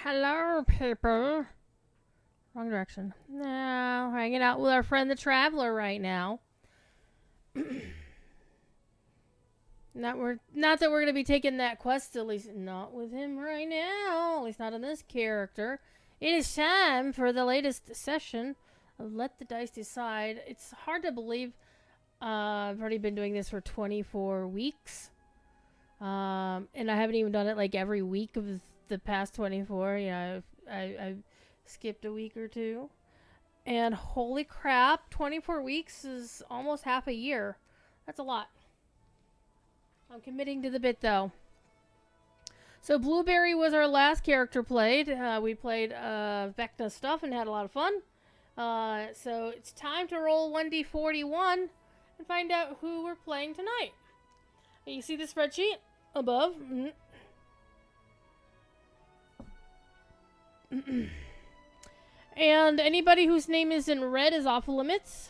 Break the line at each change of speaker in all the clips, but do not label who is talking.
Hello, people. Wrong direction. No, hanging out with our friend the Traveler right now. Not that we're gonna be taking that quest, at least not with him right now. At least not on this character. It is time for the latest session of Let the Dice Decide. It's hard to believe I've already been doing this for 24 weeks. And I haven't even done it like every week of the past 24. You know, I've skipped a week or two. And holy crap, 24 weeks is almost half a year. That's a lot. I'm committing to the bit, though. So Blueberry was our last character played. We played Vecna stuff and had a lot of fun. So it's time to roll 1d41 and find out who we're playing tonight. You see the spreadsheet above? And anybody whose name is in red is off limits.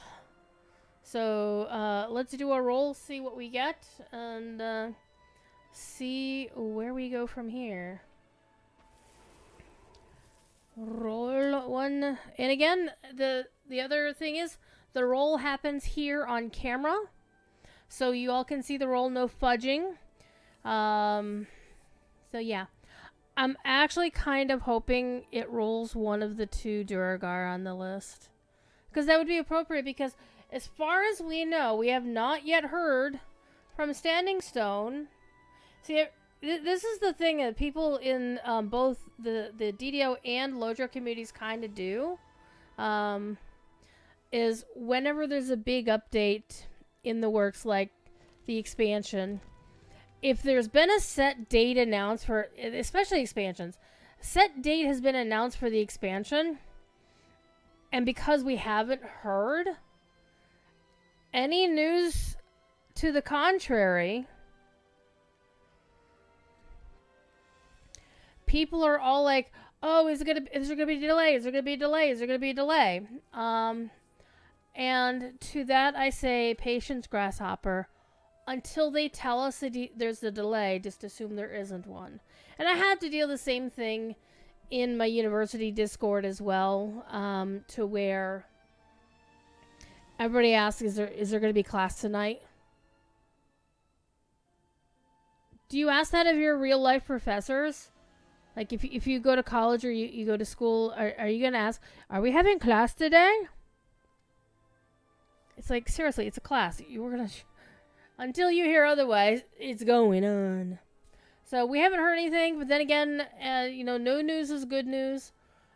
So let's do a roll, see what we get, and see where we go from here. Roll one. And again, the other thing is the roll happens here on camera. So you all can see the roll, no fudging. So yeah. I'm actually kind of hoping it rolls one of the two Duragar on the list. Because that would be appropriate, because as far as we know, we have not yet heard from Standing Stone. See, this is the thing that people in both the DDO and Lodro communities kind of do. Is whenever there's a big update in the works, like the expansion, if there's been a set date announced for, especially expansions, set date has been announced for the expansion, and because we haven't heard any news to the contrary, people are all like, "Oh, is there gonna be a delay? Is there gonna be a delay? Is there gonna be a delay?" And to that I say, patience, grasshopper. Until they tell us there's a delay, just assume there isn't one. And I had to deal the same thing in my university Discord as well, to where everybody asks, is there going to be class tonight? Do you ask that of your real life professors? Like if you go to college or you go to school, are you going to ask, are we having class today? It's like, seriously, it's a class. You were going to... Until you hear otherwise, it's going on. So we haven't heard anything, but then again, no news is good news.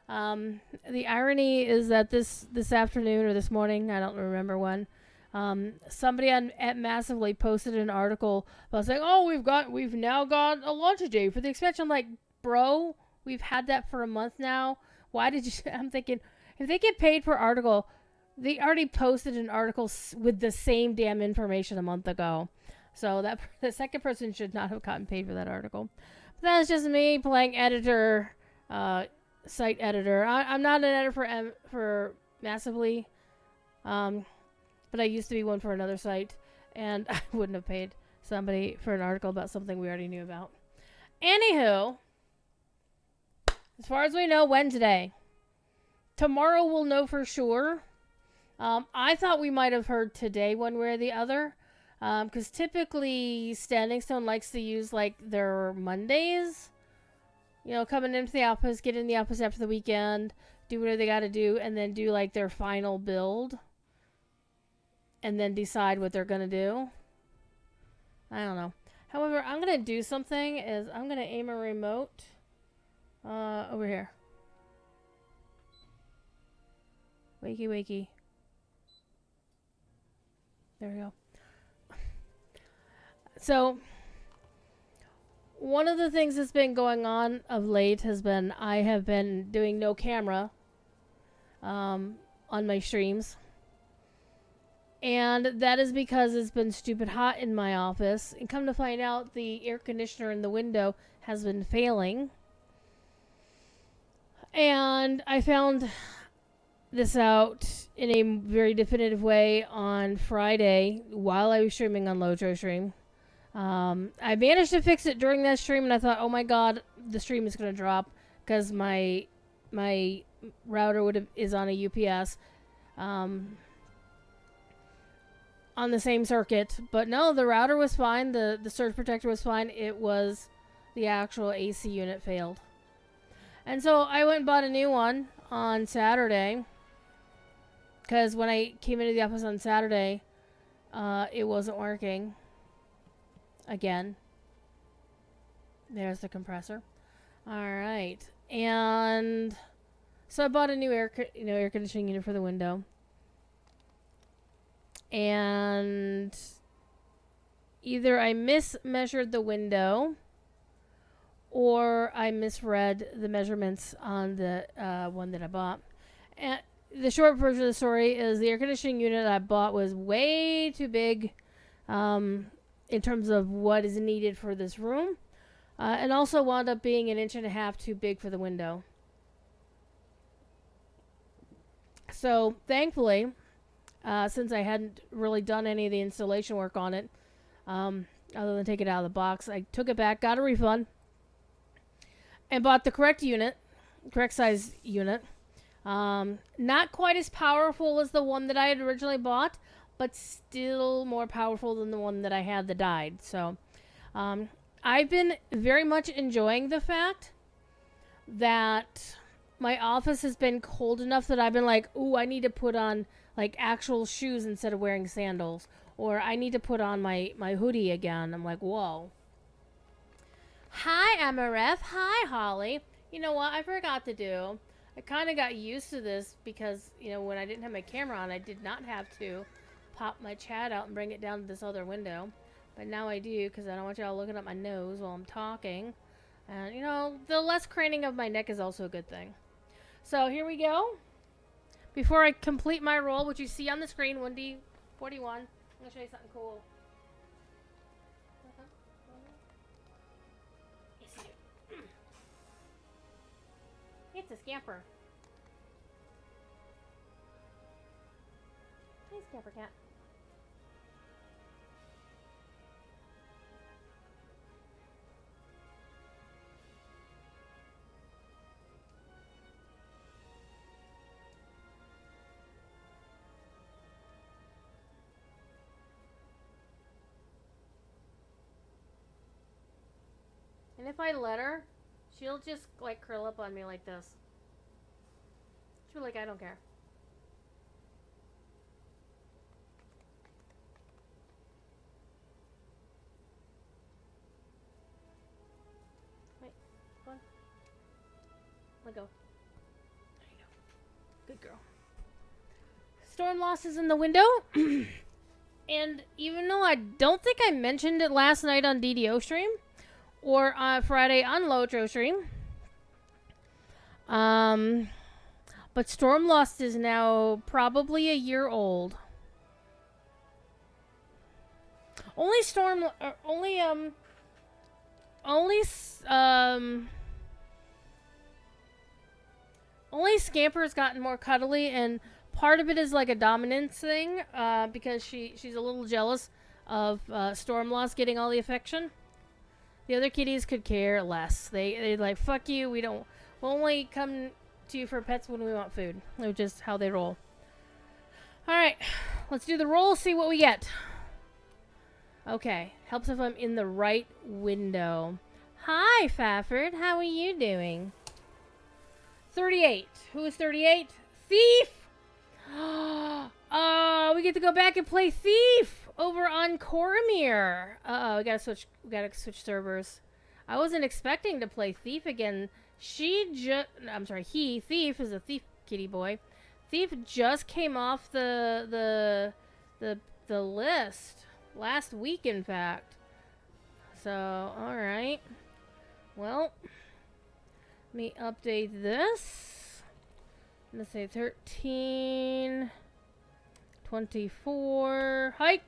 The irony is that this afternoon or this morning, I don't remember when, somebody at Massively posted an article about saying, "Oh, we've now got a launch date for the expansion." I'm like, bro, we've had that for a month now. Why did you? I'm thinking, if they get paid per article. They already posted an article with the same damn information a month ago. So that the second person should not have gotten paid for that article. But that's just me playing editor, site editor. I'm not an editor for Massively. But I used to be one for another site. And I wouldn't have paid somebody for an article about something we already knew about. Anywho, as far as we know, Wednesday. Tomorrow we'll know for sure. I thought we might have heard today one way or the other, because typically Standing Stone likes to use like their Mondays, coming into the office, get in the office after the weekend, do whatever they got to do, and then do like their final build, and then decide what they're gonna do. I don't know. However, I'm gonna do something. I'm gonna aim a remote over here. Wakey, wakey. There we go. So, one of the things that's been going on of late has been I have been doing no camera on my streams. And that is because it's been stupid hot in my office. And come to find out, the air conditioner in the window has been failing. And I found this out in a very definitive way on Friday while I was streaming on Lodro Stream. I managed to fix it during that stream, and I thought, oh my god, the stream is going to drop. because my router is on a UPS on the same circuit. But no, the router was fine. The surge protector was fine. It was the actual AC unit failed. And so I went and bought a new one on Saturday. Because when I came into the office on Saturday, it wasn't working. Again. There's the compressor. Alright. And so I bought a new air conditioning unit for the window. And either I mismeasured the window or I misread the measurements on the one that I bought. And the short version of the story is the air conditioning unit I bought was way too big in terms of what is needed for this room. And also wound up being 1.5 inches too big for the window. So thankfully, since I hadn't really done any of the installation work on it, other than take it out of the box, I took it back, got a refund, and bought the correct size unit. Not quite as powerful as the one that I had originally bought, but still more powerful than the one that I had that died. So, I've been very much enjoying the fact that my office has been cold enough that I've been like, ooh, I need to put on like actual shoes instead of wearing sandals. Or I need to put on my hoodie again. I'm like, whoa. Hi, Amareth. Hi, Holly. You know what I forgot to do? I kind of got used to this because, when I didn't have my camera on, I did not have to pop my chat out and bring it down to this other window. But now I do because I don't want y'all looking at my nose while I'm talking. And, the less craning of my neck is also a good thing. So here we go. Before I complete my roll, which you see on the screen, 1D41, I'm going to show you something cool. It's a scamper. Hey, scamper cat. And if I let her, she'll just curl up on me like this. She'll be like, I don't care. Wait, go on. Let go. There you go. Good girl. Storm loss is in the window. And even though I don't think I mentioned it last night on DDO stream, or Friday on Lotro stream. But Storm Lost is now probably a year old. Only Scamper's gotten more cuddly, and part of it is like a dominance thing, because she's a little jealous of Storm Lost getting all the affection. The other kitties could care less. They're like, fuck you, we'll only come to you for pets when we want food. Which is how they roll. Alright, let's do the roll, see what we get. Okay, helps if I'm in the right window. Hi, Fafford, how are you doing? 38. Who is 38? Thief! Oh, we get to go back and play Thief! Over on Coromir. Uh-oh, we gotta switch servers. I wasn't expecting to play Thief again. Thief is a Thief kitty boy. Thief just came off the list last week, in fact. So, alright. Well, let me update this. Let's say 13, 24, hike.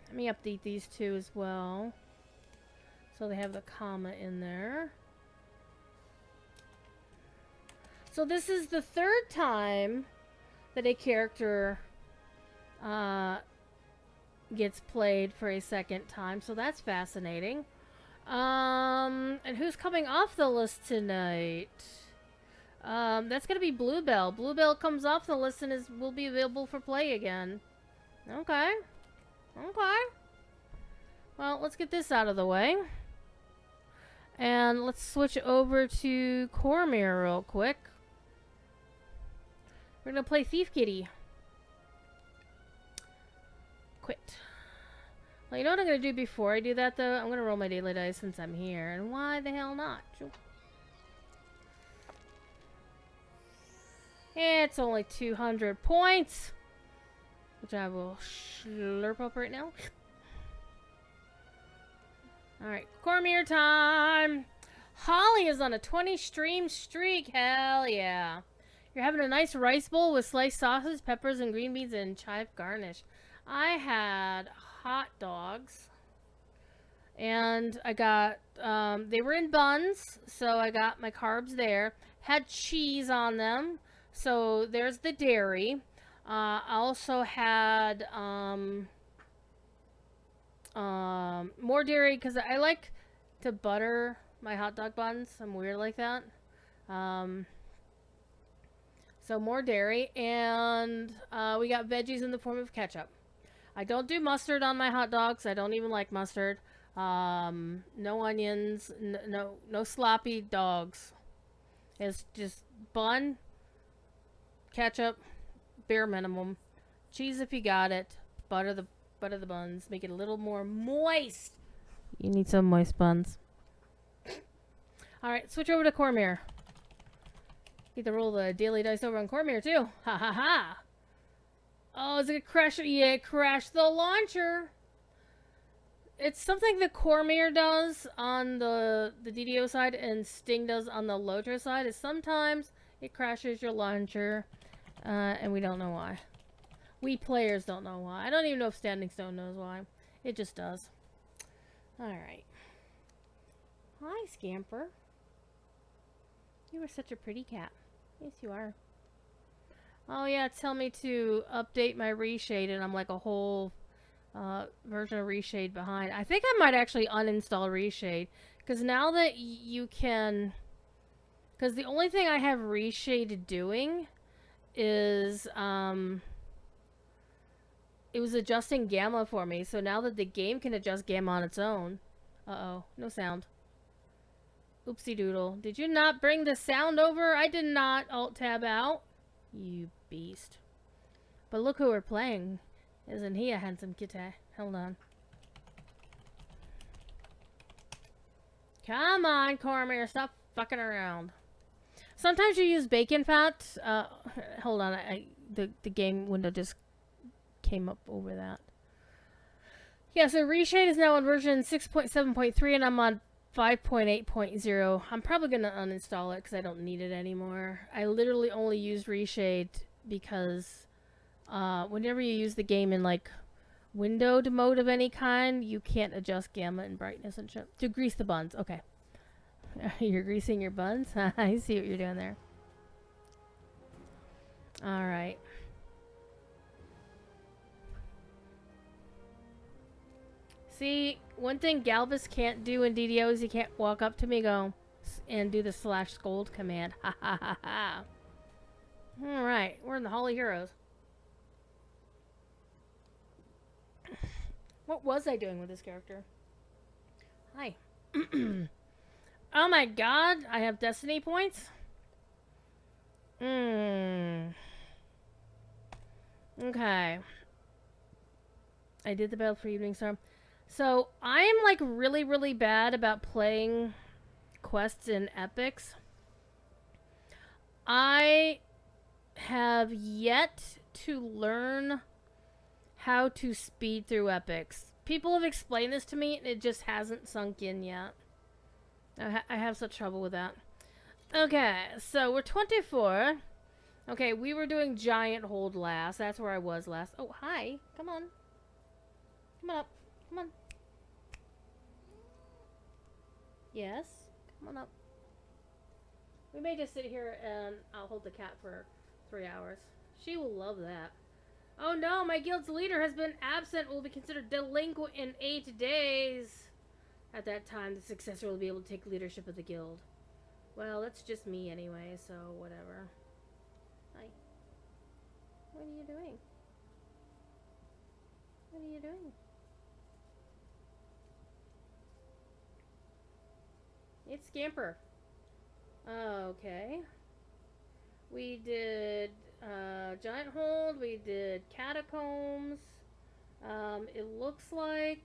Let me update these two as well, so they have the comma in there. So this is the third time that a character gets played for a second time, so that's fascinating. And who's coming off the list tonight? That's gonna be Bluebell. Bluebell comes off the list and will be available for play again. Okay. Okay. Well, let's get this out of the way. And let's switch over to Cormyr real quick. We're gonna play Thief Kitty. Quit. Well, you know what I'm gonna do before I do that, though? I'm gonna roll my daily dice since I'm here. And why the hell not? It's only 200 points. Which I will slurp up right now. Alright, Cormyr time! Holly is on a 20 stream streak. Hell yeah. You're having a nice rice bowl with sliced sausage, peppers, and green beans and chive garnish. I had hot dogs. And I got, they were in buns, so I got my carbs there. Had cheese on them, so there's the dairy. I also had, more dairy because I like to butter my hot dog buns. I'm weird like that. So more dairy, and we got veggies in the form of ketchup. I don't do mustard on my hot dogs. I don't even like mustard. No onions. No sloppy dogs. It's just bun, ketchup, bare minimum, cheese if you got it, butter the buns, make it a little more moist. You need some moist buns. Alright, switch over to Cormyr. Need to roll the daily dice over on Cormyr too. Ha ha ha. Oh, is it gonna crash? Yeah, it crashed the launcher. It's something that Cormyr does on the DDO side and Sting does on the Lotro side, is sometimes it crashes your launcher, and we don't know why. We players don't know why. I don't even know if Standing Stone knows why. It just does. Alright. Hi, Scamper. You are such a pretty cat. Yes, you are. Oh, yeah, tell me to update my reshade, and I'm like a whole version of reshade behind. I think I might actually uninstall reshade, because now that you can... Because the only thing I have reshade doing is... It was adjusting gamma for me, so now that the game can adjust gamma on its own... Uh-oh, no sound. Oopsie doodle. Did you not bring the sound over? I did not alt-tab out. You beast. But look who we're playing. Isn't he a handsome kitty? Hold on. Come on, Cormyr. Stop fucking around. Sometimes you use bacon fat. Hold on. The game window just came up over that. Yeah, so Reshade is now on version 6.7.3 and I'm on 5.8.0. I'm probably going to uninstall it because I don't need it anymore. I literally only use Reshade because whenever you use the game in like windowed mode of any kind, you can't adjust gamma and brightness and shit. To grease the buns. Okay. You're greasing your buns? I see what you're doing there. Alright. See, one thing Galbus can't do in DDO is he can't walk up to me and do the /scold command. Ha ha ha ha. Alright, we're in the Hall of Heroes. What was I doing with this character? Hi. Oh my god, I have destiny points? Okay. I did the Battle for Evening Star. So, I'm like really, really bad about playing quests in epics. I have yet to learn how to speed through epics. People have explained this to me and it just hasn't sunk in yet. I have such trouble with that. Okay, so we're 24. Okay, we were doing Giant Hold last. That's where I was last. Oh, hi. Come on. Come on up. Come on. Yes. Come on up. We may just sit here and I'll hold the cat for 3 hours. She will love that. Oh no, my guild's leader has been absent. Will be considered delinquent in 8 days. At that time, the successor will be able to take leadership of the guild. Well, that's just me anyway, so whatever. Hi. What are you doing? What are you doing? It's Scamper. Okay. We did Giant Hold. We did Catacombs. It looks like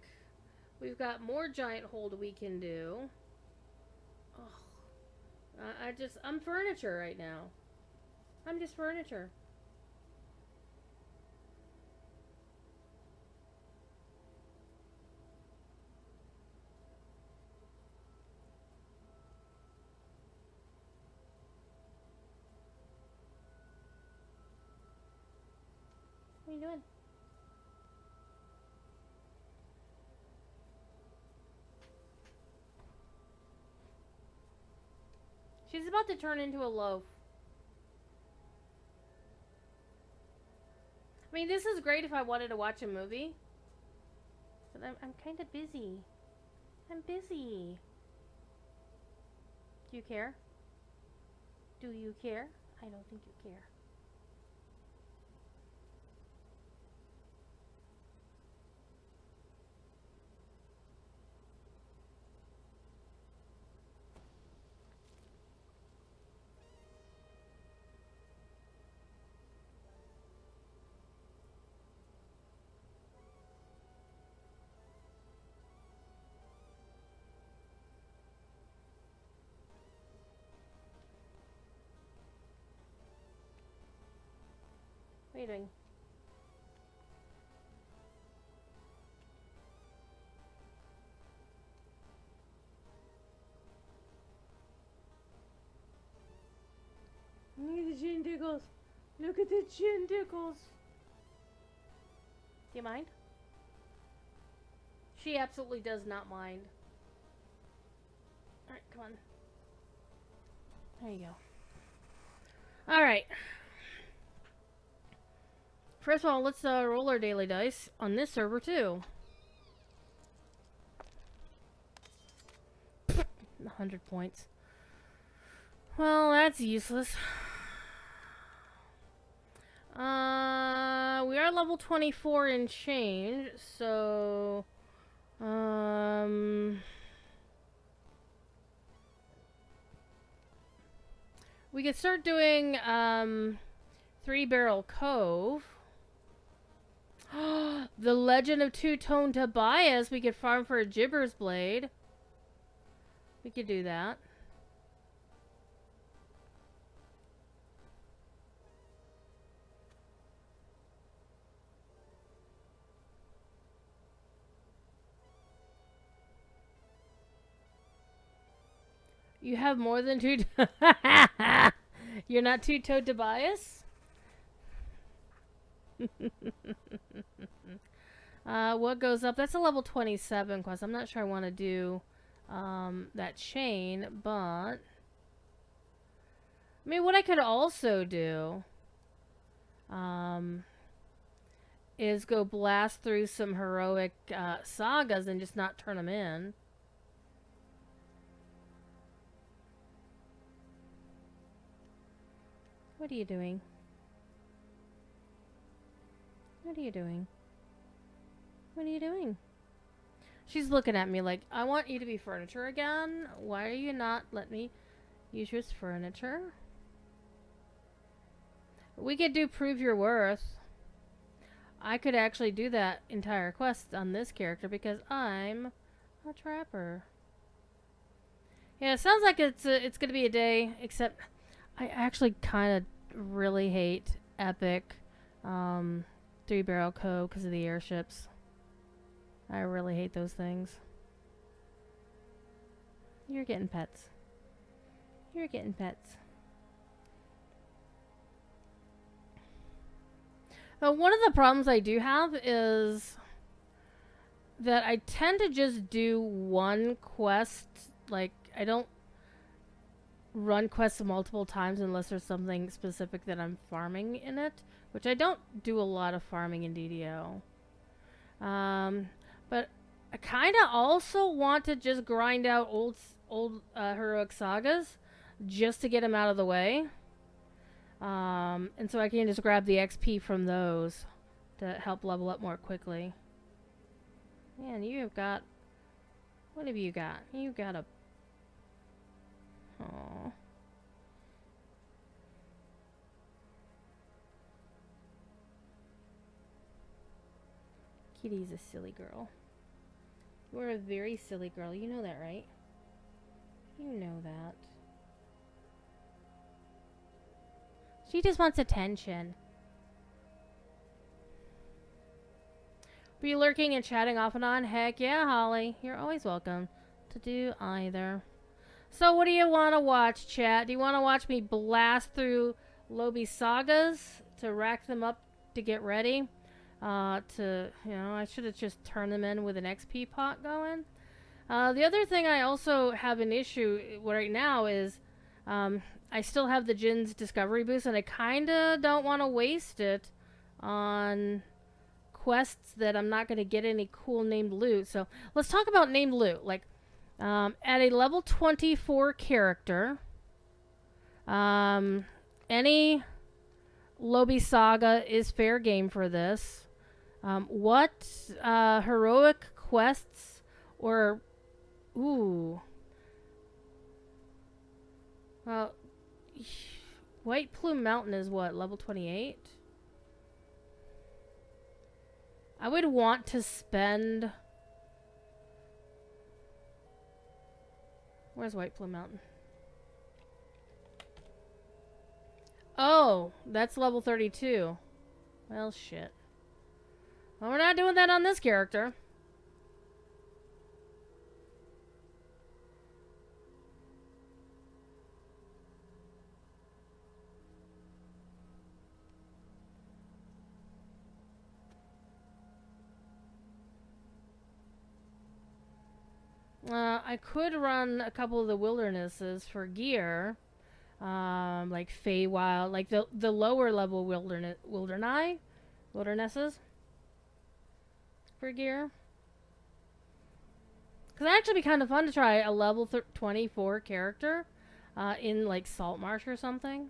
we've got more Giant Hold we can do. Oh, I'm furniture right now. I'm just furniture. What are you doing? She's about to turn into a loaf. I mean, this is great if I wanted to watch a movie. But I'm kind of busy. I'm busy. Do you care? Do you care? I don't think you care. What are you doing? Look at the chin tickles. Look at the chin tickles. Do you mind? She absolutely does not mind. Alright, come on. There you go. Alright. First of all, let's roll our daily dice on this server too. 100 points. Well, that's useless. We are level 24 and change, so we could start doing Three-Barrel Cove. The Legend of Two-Tone Tobias. We could farm for a Jibbers blade. We could do that. You have more than two. You're not two-toed Tobias? What goes up? That's a level 27 quest. I'm not sure I want to do that chain, but I mean, what I could also do is go blast through some heroic sagas and just not turn them in. What are you doing? What are you doing? What are you doing? She's looking at me like, I want you to be furniture again. Why are you not letting me use you as furniture? We could do prove your worth. I could actually do that entire quest on this character because I'm a trapper. Yeah, it sounds like it's gonna be a day, except I actually kind of really hate Epic Three-Barrel Cove because of the airships. I really hate those things. You're getting pets. You're getting pets. One of the problems I do have is that I tend to just do one quest. Like, I don't run quests multiple times unless there's something specific that I'm farming in it, which I don't do a lot of farming in DDO. But I kind of also want to just grind out old heroic sagas just to get them out of the way. And so I can just grab the XP from those to help level up more quickly. Man, you have got... What have you got? You got a... Aww. Kitty's a silly girl. You're a very silly girl. You know that, right? You know that. She just wants attention. Were you lurking and chatting off and on? Heck yeah, Holly. You're always welcome to do either. So what do you want to watch, chat? Do you want to watch me blast through Lobby sagas to rack them up to get ready? I should have just turned them in with an XP pot going. The other thing I also have an issue right now is I still have the Jin's Discovery boost, and I kind of don't want to waste it on quests that I'm not going to get any cool named loot. So let's talk about named loot. Like, at a level 24 character, any Lobby Saga is fair game for this. What heroic quests or... Ooh. White Plume Mountain is what? Level 28? I would want to spend... Where's White Plume Mountain? Oh, that's level 32. Well, shit. Well, we're not doing that on this character. I could run a couple of the wildernesses for gear. Like Feywild, like the lower level wildernesses for gear. Cause that'd actually be kind of fun to try a level 24 character, in like Saltmarsh or something.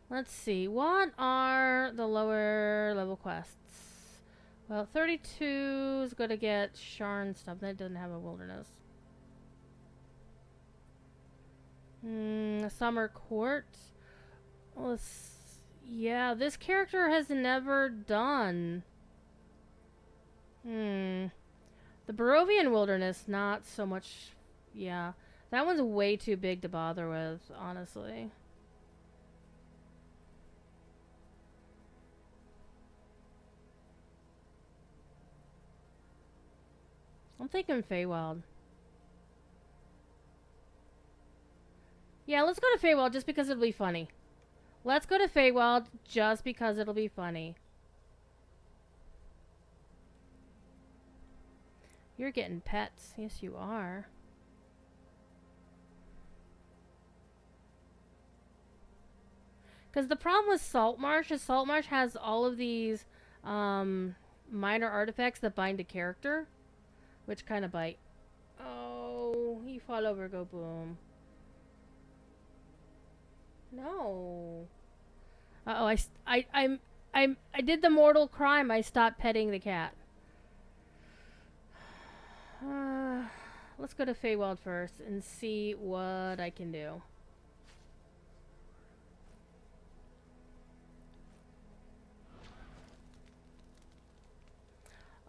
Let's see, what are the lower level quests? Well, 32 is going to get Sharn stuff. That doesn't have a wilderness. Summer Court. Well, yeah, this character has never done. The Barovian Wilderness, not so much. Yeah, that one's way too big to bother with, honestly. I'm thinking Feywild. Yeah, let's go to Feywild just because it'll be funny. Let's go to Feywild just because it'll be funny. You're getting pets. Yes, you are. Because the problem with Saltmarsh is Saltmarsh has all of these minor artifacts that bind a character. Which kind of bite? Oh, he fall over, go boom. No. Uh-oh, I did the mortal crime. I stopped petting the cat. Let's go to Feywild first and see what I can do.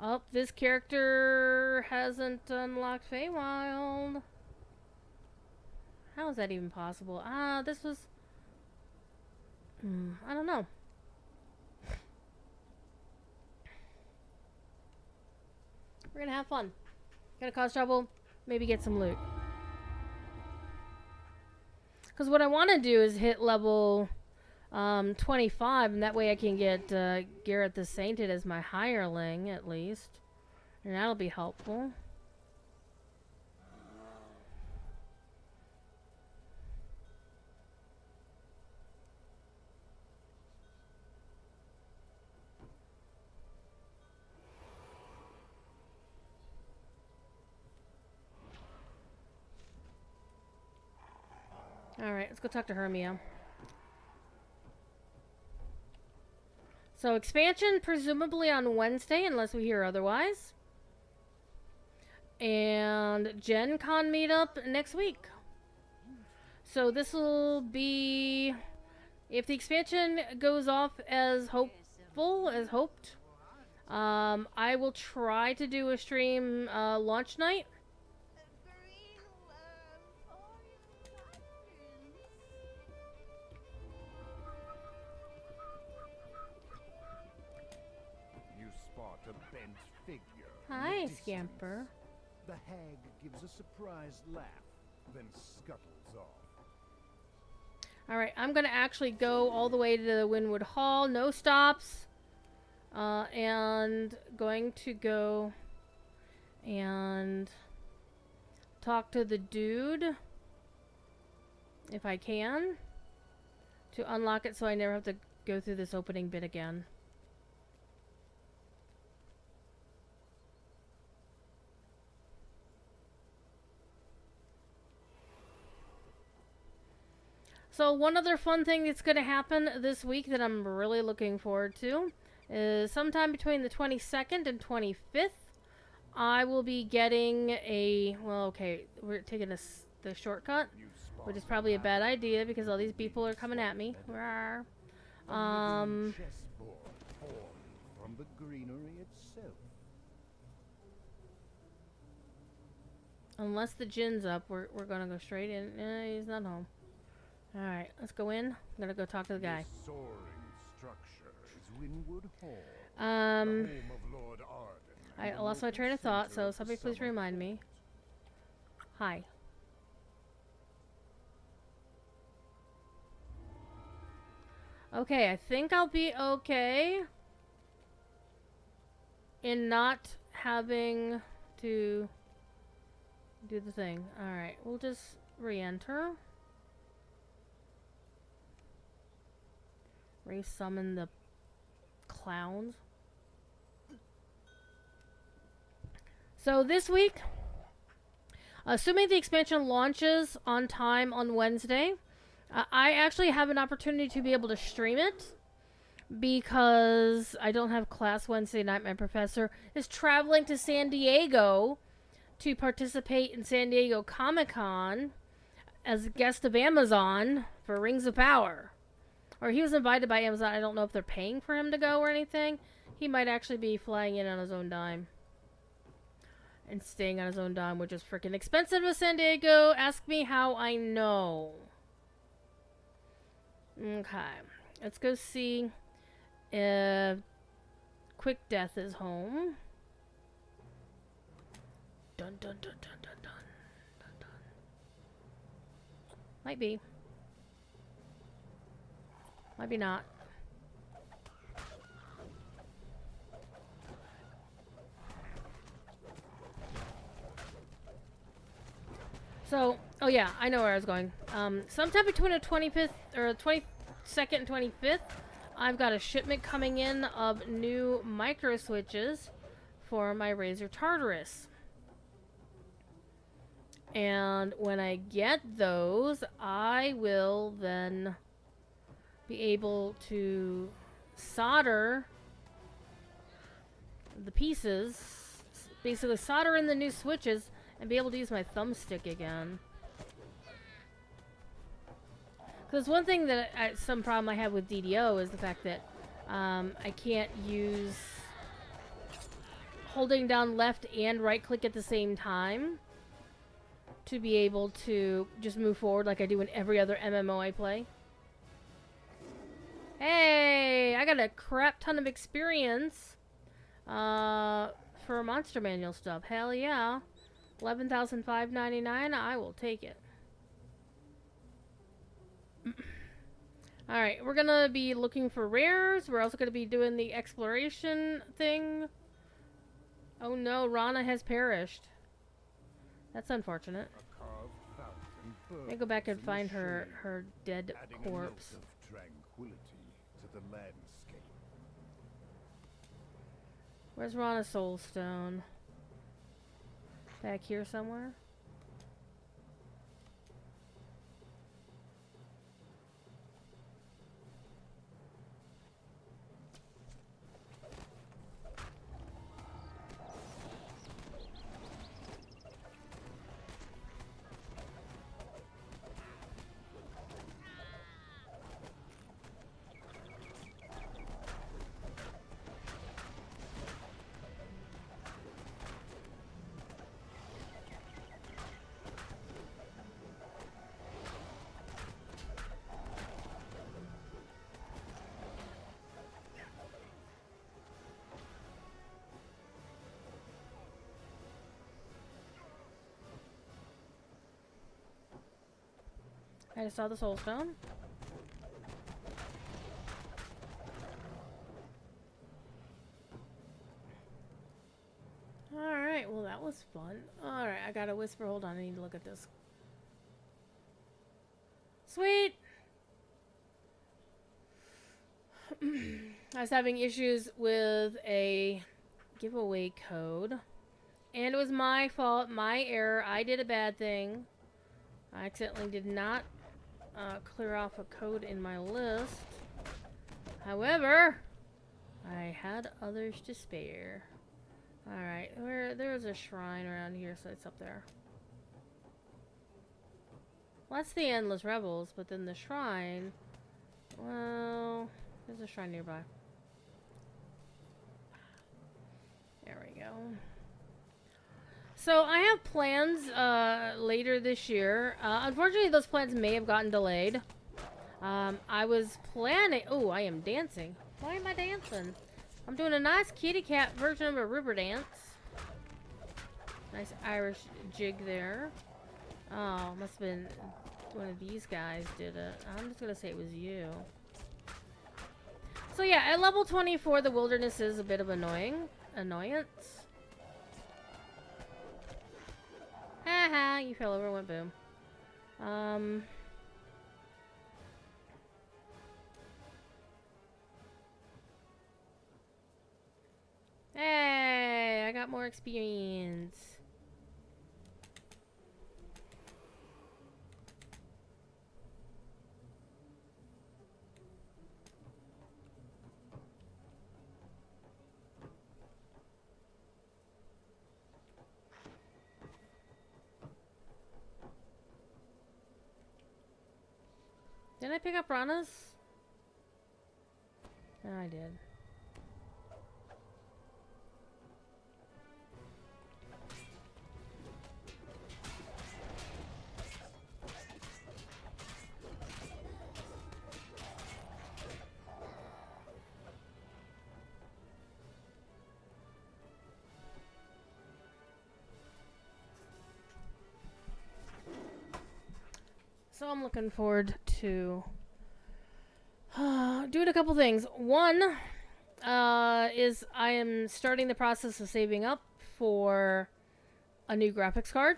Oh, this character hasn't unlocked Feywild. How is that even possible? This was... I don't know. We're gonna have fun. Gonna cause trouble. Maybe get some loot. Because what I want to do is hit level 25, and that way I can get Garrett the Sainted as my hireling, at least. And that'll be helpful. Alright, let's go talk to Hermia. So, expansion presumably on Wednesday, unless we hear otherwise. And Gen Con meetup next week. So, this will be... If the expansion goes off as hopeful, as hoped, I will try to do a stream launch night.
You spot a bent figure.
Hi, Scamper.
The hag gives a surprised laugh, then scuttles off.
Alright, I'm going to actually go all the way to the Wynwood Hall. No stops. And going to go and talk to the dude, if I can, to unlock it so I never have to go through this opening bit again. So one other fun thing that's going to happen this week that I'm really looking forward to is sometime between the 22nd and 25th, I will be getting a... Well, okay, we're taking the shortcut, which is probably a bad idea because all these people are coming at me. Rawr.
From the greenery itself.
Unless the gin's up, we're going to go straight in. He's not home. Alright, let's go in. I'm gonna go talk to the guy.
This soaring structure is Wynwood Hall, the
Um,
home of Lord Arden.
I lost my train of thought, so somebody please remind me. Hi. Okay, I think I'll be okay in not having to do the thing. Alright, we'll just re-enter. Re-summon the clowns. So this week, assuming the expansion launches on time on Wednesday, I actually have an opportunity to be able to stream it because I don't have class Wednesday night. My professor is traveling to San Diego to participate in San Diego Comic-Con as a guest of Amazon for Rings of Power. Or he was invited by Amazon. I don't know if they're paying for him to go or anything. He might actually be flying in on his own dime. And staying on his own dime, which is freaking expensive to San Diego. Ask me how I know. Okay. Let's go see if Quick Death is home. Dun dun dun dun dun dun dun dun. Might be. Maybe not. So, oh yeah, I know where I was going. Sometime between the 25th or 22nd and 25th, I've got a shipment coming in of new micro switches for my Razer Tartarus. And when I get those, I will then be able to solder the pieces, basically solder in the new switches, and be able to use my thumbstick again. Because one thing that some problem I have with DDO is the fact that I can't use holding down left and right click at the same time to be able to just move forward like I do in every other MMO I play. Hey, I got a crap ton of experience for Monster Manual stuff. Hell yeah. 11,599. I will take it. Alright, we're gonna be looking for rares. We're also gonna be doing the exploration thing. Oh no, Rana has perished. That's unfortunate. Let me go back and find her dead corpse.
To the landscape.
Where's Rana's Soulstone? Back here somewhere? I just saw the soul stone. Alright, well that was fun. Alright, I got a whisper. Hold on, I need to look at this. Sweet! I was having issues with a giveaway code. And it was my fault, my error. I did a bad thing. I accidentally did not clear off a code in my list. However, I had others to spare. Alright, there's a shrine around here, so it's up there. Well, that's the Endless Rebels, but then the shrine... Well, there's a shrine nearby. There we go. So I have plans later this year. Unfortunately, those plans may have gotten delayed. I was planning... Oh, I am dancing. Why am I dancing? I'm doing a nice kitty cat version of a river dance. Nice Irish jig there. Oh, must have been one of these guys did it. I'm just going to say it was you. So yeah, at level 24, the wilderness is a bit of annoyance. Haha, you fell over, went boom. Hey, I got more experience. Did I pick up Rana's? No, I did. So I'm looking forward to doing a couple things. One is I am starting the process of saving up for a new graphics card.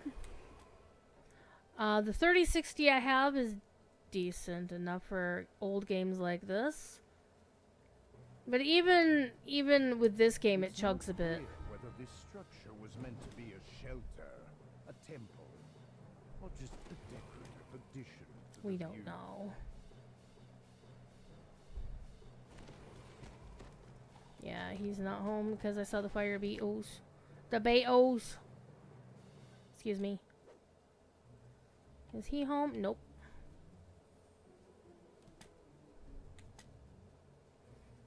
The 3060 I have is decent enough for old games like this. But even with this game, it chugs a bit.
Whether this structure was meant to be a shelter, a temple, or just a decorative addition to
We
the
don't
view.
know. Yeah, he's not home because I saw the fire beetles. The beetles. Excuse me. Is he home? Nope.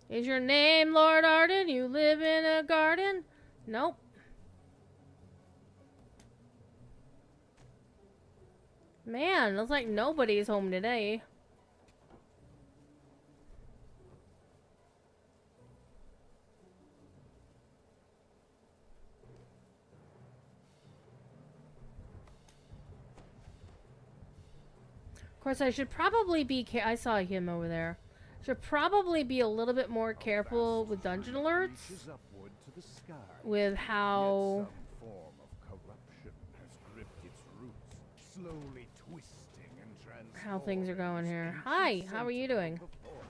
Is your name Lord Arden? You live in a garden? Nope. Man, looks like nobody's home today. Of course, I should probably be... I saw him over there. Should probably be a little bit more careful with dungeon alerts.
Reaches upward to the sky.
With how...
Yet some form of corruption has gripped its roots, slowly twisting and
how things are going here.
transforming
Hi, how are you doing?
the forest.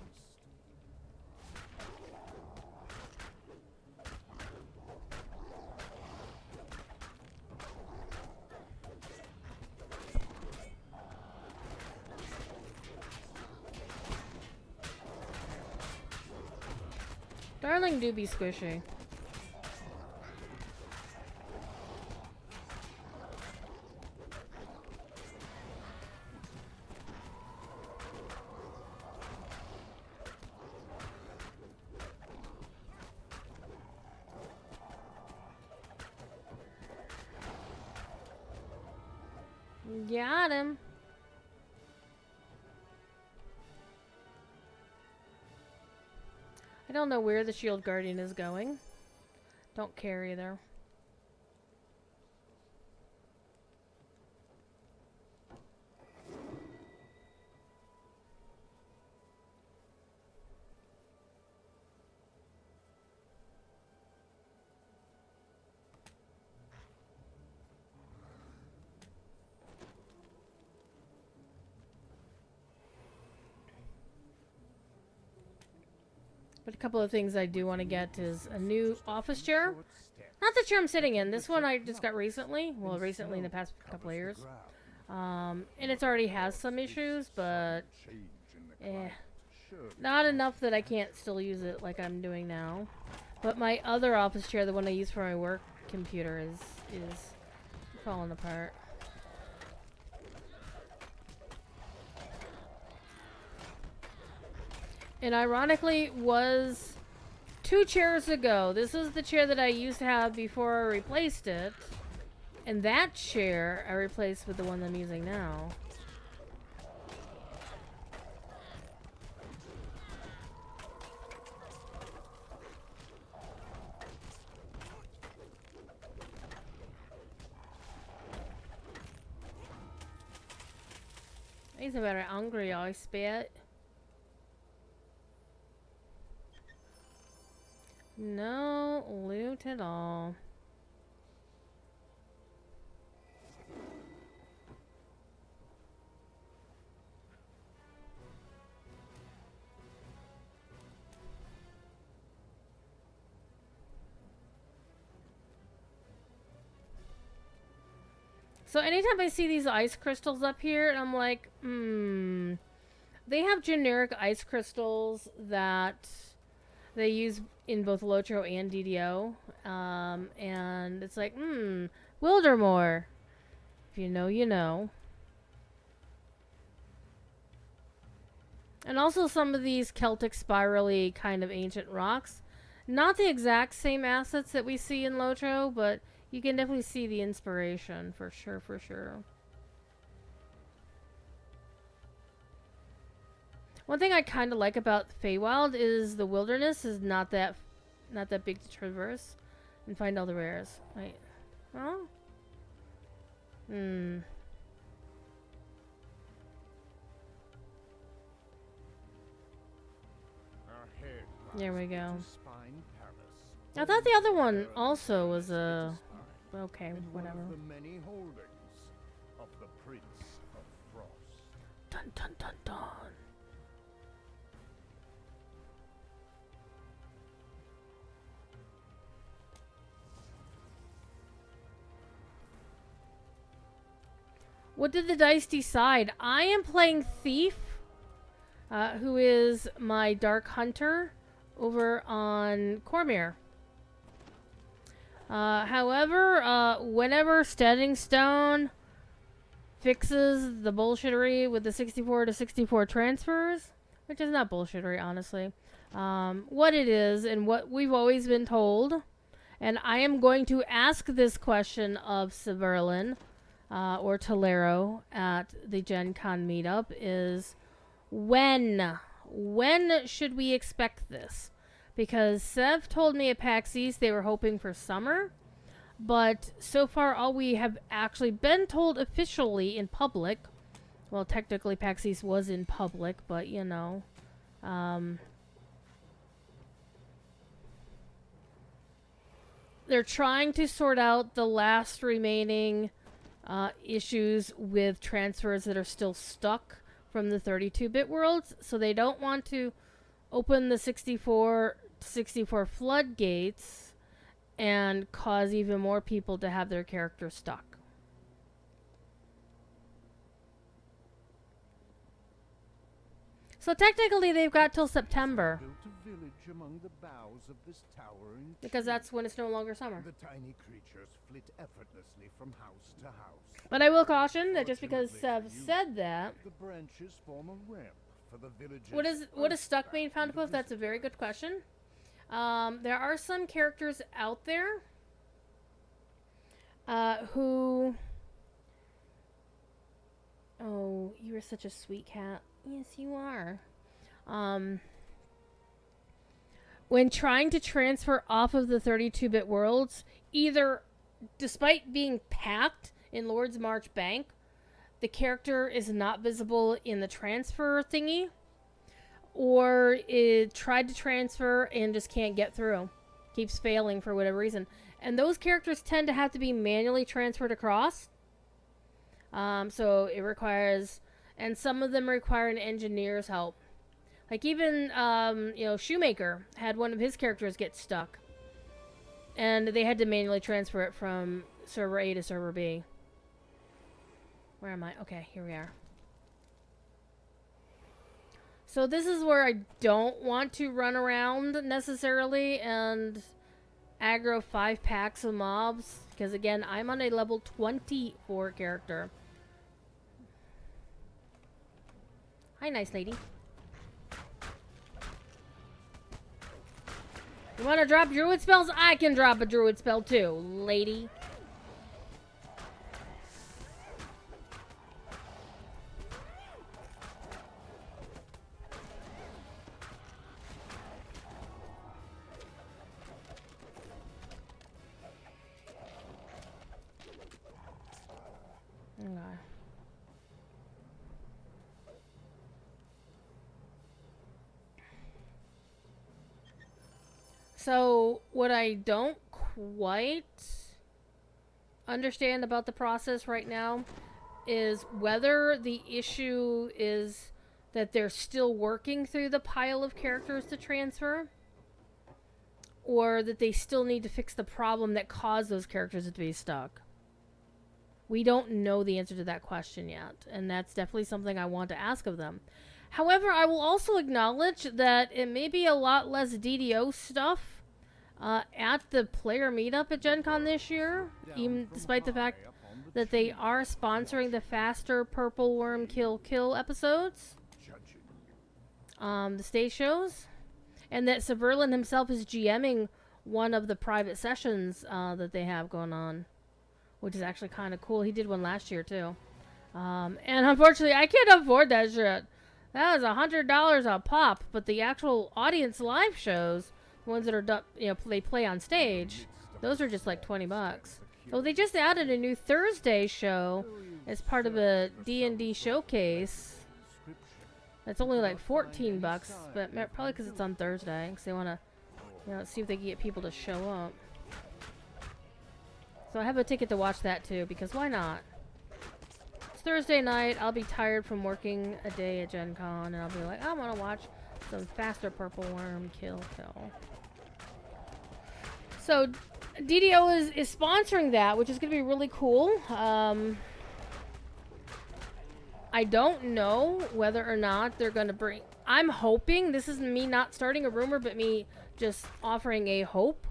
Darling do be squishy. Got him. I don't know where the shield guardian is going. Don't care either. But a couple of things I do want to get is a new office chair. Not the chair I'm sitting in. This one I just got recently. Well, recently in the past couple of years. And it already has some issues, but not enough that I can't still use it like I'm doing now. But my other office chair, the one I use for my work computer, is falling apart. And ironically, was 2 chairs ago. This is the chair that I used to have before I replaced it. And that chair I replaced with the one I'm using now. He's very hungry, I spit. No loot at all. So anytime I see these ice crystals up here, I'm like, they have generic ice crystals that they use in both Lotro and DDO. And it's like, Wildermore. If you know, you know. And also some of these Celtic spirally kind of ancient rocks. Not the exact same assets that we see in Lotro, but you can definitely see the inspiration, for sure, for sure. One thing I kind of like about Feywild is the wilderness is not that big to traverse and find all the rares. Wait. Oh? There we go. I thought the other one also was a... Okay, whatever.
The many holdings of the Prince of Frost.
Dun dun dun dun. What did the dice decide? I am playing Thief, who is my Dark Hunter over on Cormyr. However, whenever Standing Stone fixes the bullshittery with the 64 to 64 transfers, which is not bullshittery, honestly, what it is and what we've always been told, and I am going to ask this question of Severlin or Tolero at the Gen Con meetup is when should we expect this? Because Sev told me at PAX East they were hoping for summer, but so far all we have actually been told officially in public, well, technically PAX East was in public, but you know, they're trying to sort out the last remaining issues with transfers that are still stuck from the 32-bit worlds, so they don't want to open the 64 floodgates and cause even more people to have their characters stuck. So technically they've got till September.
Among the boughs of this towering
because that's when it's no longer summer.
The tiny creatures flit effortlessly from house to house.
But I will caution that just because Sev said that,
the branches form a ramp for the villagers.
What is stuck being found above? That's a very good question. There are some characters out there who... Oh, you are such a sweet cat. Yes, you are. When trying to transfer off of the 32-bit worlds, either despite being packed in Lord's March Bank, the character is not visible in the transfer thingy, or it tried to transfer and just can't get through. Keeps failing for whatever reason. And those characters tend to have to be manually transferred across. So it requires... And some of them require an engineer's help. Like even, you know, Shoemaker had one of his characters get stuck. And they had to manually transfer it from server A to server B. Where am I? Okay, here we are. So this is where I don't want to run around necessarily and aggro 5 packs of mobs. Because again, I'm on a level 24 character. Hi, nice lady. You want to drop druid spells? I can drop a druid spell too, lady. Okay. So, what I don't quite understand about the process right now is whether the issue is that they're still working through the pile of characters to transfer, or that they still need to fix the problem that caused those characters to be stuck. We don't know the answer to that question yet, and that's definitely something I want to ask of them. However, I will also acknowledge that it may be a lot less DDO stuff at the player meetup at Gen Con this year, even despite the fact that they are sponsoring the faster Purple Worm Kill episodes, the stage shows, and that Severlin himself is GMing one of the private sessions that they have going on, which is actually kind of cool. He did one last year too, and unfortunately, I can't afford that shit. That was $100 a pop, but the actual audience live shows, the ones that are done, you know, they play on stage, those are just like $20. So they just added a new Thursday show as part of a D&D showcase. It's only like $14, but probably because it's on Thursday, because they want to, you know, see if they can get people to show up. So I have a ticket to watch that too, because why not? It's Thursday night. I'll be tired from working a day at Gen Con, and I'll be like, I want to watch some faster Purple Worm Kill. So DDO is sponsoring that, which is going to be really cool. I don't know whether or not they're going to bring... I'm hoping, this is me not starting a rumor, but me just offering a hope,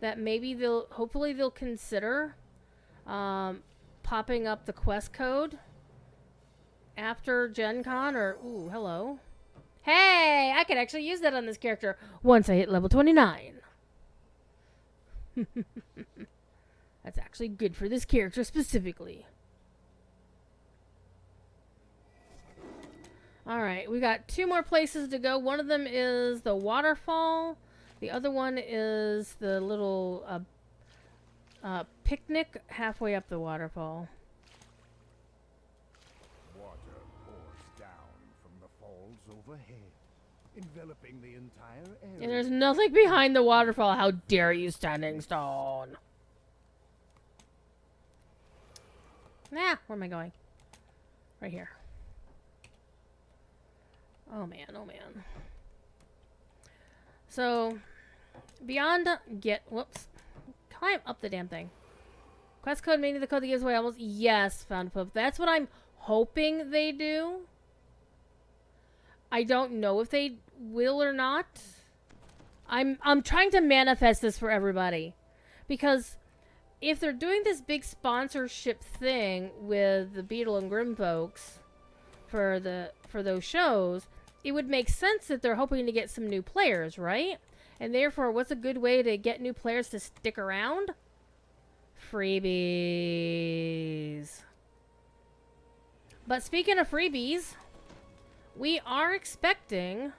that maybe hopefully they'll consider popping up the quest code after Gen Con, or... Ooh, hello. Hey, I could actually use that on this character once I hit level 29. That's actually good for this character specifically. Alright, we got 2 more places to go. One of them is the waterfall. The other one is the little picnic halfway up the waterfall.
Water pours down from the falls overhead, enveloping the entire area.
And there's nothing behind the waterfall. How dare you, Standing Stone? Nah, where am I going? Right here. Oh man, oh man. So, beyond whoops. Climb up the damn thing. Quest code, maybe the code that gives away almost. Yes, Found Pope. That's what I'm hoping they do. I don't know if they will or not. I'm trying to manifest this for everybody, because if they're doing this big sponsorship thing with the Beetle and Grim folks for those shows, it would make sense that they're hoping to get some new players, right? And therefore, what's a good way to get new players to stick around? Freebies. But speaking of freebies, we are expecting...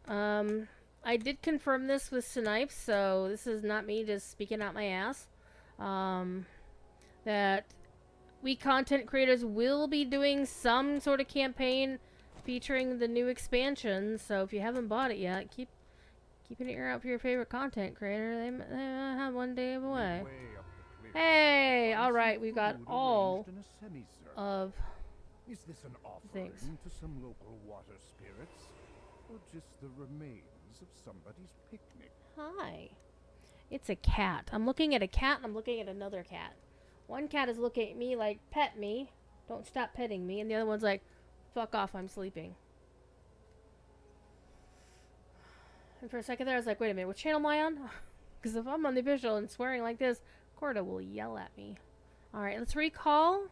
I did confirm this with Snipes, so this is not me just speaking out my ass. That we content creators will be doing some sort of campaign featuring the new expansion. So if you haven't bought it yet, keep an ear out for your favorite content creator. They have one day away. Hey, all right, we've got all of
Is this an offering
Thanks.
to some local water spirits? Or just the remains of somebody's picnic?
Hi. It's a cat. I'm looking at a cat and I'm looking at another cat. One cat is looking at me like, pet me. Don't stop petting me. And the other one's like, fuck off, I'm sleeping. And for a second there, I was like, wait a minute, what channel am I on? Because if I'm on the official and swearing like this, Corda will yell at me. Alright, let's recall.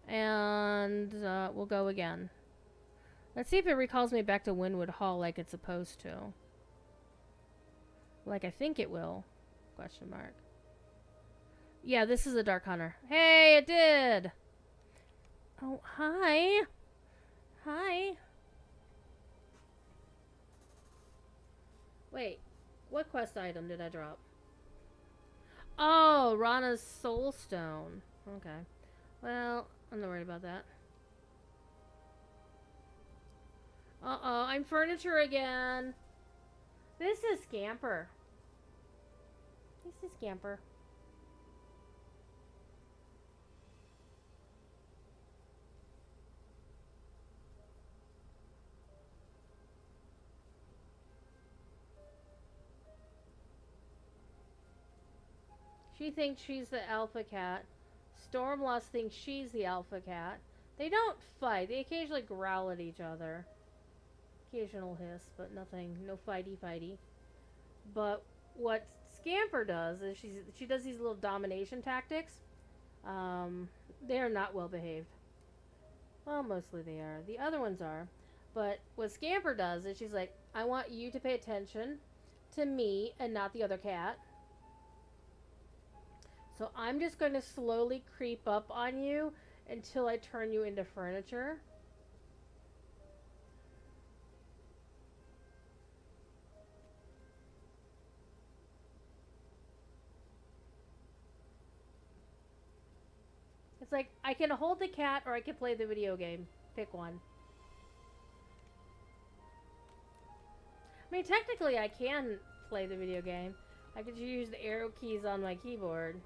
And we'll go again. Let's see if it recalls me back to Wynwood Hall like it's supposed to. Like I think it will. Question mark. Yeah, this is a Dark Hunter. Hey, it did! Oh, hi. Hi. Wait, what quest item did I drop? Oh, Rana's Soul Stone. Okay. Well, I'm not worried about that. Uh-oh, I'm furniture again. This is Scamper. This is Scamper. She thinks she's the alpha cat. Stormlost thinks she's the alpha cat. They don't fight. They occasionally growl at each other. Occasional hiss, but nothing. No fighty. But what Scamper does is she does these little domination tactics. They're not well behaved. Well, mostly they are. The other ones are. But what Scamper does is she's like, I want you to pay attention to me and not the other cat. So I'm just going to slowly creep up on you until I turn you into furniture. It's like, I can hold the cat or I can play the video game. Pick one. I mean, technically I can play the video game. I could use the arrow keys on my keyboard.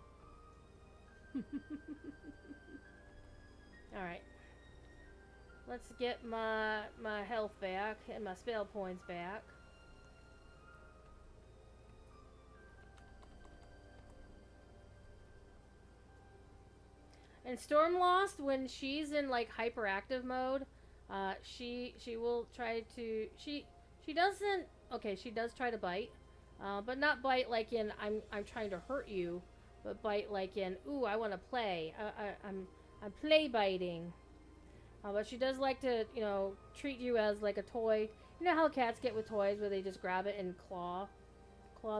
Alright. Let's get my health back and my spell points back. And Stormlost, when she's in like hyperactive mode, she will try to she doesn't she does try to bite, but not bite like in I'm trying to hurt you, but bite like in ooh I want to play. I'm play biting. But she does like to treat you as like a toy. You know how cats get with toys where they just grab it and claw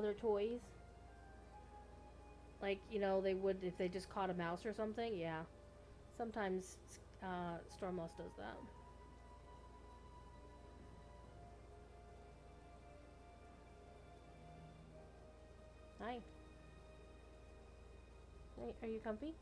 their toys. Like, they would if they just caught a mouse or something. Yeah. Sometimes Stormlost does that. Hi. Are you comfy?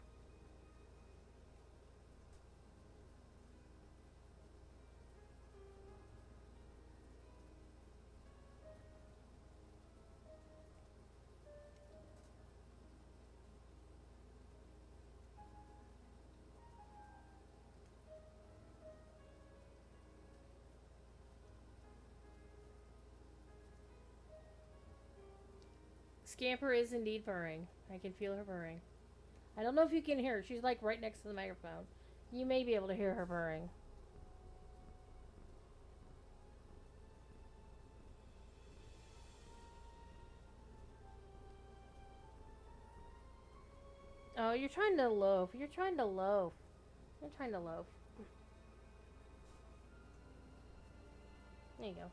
Scamper is indeed purring. I can feel her purring. I don't know if you can hear her. She's like right next to the microphone. You may be able to hear her purring. Oh, you're trying to loaf. You're trying to loaf. You're trying to loaf. There you go.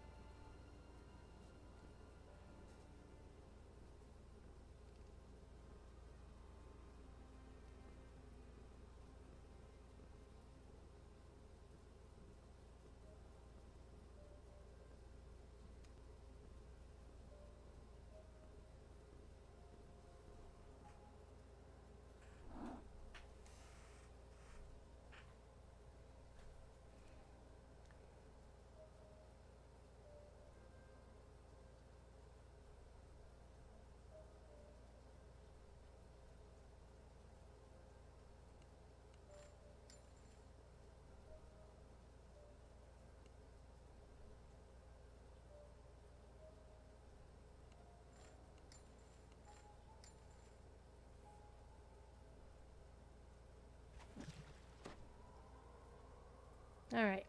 Alright.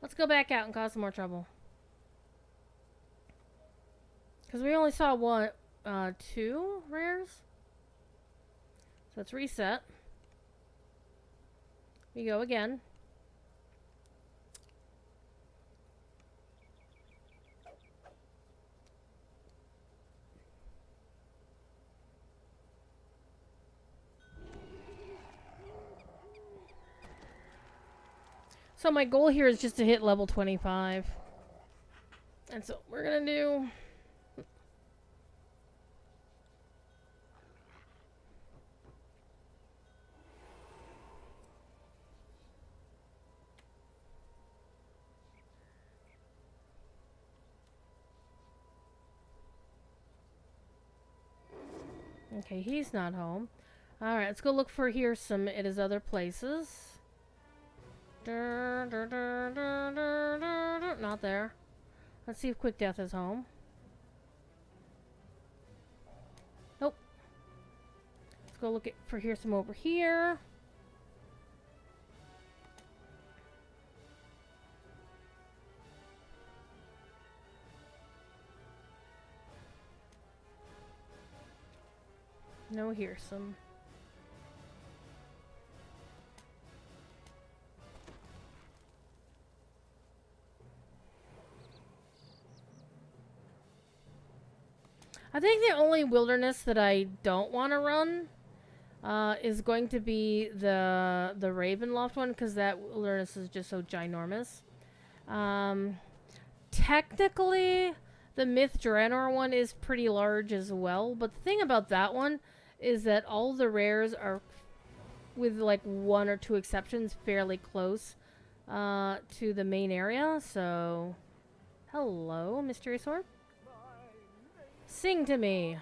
Let's go back out and cause some more trouble. Because we only saw two rares. So let's reset. We go again. So my goal here is just to hit level 25. And so we're gonna do... Okay, he's not home. Alright, let's go look for here some at his other places. Not there. Let's see if Quick Death is home. Nope. Let's go look for here some over here. No, here's some. I think the only wilderness that I don't want to run is going to be the Ravenloft one, because that wilderness is just so ginormous. Technically, the Myth Draenor one is pretty large as well, but the thing about that one is that all the rares are, with like one or two exceptions, fairly close to the main area. So, hello, Mystery Sword. Sing to me.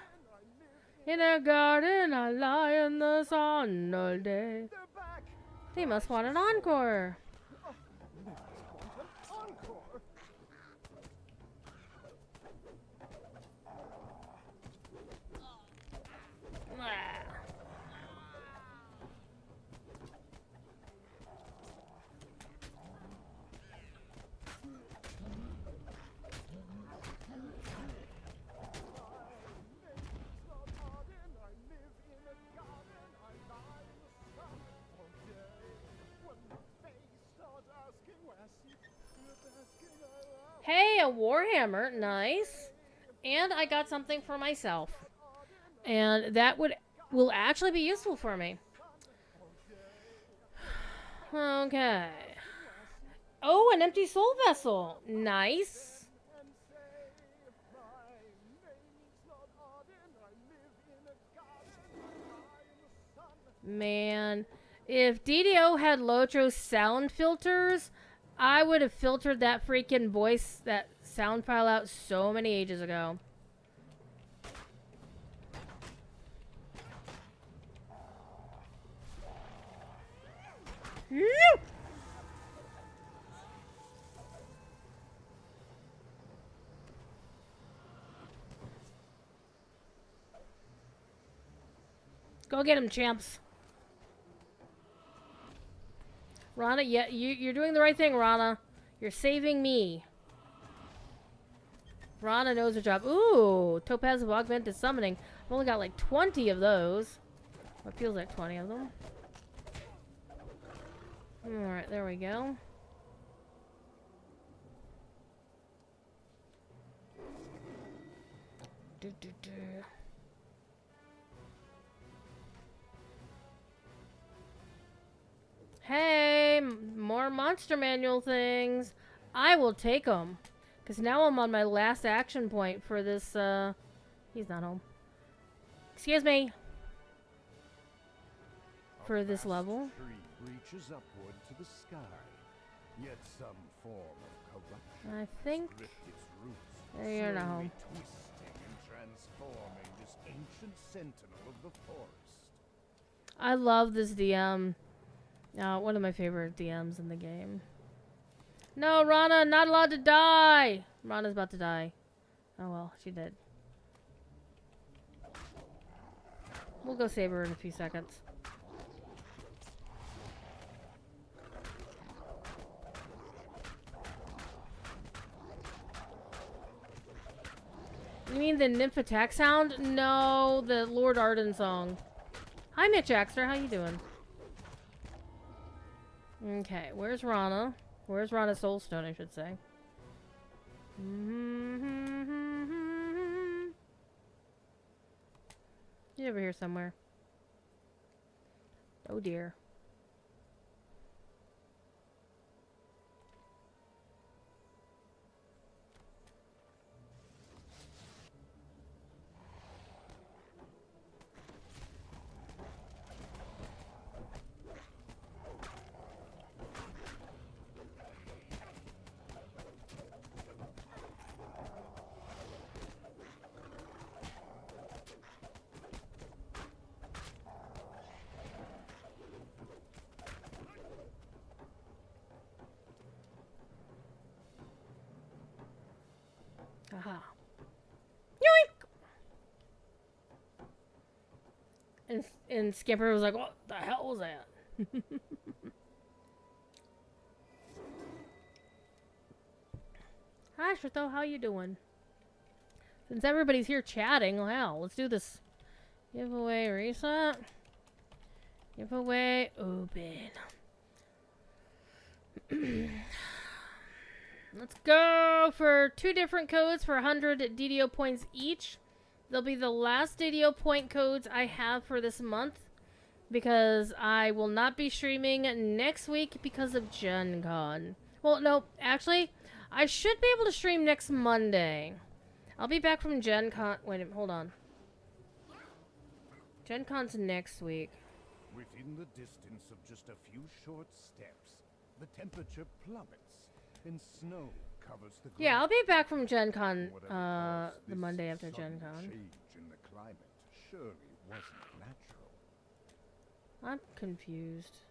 In a garden, I lie in the sun all day. They must want an encore. Hey, a Warhammer. Nice. And I got something for myself. And that will actually be useful for me. Okay. Oh, an empty soul vessel. Nice. Man, if DDO had Lotro's sound filters, I would have filtered that freaking voice, that sound file out so many ages ago. Go get him, champs. Rana, yeah, you're doing the right thing, Rana. You're saving me. Rana knows her job. Ooh, Topaz of Augmented Summoning. I've only got like 20 of those. It feels like 20 of them. Alright, there we go. Hey, more Monster Manual things. I will take them. Because now I'm on my last action point for this, he's not home. Excuse me. For this level.
Reaches upward to the sky. Yet some form of corruption
I think you're not home.
Twisting and transforming this ancient sentinel of the forest.
I love this DM. One of my favorite DMs in the game. No, Rana, not allowed to die. Rana's about to die. Oh well, she did. We'll go save her in a few seconds. You mean the nymph attack sound? No, the Lord Arden song. Hi, Mitch Axter. How you doing? Okay, where's Rana? Where's Rana Soulstone, I should say. He's over here somewhere. Oh dear. Aha. Yoink! And Skipper was like, what the hell was that? Hi, Shrito, how you doing? Since everybody's here chatting, well, hell, let's do this. Giveaway reset. Giveaway open. Let's go for 2 different codes for 100 DDO points each. They'll be the last DDO point codes I have for this month, because I will not be streaming next week because of Gen Con. Well, no, actually, I should be able to stream next Monday. I'll be back from Gen Con. Wait a minute, hold on. Gen Con's next week.
Within the distance of just a few short steps, the temperature plummets and snow covers the ground.
Yeah, I'll be back from Gen Con
Whatever
the
caused
Monday
this
after Gen
sudden
Con.
change in the climate surely wasn't natural.
I'm confused.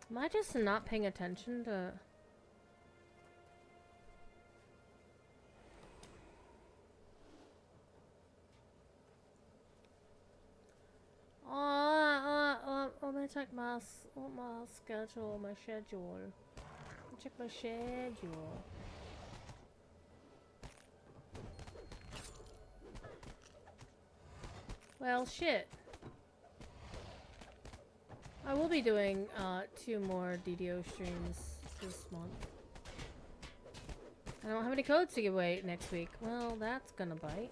Am I just not paying attention to... Let me check my schedule, my schedule. Let me check my schedule. Well, shit. I will be doing 2 more DDO streams this month. I don't have any codes to give away next week. Well, that's gonna bite.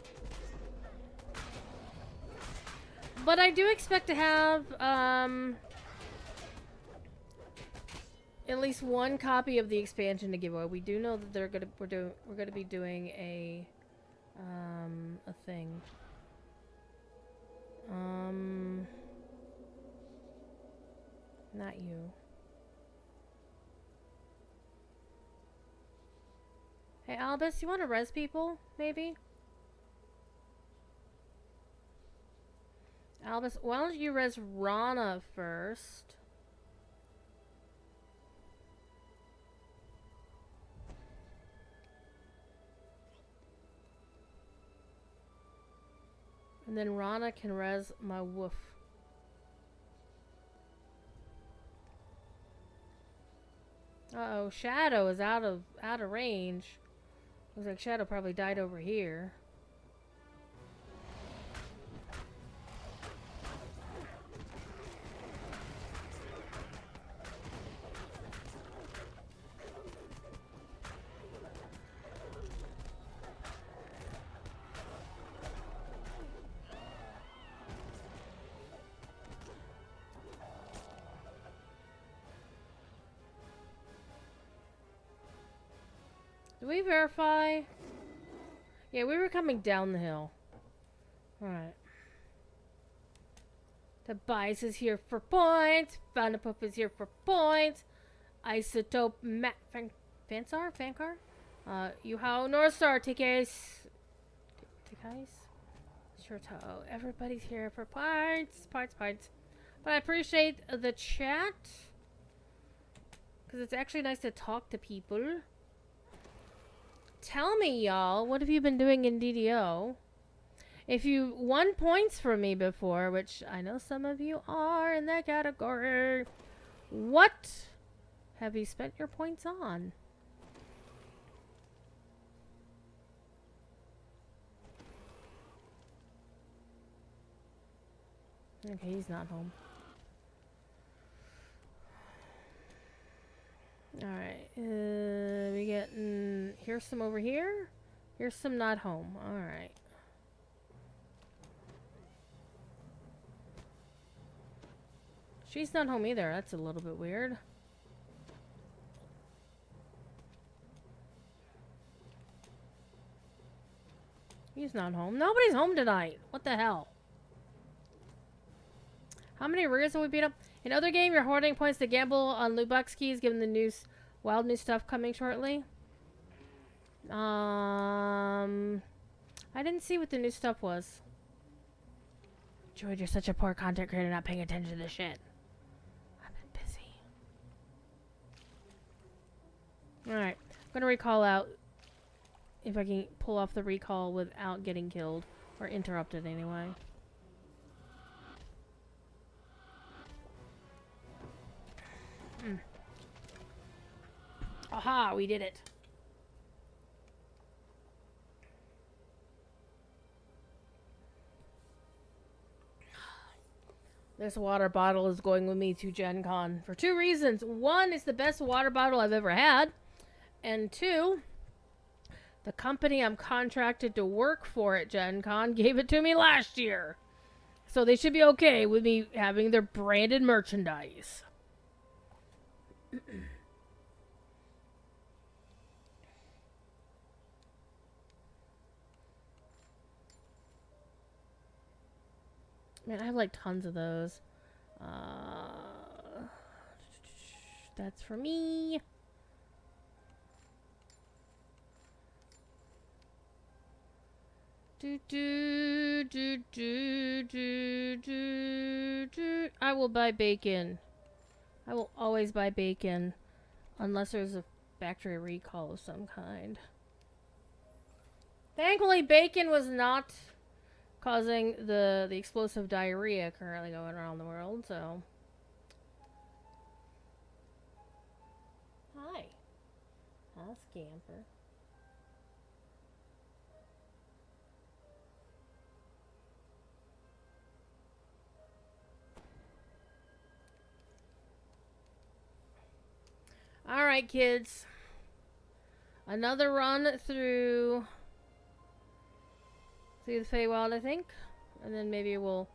But I do expect to have at least 1 copy of the expansion to give away. We do know that we're gonna be doing a thing. Not you. Hey Albus, you want to res people? Maybe? Albus, why don't you res Rana first? And then Rana can res my woof. Uh-oh, Shadow is out of range. Looks like Shadow probably died over here. Do we verify? Yeah, we were coming down the hill. Alright. Tobias is here for points. Vanderpuff is here for points. Isotope Fansar? Yuhao Northstar, TKs. Shirto. Everybody's here for points. But I appreciate the chat. Because it's actually nice to talk to people. Tell me, y'all, what have you been doing in DDO? If you won points from me before, which I know some of you are in that category, what have you spent your points on? Okay, he's not home. Alright, we getting... Here's some over here. Here's some not home. Alright. She's not home either. That's a little bit weird. He's not home. Nobody's home tonight. What the hell? How many rears have we beat up? In other game, you're hoarding points to gamble on loot box keys, given the wild new stuff coming shortly. I didn't see what the new stuff was. George, you're such a poor content creator, not paying attention to this shit. I've been busy. Alright, I'm gonna recall out if I can pull off the recall without getting killed or interrupted anyway. Aha, we did it. This water bottle is going with me to Gen Con for 2 reasons. 1, it's the best water bottle I've ever had. And 2, the company I'm contracted to work for at Gen Con gave it to me last year. So they should be okay with me having their branded merchandise. Man, I have like tons of those. That's for me. I will buy bacon. I will always buy bacon. Unless there's a factory recall of some kind. Thankfully, bacon was not causing the explosive diarrhea currently going around the world, so. Hi. Hi, Scamper. Alright, kids. Another run through the Feywild, I think. And then maybe we'll...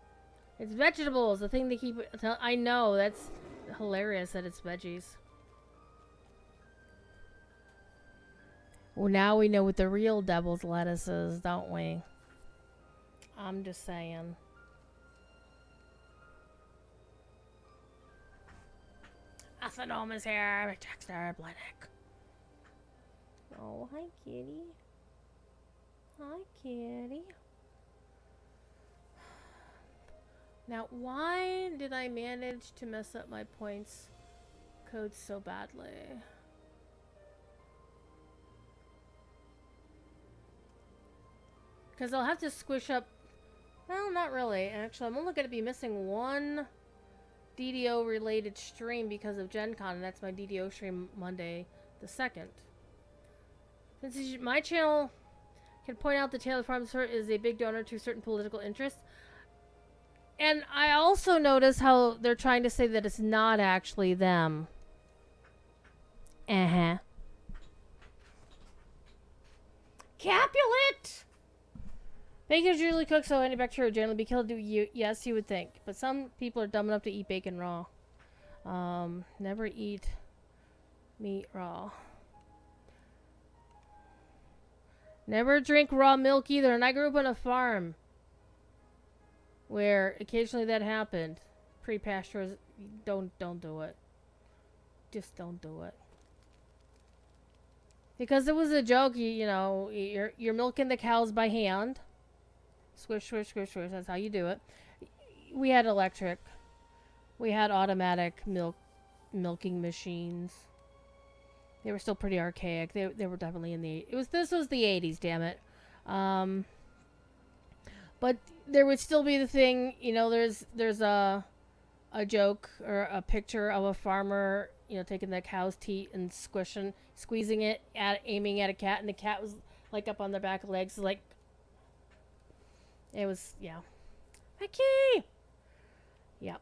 It's vegetables, the thing they keep... I know, that's hilarious that it's veggies. Well, now we know what the real devil's lettuce is, don't we? I'm just saying. Athenome is here. Jackster, Blinick. Oh, hi, kitty. Hi, kitty. Now, why did I manage to mess up my points code so badly? Because I'll have to squish up... Well, not really. Actually, I'm only going to be missing one DDO related stream because of Gen Con, and that's my DDO stream Monday the 2nd. Since my channel can point out the Taylor Farms is a big donor to certain political interests. And I also notice how they're trying to say that it's not actually them. Uh-huh. Capulet! Bacon is usually cooked, so any bacteria would generally be killed. Yes, you would think. But some people are dumb enough to eat bacon raw. Never eat meat raw. Never drink raw milk either. And I grew up on a farm where occasionally that happened. Pre-pasteurized. Don't do it. Just don't do it. Because it was a joke. You know, you're milking the cows by hand. Squish, squish, squish, squish. That's how you do it. We had electric. We had automatic milking machines. They were still pretty archaic. They were definitely in the... This was the 80s, damn it. But there would still be the thing, you know, there's a a joke or a picture of a farmer, taking the cow's teat and squeezing it, aiming at a cat, and the cat was like up on their back legs, like it was, yeah. Mickey. Yep.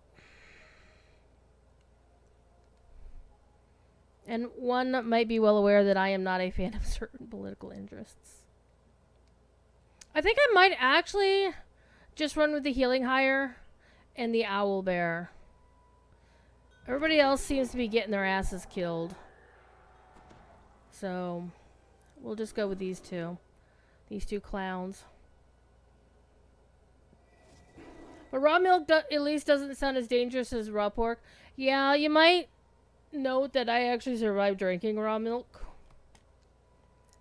And one might be well aware that I am not a fan of certain political interests. I think I might actually just run with the healing hire and the owl bear. Everybody else seems to be getting their asses killed. So we'll just go with these two. These two clowns. But raw milk at least doesn't sound as dangerous as raw pork. Yeah, you might note that I actually survived drinking raw milk.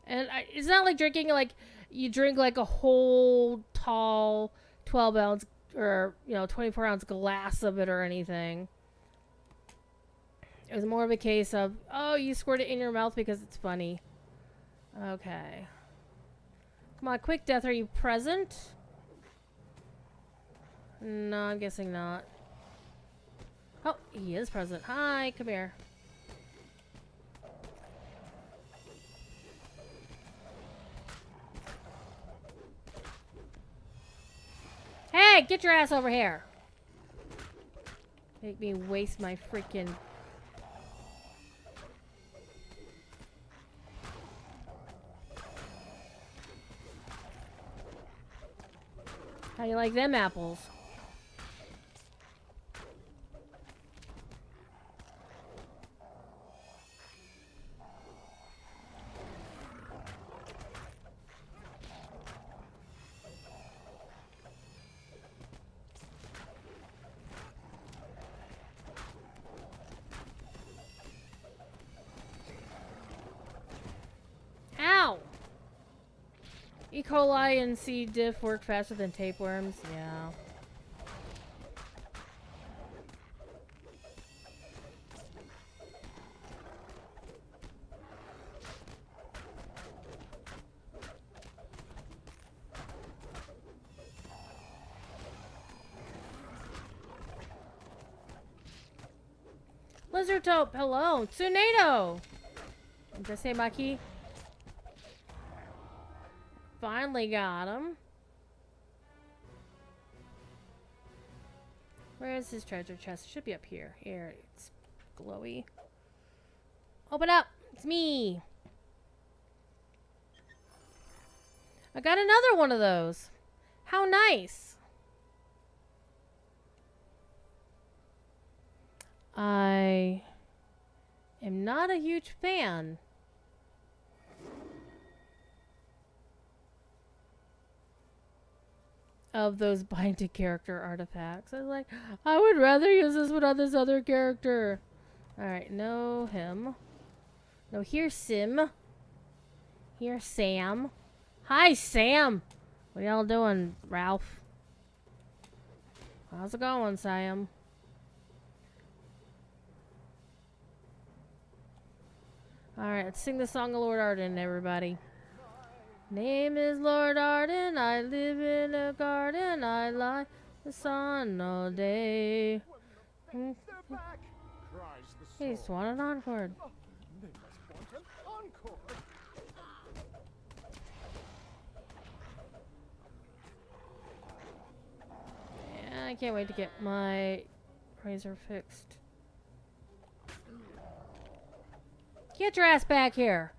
And it's not like drinking like you drink like a whole tall 12 ounce or 24 ounce glass of it or anything. It was more of a case of, oh, you squirt it in your mouth because it's funny. Okay. Come on, quick death, are you present? No, I'm guessing not. Oh, he is present. Hi, come here. Hey, get your ass over here. Make me waste my freaking... How do you like them apples? Ow! E. coli and C. diff work faster than tapeworms? Yeah. Lizard Taupe, hello. Tsunado! Did I say my key? Finally got him. Where is his treasure chest? It should be up here. Here, it's glowy. Open up! It's me! I got another one of those. How nice! I am not a huge fan of those bind to character artifacts. I was like, I would rather use this one on this other character. Alright, no him. No, here's Sim. Here's Sam. Hi, Sam! What y'all doing, Ralph? How's it going, Sam? Alright, let's sing the song of Lord Arden, everybody. Name is Lord Arden, I live in a garden, I lie the sun all day. He just want an encore. Yeah, I can't wait to get my razor fixed. Get your ass back here.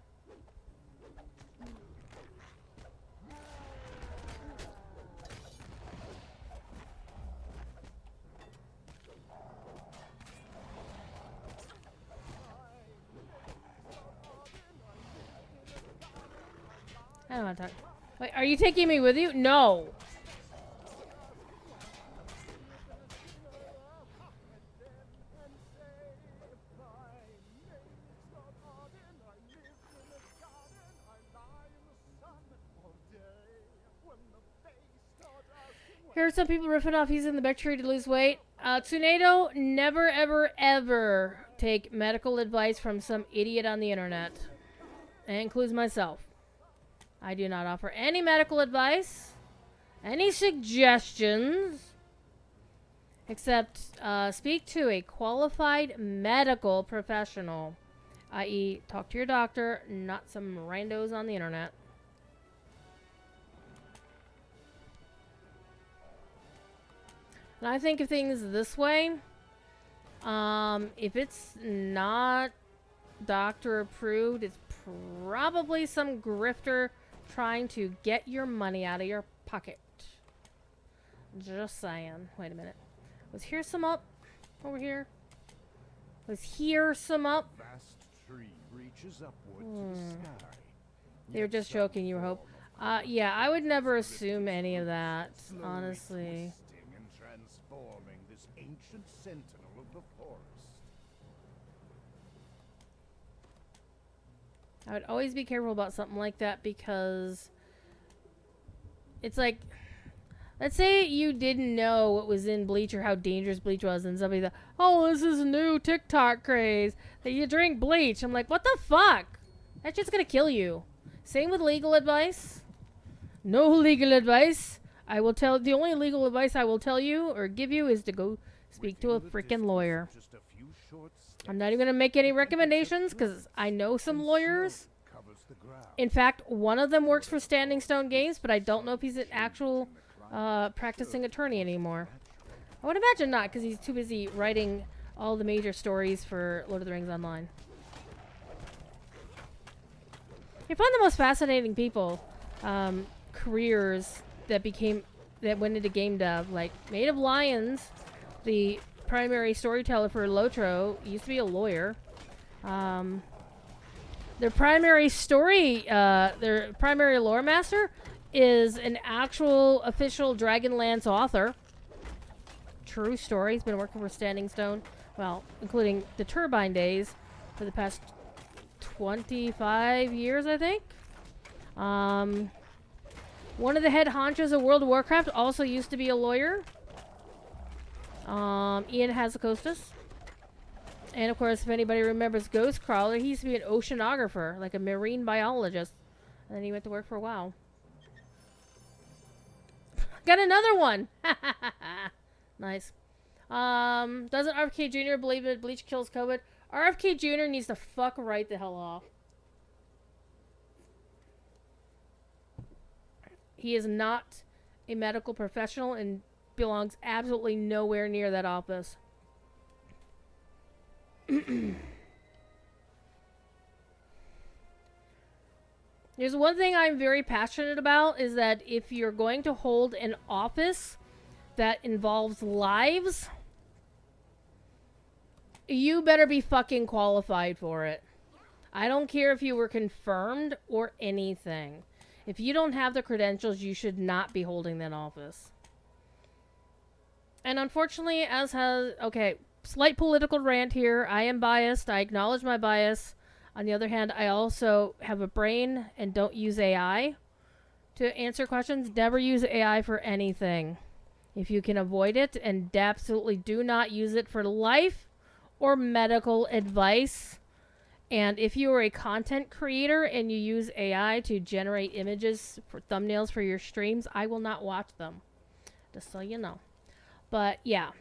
I don't want to talk. Wait, are you taking me with you? No. Here's some people riffing off he's in the back tree to lose weight. Tsunado, never, ever, ever take medical advice from some idiot on the internet. That includes myself. I do not offer any medical advice, any suggestions, Except, speak to a qualified medical professional, i.e., talk to your doctor, not some randos on the internet. And I think of things this way. If it's not doctor approved, it's probably some grifter trying to get your money out of your pocket. Just saying. Wait a minute. Was here some up? Over here? Was here some up?
Vast tree reaches upward to the sky.
They were just joking, you hope. Yeah, I would never assume any of that, honestly.
Twisting and transforming this ancient sentinel of the forest.
I would always be careful about something like that because it's like, let's say you didn't know what was in bleach or how dangerous bleach was, and somebody thought, oh, this is a new TikTok craze that you drink bleach. I'm like, what the fuck? That's just gonna kill you. Same with legal advice. No legal advice. I will tell, the only legal advice I will tell you or give you is to go speak to a freaking lawyer. I'm not even gonna make any recommendations because I know some lawyers. In fact, one of them works for Standing Stone Games, but I don't know if he's an actual practicing attorney anymore. I would imagine not, because he's too busy writing all the major stories for Lord of the Rings Online. You find the most fascinating people, careers that went into game dev, like Maid of Lions, the primary storyteller for Lotro, used to be a lawyer. Their primary lore master is an actual official Dragonlance author. True story. He's been working for Standing Stone, well, including the Turbine days, for the past 25 years, I think. One of the head honchos of World of Warcraft also used to be a lawyer. Ian Hazakostas. And of course, if anybody remembers Ghostcrawler, he used to be an oceanographer, like a marine biologist. And then he went to work for WoW. Got another one! Nice. Doesn't RFK Jr. believe that bleach kills COVID? RFK Jr. needs to fuck right the hell off. He is not a medical professional and belongs absolutely nowhere near that office. There's one thing I'm very passionate about is that if you're going to hold an office that involves lives, you better be fucking qualified for it. I don't care if you were confirmed or anything. If you don't have the credentials, you should not be holding that office. And unfortunately, slight political rant here. I am biased. I acknowledge my bias. On the other hand, I also have a brain and don't use AI to answer questions. Never use AI for anything. If you can avoid it, and absolutely do not use it for life or medical advice. And if you are a content creator and you use AI to generate images for thumbnails for your streams, I will not watch them. Just so you know. But yeah.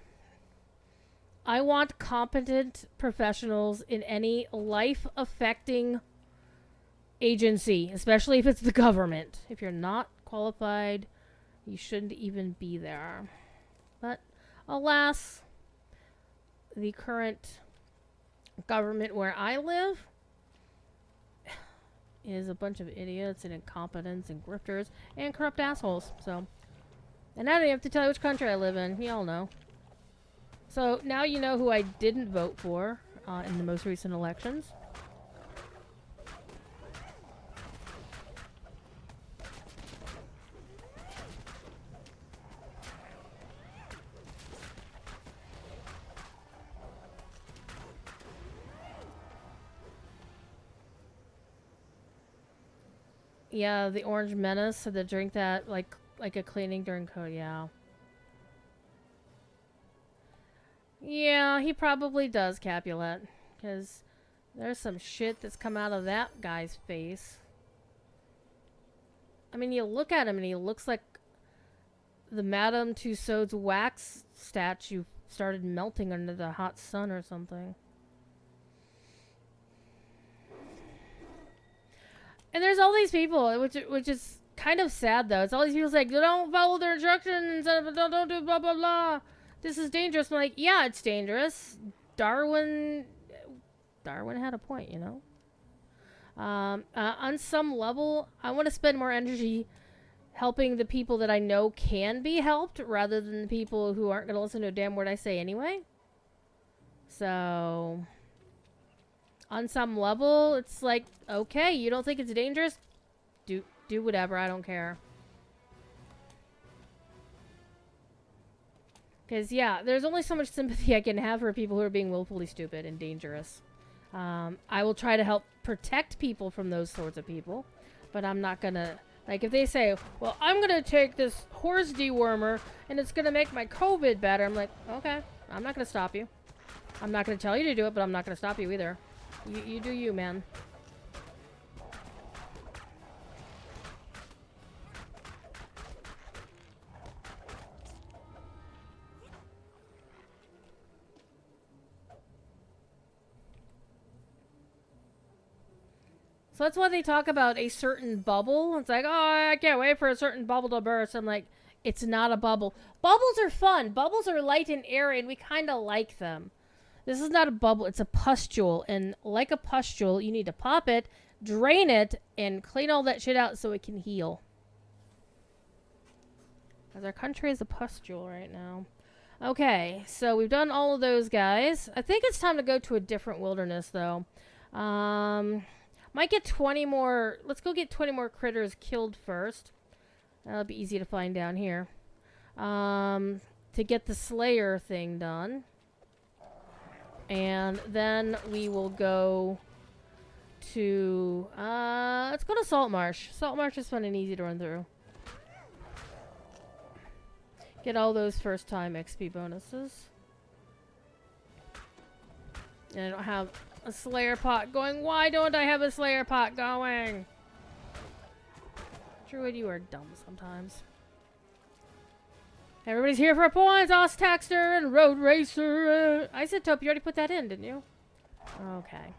I want competent professionals in any life-affecting agency, especially if it's the government. If you're not qualified, you shouldn't even be there. But alas, the current government where I live is a bunch of idiots and incompetents and grifters and corrupt assholes. So, and I don't even have to tell you which country I live in. You all know. So now you know who I didn't vote for in the most recent elections. Yeah, the Orange Menace, so to drink that like a cleaning during code, yeah. Yeah, he probably does, Capulet. Because there's some shit that's come out of that guy's face. I mean, you look at him and he looks like the Madame Tussauds wax statue started melting under the hot sun or something. And there's all these people, which is kind of sad though. It's all these people saying, don't follow their instructions, don't do blah blah blah. This is dangerous. I'm like, yeah, it's dangerous. Darwin had a point, you know. On some level, I want to spend more energy helping the people that I know can be helped rather than the people who aren't going to listen to a damn word I say anyway. So, on some level, it's like, okay, you don't think it's dangerous? Do whatever, I don't care. Because, yeah, there's only so much sympathy I can have for people who are being willfully stupid and dangerous. I will try to help protect people from those sorts of people, but I'm not going to... Like, if they say, well, I'm going to take this horse dewormer, and it's going to make my COVID better, I'm like, okay, I'm not going to stop you. I'm not going to tell you to do it, but I'm not going to stop you either. You do you, man. So that's why they talk about a certain bubble. It's like, oh, I can't wait for a certain bubble to burst. I'm like, it's not a bubble. Bubbles are fun. Bubbles are light and airy, and we kind of like them. This is not a bubble. It's a pustule. And like a pustule, you need to pop it, drain it, and clean all that shit out so it can heal. Because our country is a pustule right now. Okay, so we've done all of those guys. I think it's time to go to a different wilderness, though. Might get 20 more. Let's go get 20 more critters killed first. That'll be easy to find down here. To get the Slayer thing done. And then we will go to... let's go to Salt Marsh. Salt Marsh is fun and easy to run through. Get all those first time XP bonuses. And I don't have a Slayer pot going. Why don't I have a Slayer pot going? Druid, you are dumb sometimes. Everybody's here for points. Ostaxter and Road Racer. Isotope, you already put that in, didn't you? Okay.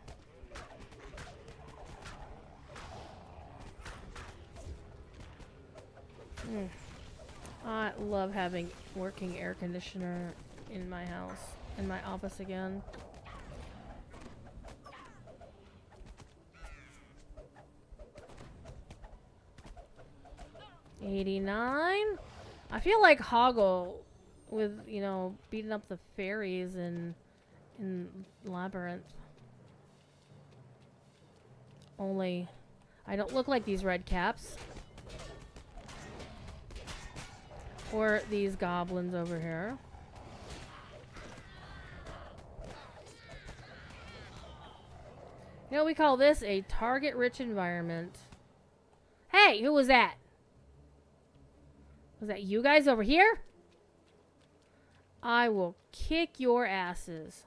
I love having working air conditioner in my house, in my office again. $89. I feel like Hoggle with, you know, beating up the fairies in Labyrinth. Only I don't look like these red caps. Or these goblins over here. You know, we call this a target-rich environment. Hey, who was that? Was that you guys over here? I will kick your asses.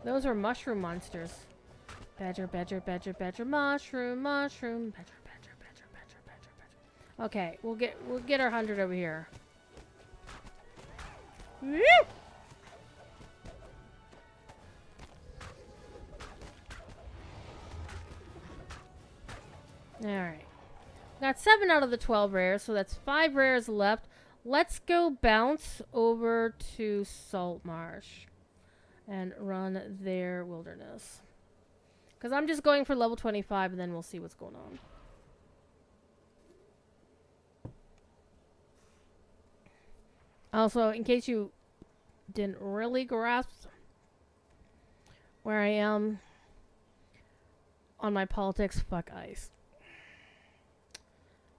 Those are mushroom monsters. Badger, badger, badger, badger, mushroom, mushroom, badger, badger, badger, badger, badger, badger. Okay, we'll get our 100 over here. Woo! Alright. Got 7 out of the 12 rares, so that's 5 rares left. Let's go bounce over to Salt Marsh and run their wilderness. Because I'm just going for level 25 and then we'll see what's going on. Also, in case you didn't really grasp where I am on my politics, fuck Ice.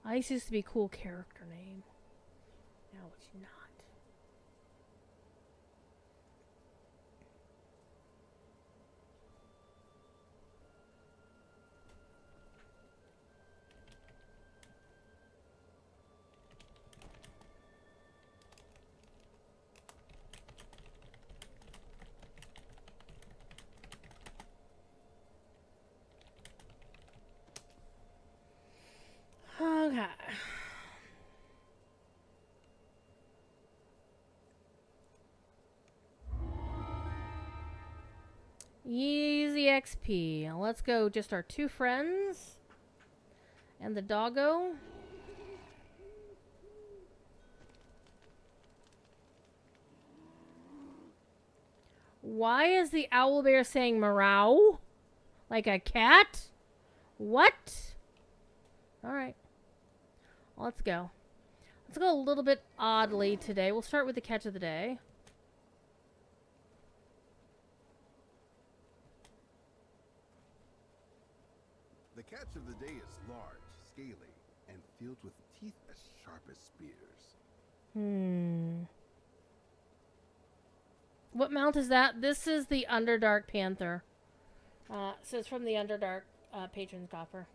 Ice used to be a cool character name. Now it's not. Easy XP. Now let's go just our 2 friends. And the doggo. Why is the owlbear saying meow? Like a cat? What? Alright. Let's go. Let's go a little bit oddly today. We'll start with the catch of the day.
The catch of the day is large, scaly, and filled with teeth as sharp as spears.
What mount is that? This is the Underdark Panther. So it's from the Underdark Patron's Coffer.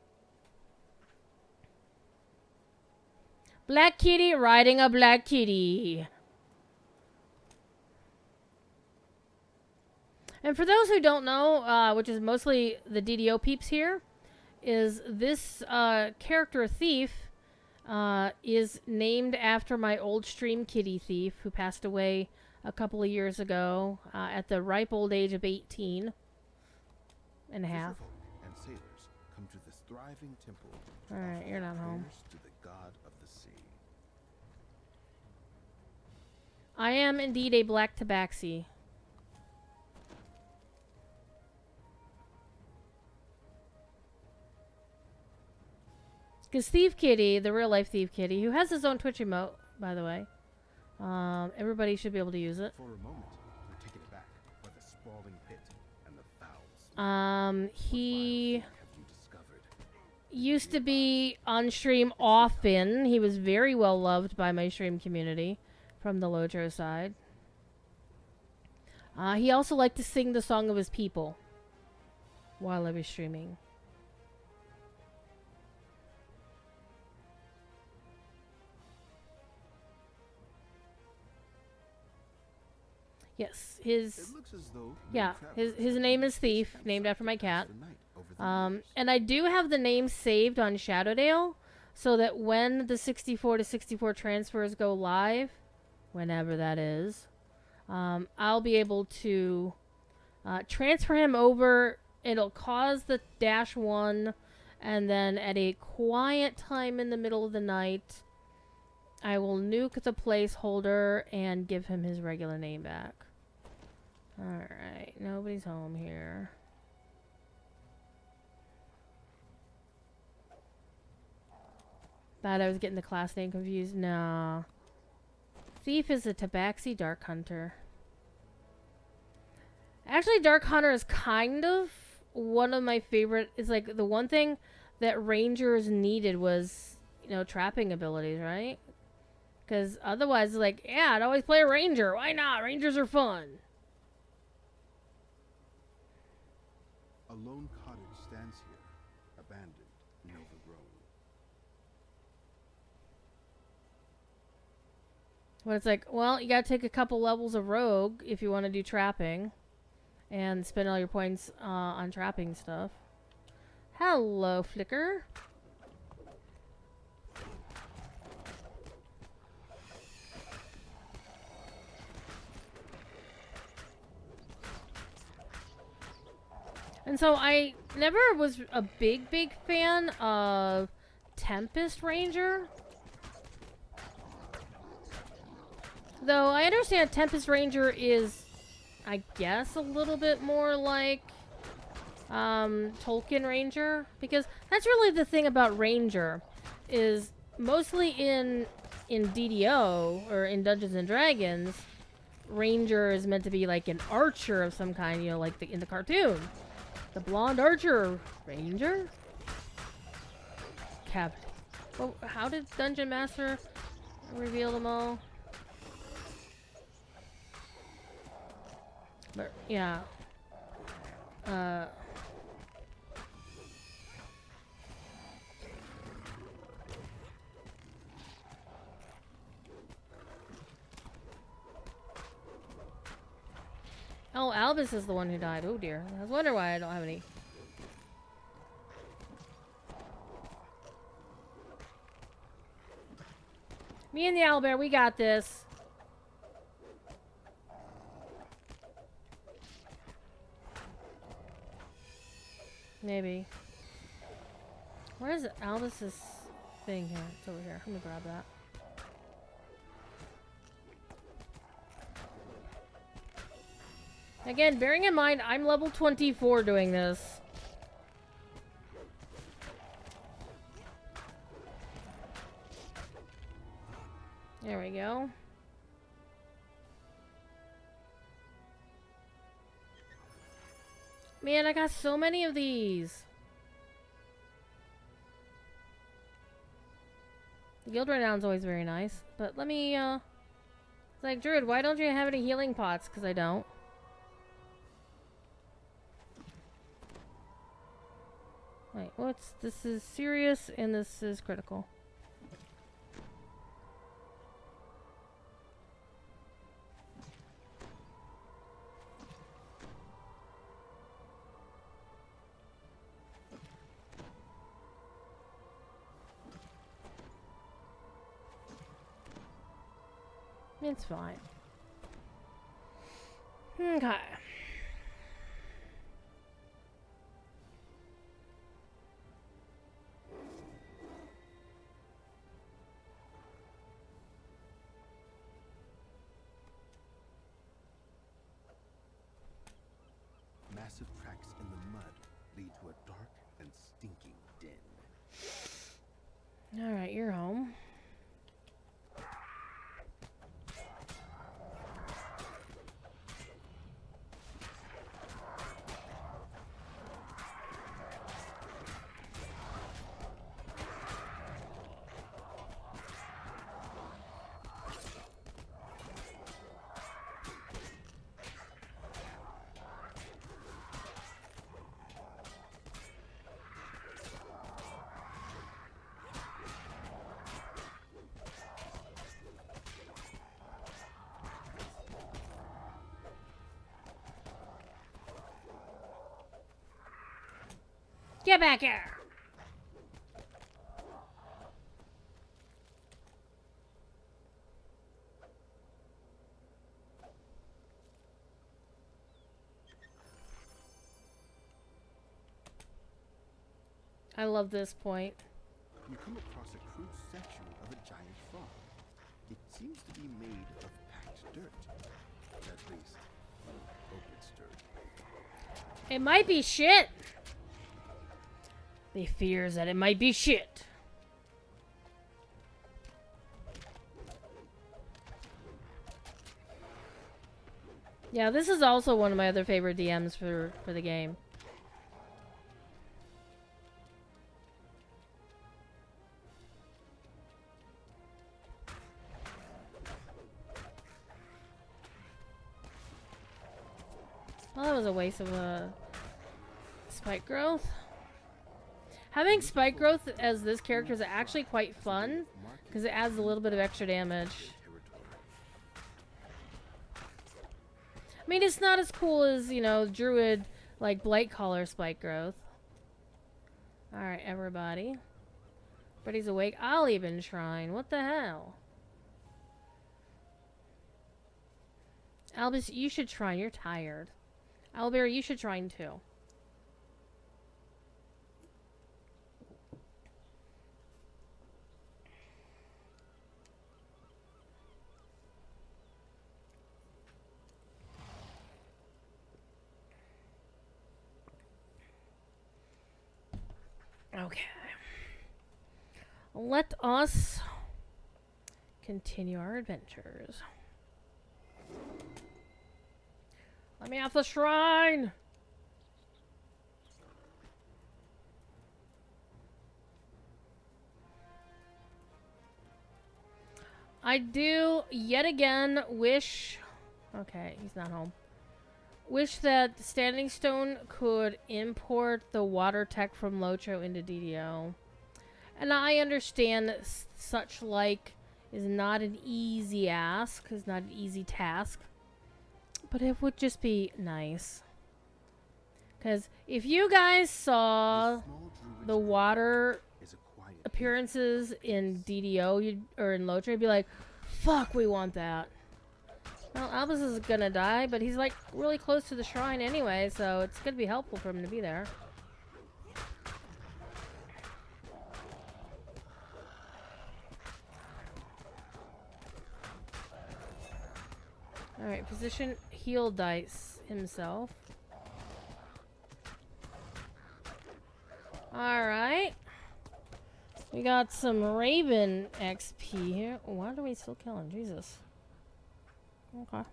Black kitty riding a black kitty. And for those who don't know, which is mostly the DDO peeps here, is this character Thief is named after my old stream kitty Thief who passed away a couple of years ago at the ripe old age of 18 and a half.
Fisherfolk and sailors come to this thriving temple.
Alright, you're not home.
To the god of the sea.
I am indeed a black tabaxi. Because Thief Kitty, the real life Thief Kitty, who has his own Twitch emote, by the way. Everybody should be able to use it.
For a moment, we're taken aback by the sprawling pit and the foul smell.
He used to be on stream often. He was very well loved by my stream community from the Lotro side. He also liked to sing the song of his people while I was streaming. Yes, his name is Thief, named after my cat. And I do have the name saved on Shadowdale, so that when the 64 to 64 transfers go live, whenever that is, I'll be able to transfer him over. It'll cause the -1, and then at a quiet time in the middle of the night, I will nuke the placeholder and give him his regular name back. Alright, nobody's home here. Thought I was getting the class name confused. Nah. Thief is a Tabaxi Dark Hunter. Actually, Dark Hunter is kind of one of my favorite. It's like the one thing that Rangers needed was, you know, trapping abilities, right? Because otherwise, like, yeah, I'd always play a Ranger. Why not? Rangers are fun.
A lone cottage stands here, abandoned and overgrown.
But it's like, well, you gotta take a couple levels of Rogue if you want to do trapping. And spend all your points on trapping stuff. Hello, Flicker. And so I never was a big fan of Tempest Ranger. Though I understand Tempest Ranger is, I guess, a little bit more like Tolkien Ranger. Because that's really the thing about Ranger, is mostly in DDO, or in Dungeons and Dragons, Ranger is meant to be like an archer of some kind, you know, like in the cartoon. The blonde archer Ranger? Captain. Well, how did Dungeon Master reveal them all? But, yeah. Oh, Albus is the one who died. Oh dear. I was wondering why I don't have any. Me and the owlbear, we got this. Maybe. Where is Albus's thing here? It's over here. Let me grab that. Again, bearing in mind, I'm level 24 doing this. There we go. Man, I got so many of these. The guild renown's always very nice. But let me, it's like, Druid, why don't you have any healing pots? Because I don't. Wait, what's... This is serious and this is critical. It's fine. Okay.
Massive tracks in the mud lead to a dark and stinking den.
Alright, you're home. Get back here! I love this point.
You come across a crude section of a giant frog. It seems to be made of packed dirt. At least, I hope it's dirt.
It might be shit. They fears that it might be shit. Yeah, this is also one of my other favorite DMs for the game. Well, that was a waste of spike growth. Having spike growth as this character is actually quite fun because it adds a little bit of extra damage. I mean, it's not as cool as, you know, Druid, like, Blight Caller spike growth. Alright, everybody. Everybody's awake. I'll even shrine. What the hell? Albus, you should shrine. You're tired. Owlbear, you should shrine too. Okay. Let us continue our adventures. Let me off the shrine! I do, yet again, wish... Okay, he's not home. Wish that Standing Stone could import the water tech from Lotro into DDO. And I understand that such like is not an easy ask, is not an easy task. But it would just be nice. Because if you guys saw the water appearances in DDO or in Lotro, you'd be like, fuck, we want that. Well, Albus is gonna die, but he's like really close to the shrine anyway, so it's gonna be helpful for him to be there. Alright, position heal dice himself. Alright. We got some Raven XP here. Why are we still killing? Jesus. Okay.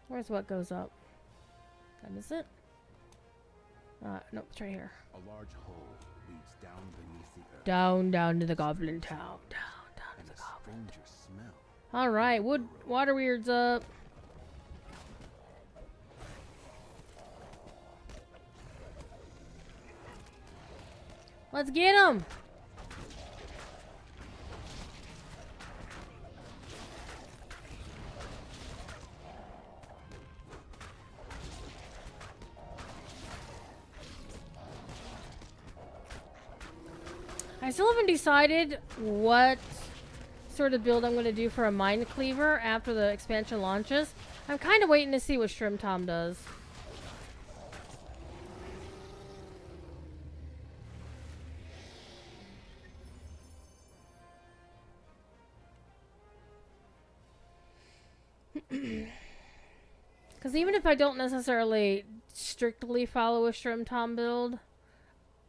Where's what goes up? That is it? Nope, it's right here.
A large hole leads down beneath the earth.
Down to the goblin town. Down to the goblin.
Stranger smell.
Alright, water weirds up. Let's get him! I still haven't decided what sort of build I'm going to do for a Mind Cleaver after the expansion launches. I'm kind of waiting to see what Shrimp Tom does. Because even if I don't necessarily strictly follow a Shrimp Tom build,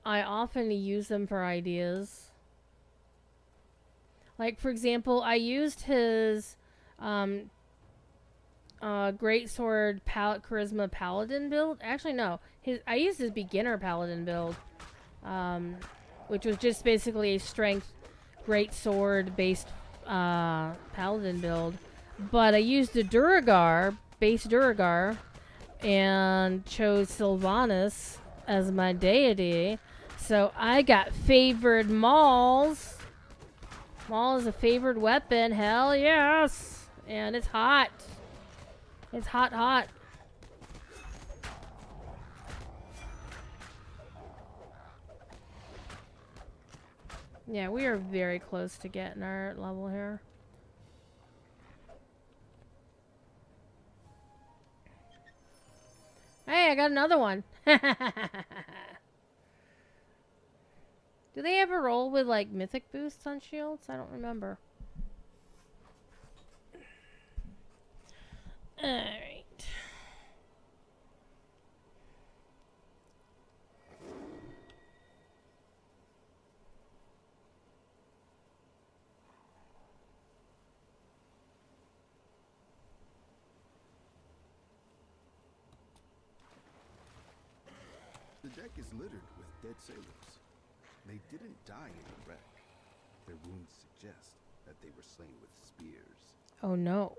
I often use them for ideas. Like, for example, I used his Greatsword Charisma Paladin build. Actually, no. I used his Beginner Paladin build, which was just basically a Strength Greatsword-based Paladin build. But I used the base Duragar, and chose Sylvanas as my deity. So I got favored Mauls. Maul is a favored weapon. Hell yes. And it's hot. It's hot. Yeah, we are very close to getting our level here. Hey, I got another one. Do they ever roll with, like, mythic boosts on shields? I don't remember. Alright.
The deck is littered with dead sailors. They didn't die in the wreck. Their wounds suggest that they were slain with spears.
Oh no.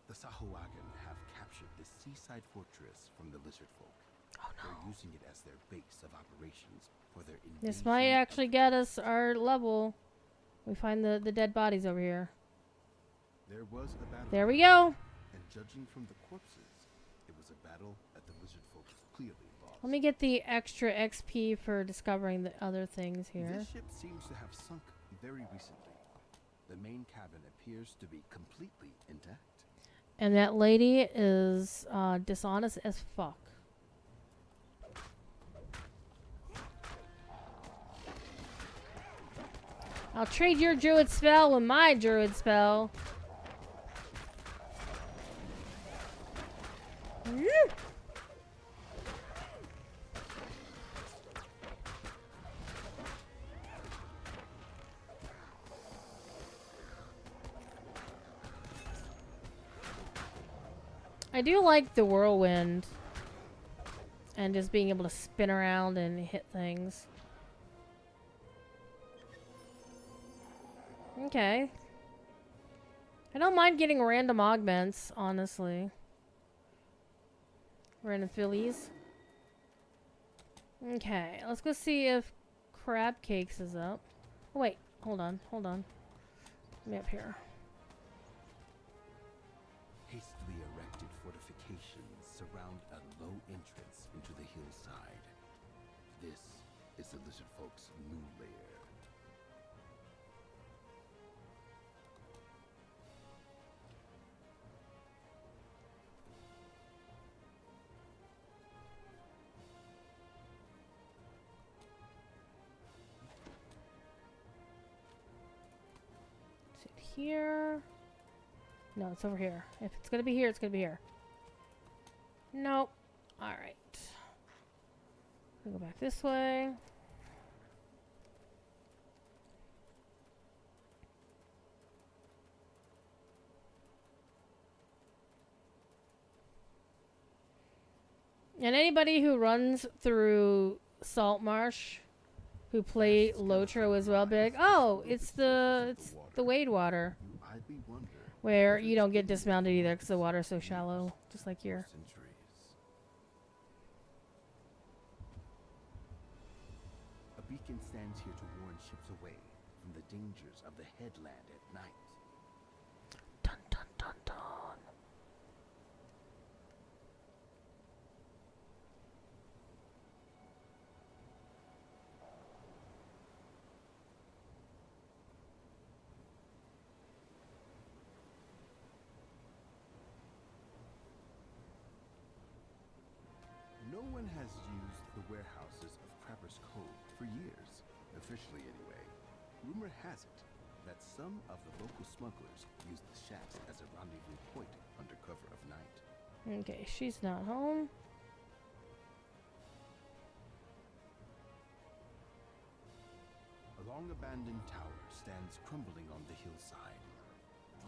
The Sahuagin have captured this seaside fortress from the lizard folk.
Oh no.
They're using it as their base of operations for their invasion.
This might actually get us our level. We find the dead bodies over here.
There was a battle.
There we go.
And judging from the corpses, it was a battle that the lizard folk clearly lost.
Let me get the extra XP for discovering the other things here.
This ship seems to have sunk very recently. The main cabin appears to be completely intact.
And that lady is dishonest as fuck. I'll trade your druid spell with my druid spell. I do like the whirlwind and just being able to spin around and hit things. Okay. I don't mind getting random augments, honestly. Random fillies. Okay, let's go see if Crab Cakes is up. Oh, wait, hold on. Let me up here.
Hastily erected fortifications surround a low entrance into the hillside. This is the lizard folk's new lair.
here. No, it's over here. If it's gonna be here, it's gonna be here. Nope. Alright. We'll go back this way. And anybody who runs through Salt Marsh, who play Lotro as well, be like, oh, it's the Wade water, where you don't get dismounted either because the water's so shallow, just like here.
A beacon stands here to warn ships away from the dangers of the headland at night.
Dun dun dun dun.
No one has used the warehouses of Crapper's Cove for years, officially anyway. Rumor has it that some of the local smugglers use the shacks as a rendezvous point under cover of night.
Okay, she's not home.
A long abandoned tower stands crumbling on the hillside.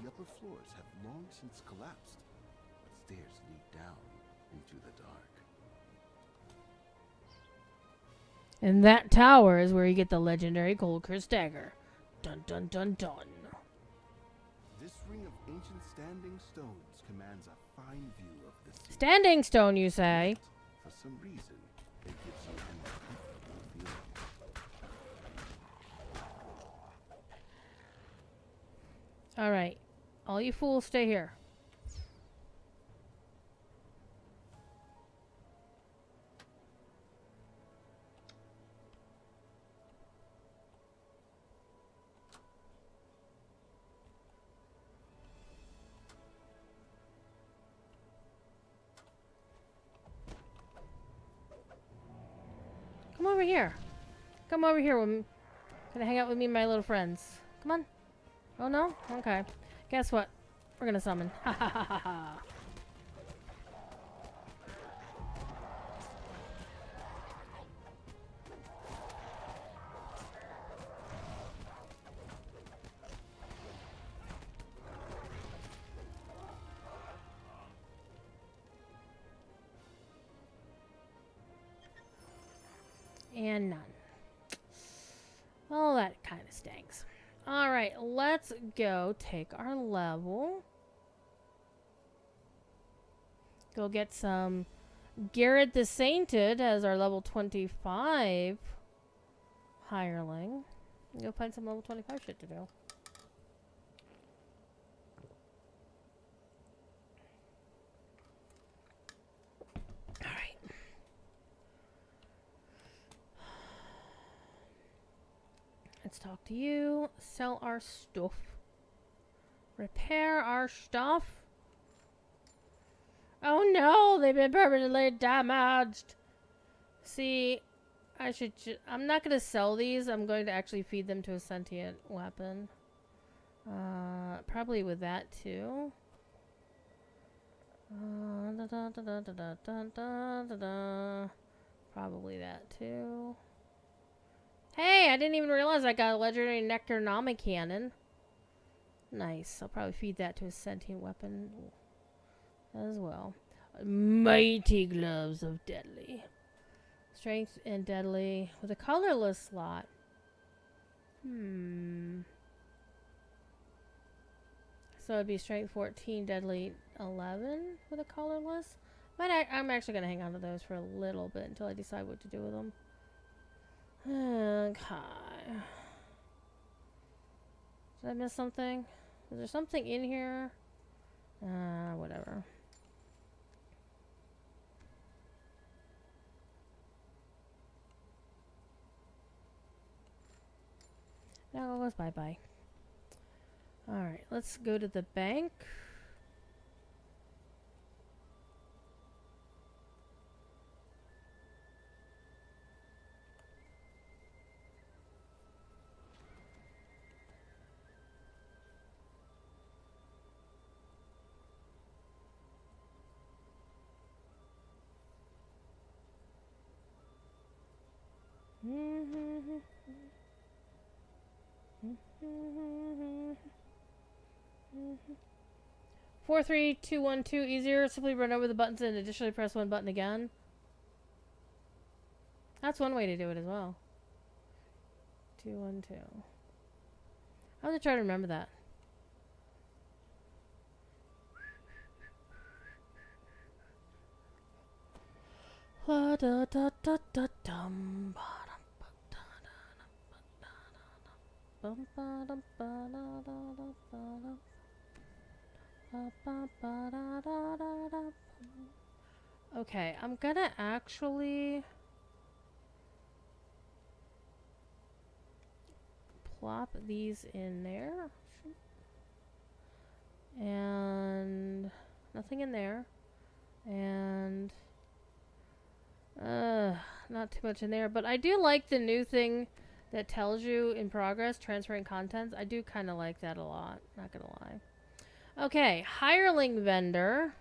The upper floors have long since collapsed, but stairs lead down into the dark.
And that tower is where you get the legendary Cold Curse dagger. Dun dun dun dun.
This ring of ancient standing stones commands a fine view of the sea.
Standing stone, you say?
For some reason, they give some uncomfortable feeling.
Alright. All you fools stay here. Come over here. Come over here. Gonna hang out with me and my little friends. Come on. Oh no? Okay. Guess what? We're gonna summon. Ha ha ha ha ha. And none. Well, that kind of stinks. Alright, let's go take our level. Go get some Garrett the Sainted as our level 25 hireling. Go find some level 25 shit to do. Let's talk to you. Sell our stuff. Repair our stuff. Oh no, they've been permanently damaged. See, I'm not going to sell these. I'm going to actually feed them to a sentient weapon. Probably with that too. Probably that too. Hey, I didn't even realize I got a legendary Necronomic Cannon. Nice. I'll probably feed that to a sentient weapon as well. Mighty Gloves of Deadly. Strength and Deadly with a colorless slot. So it'd be Strength 14, Deadly 11 with a colorless. But I'm actually going to hang on to those for a little bit until I decide what to do with them. Okay. Did I miss something? Is there something in here? Whatever. Now it goes bye-bye. Alright, let's go to the bank. Four, 3, 2, 1, 2. Easier. Simply run over the buttons and additionally press one button again. That's one way to do it as well. 2, 1, 2. I'm gonna try to remember that. La da da da da dum. Okay, I'm gonna actually plop these in there. And nothing in there. And not too much in there. But I do like the new thing that tells you in progress, transferring contents. I do kind of like that a lot. Not gonna lie. Okay, hireling vendor.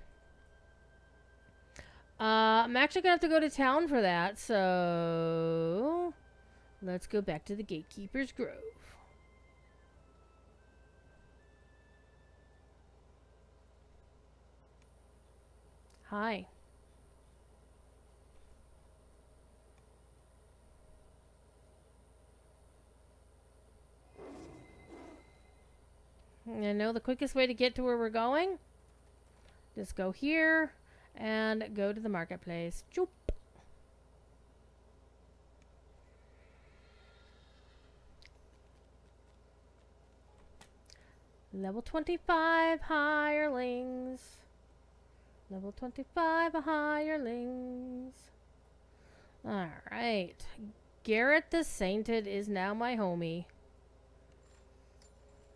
I'm actually gonna have to go to town for that, so let's go back to the Gatekeeper's Grove. Hi. I know the quickest way to get to where we're going. Just go here and go to the marketplace. Choop. Level 25 hirelings. Level 25 hirelings. Alright. Garrett the Sainted is now my homie.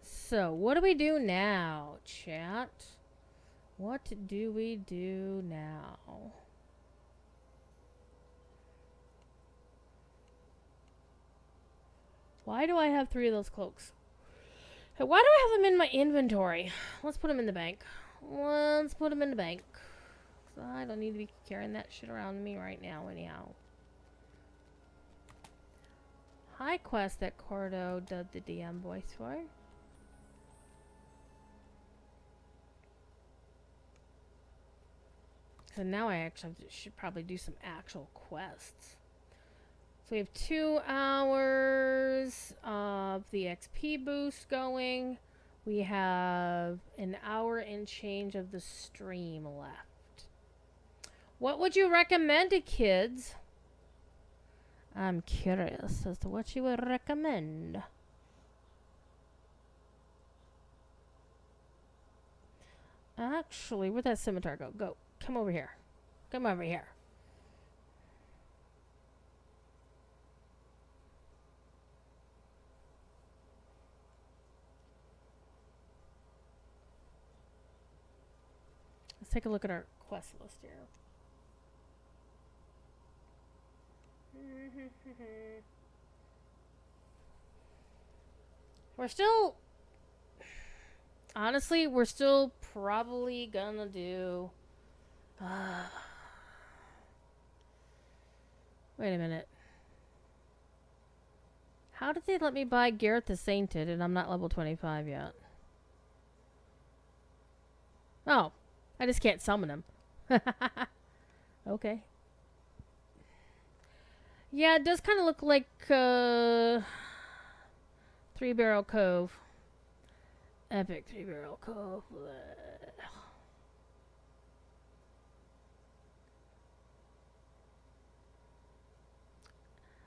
So, what do we do now, chat? What do we do now? Why do I have 3 of those cloaks? Hey, why do I have them in my inventory? Let's put them in the bank. Let's put them in the bank. So I don't need to be carrying that shit around me right now, anyhow. High quest that Cordo did the DM voice for. So now I actually should probably do some actual quests. So we have 2 hours of the XP boost going. We have an hour and change of the stream left. What would you recommend to kids? I'm curious as to what you would recommend. Actually, where'd that scimitar go? Go. Come over here. Come over here. Let's take a look at our quest list here. We're still... Honestly, we're still probably gonna do... Wait a minute. How did they let me buy Garrett the Sainted and I'm not level 25 yet? Oh, I just can't summon him. Okay. Yeah, it does kind of look like Three-Barrel Cove. Epic Three-Barrel Cove.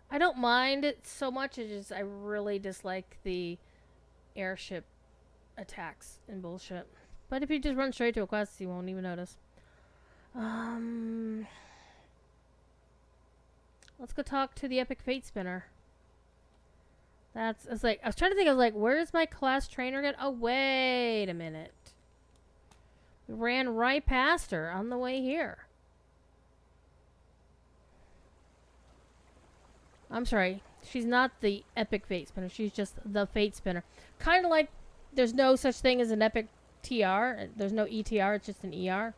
I don't mind it so much. It's just I really dislike the airship attacks and bullshit. But if you just run straight to a quest, you won't even notice. Let's go talk to the Epic Fate Spinner. It's like, I was trying to think, I was like, where's my class trainer again? Oh, wait a minute. We ran right past her on the way here. I'm sorry. She's not the Epic Fate Spinner. She's just the Fate Spinner. Kind of like there's no such thing as an Epic TR. There's no ETR. It's just an ER.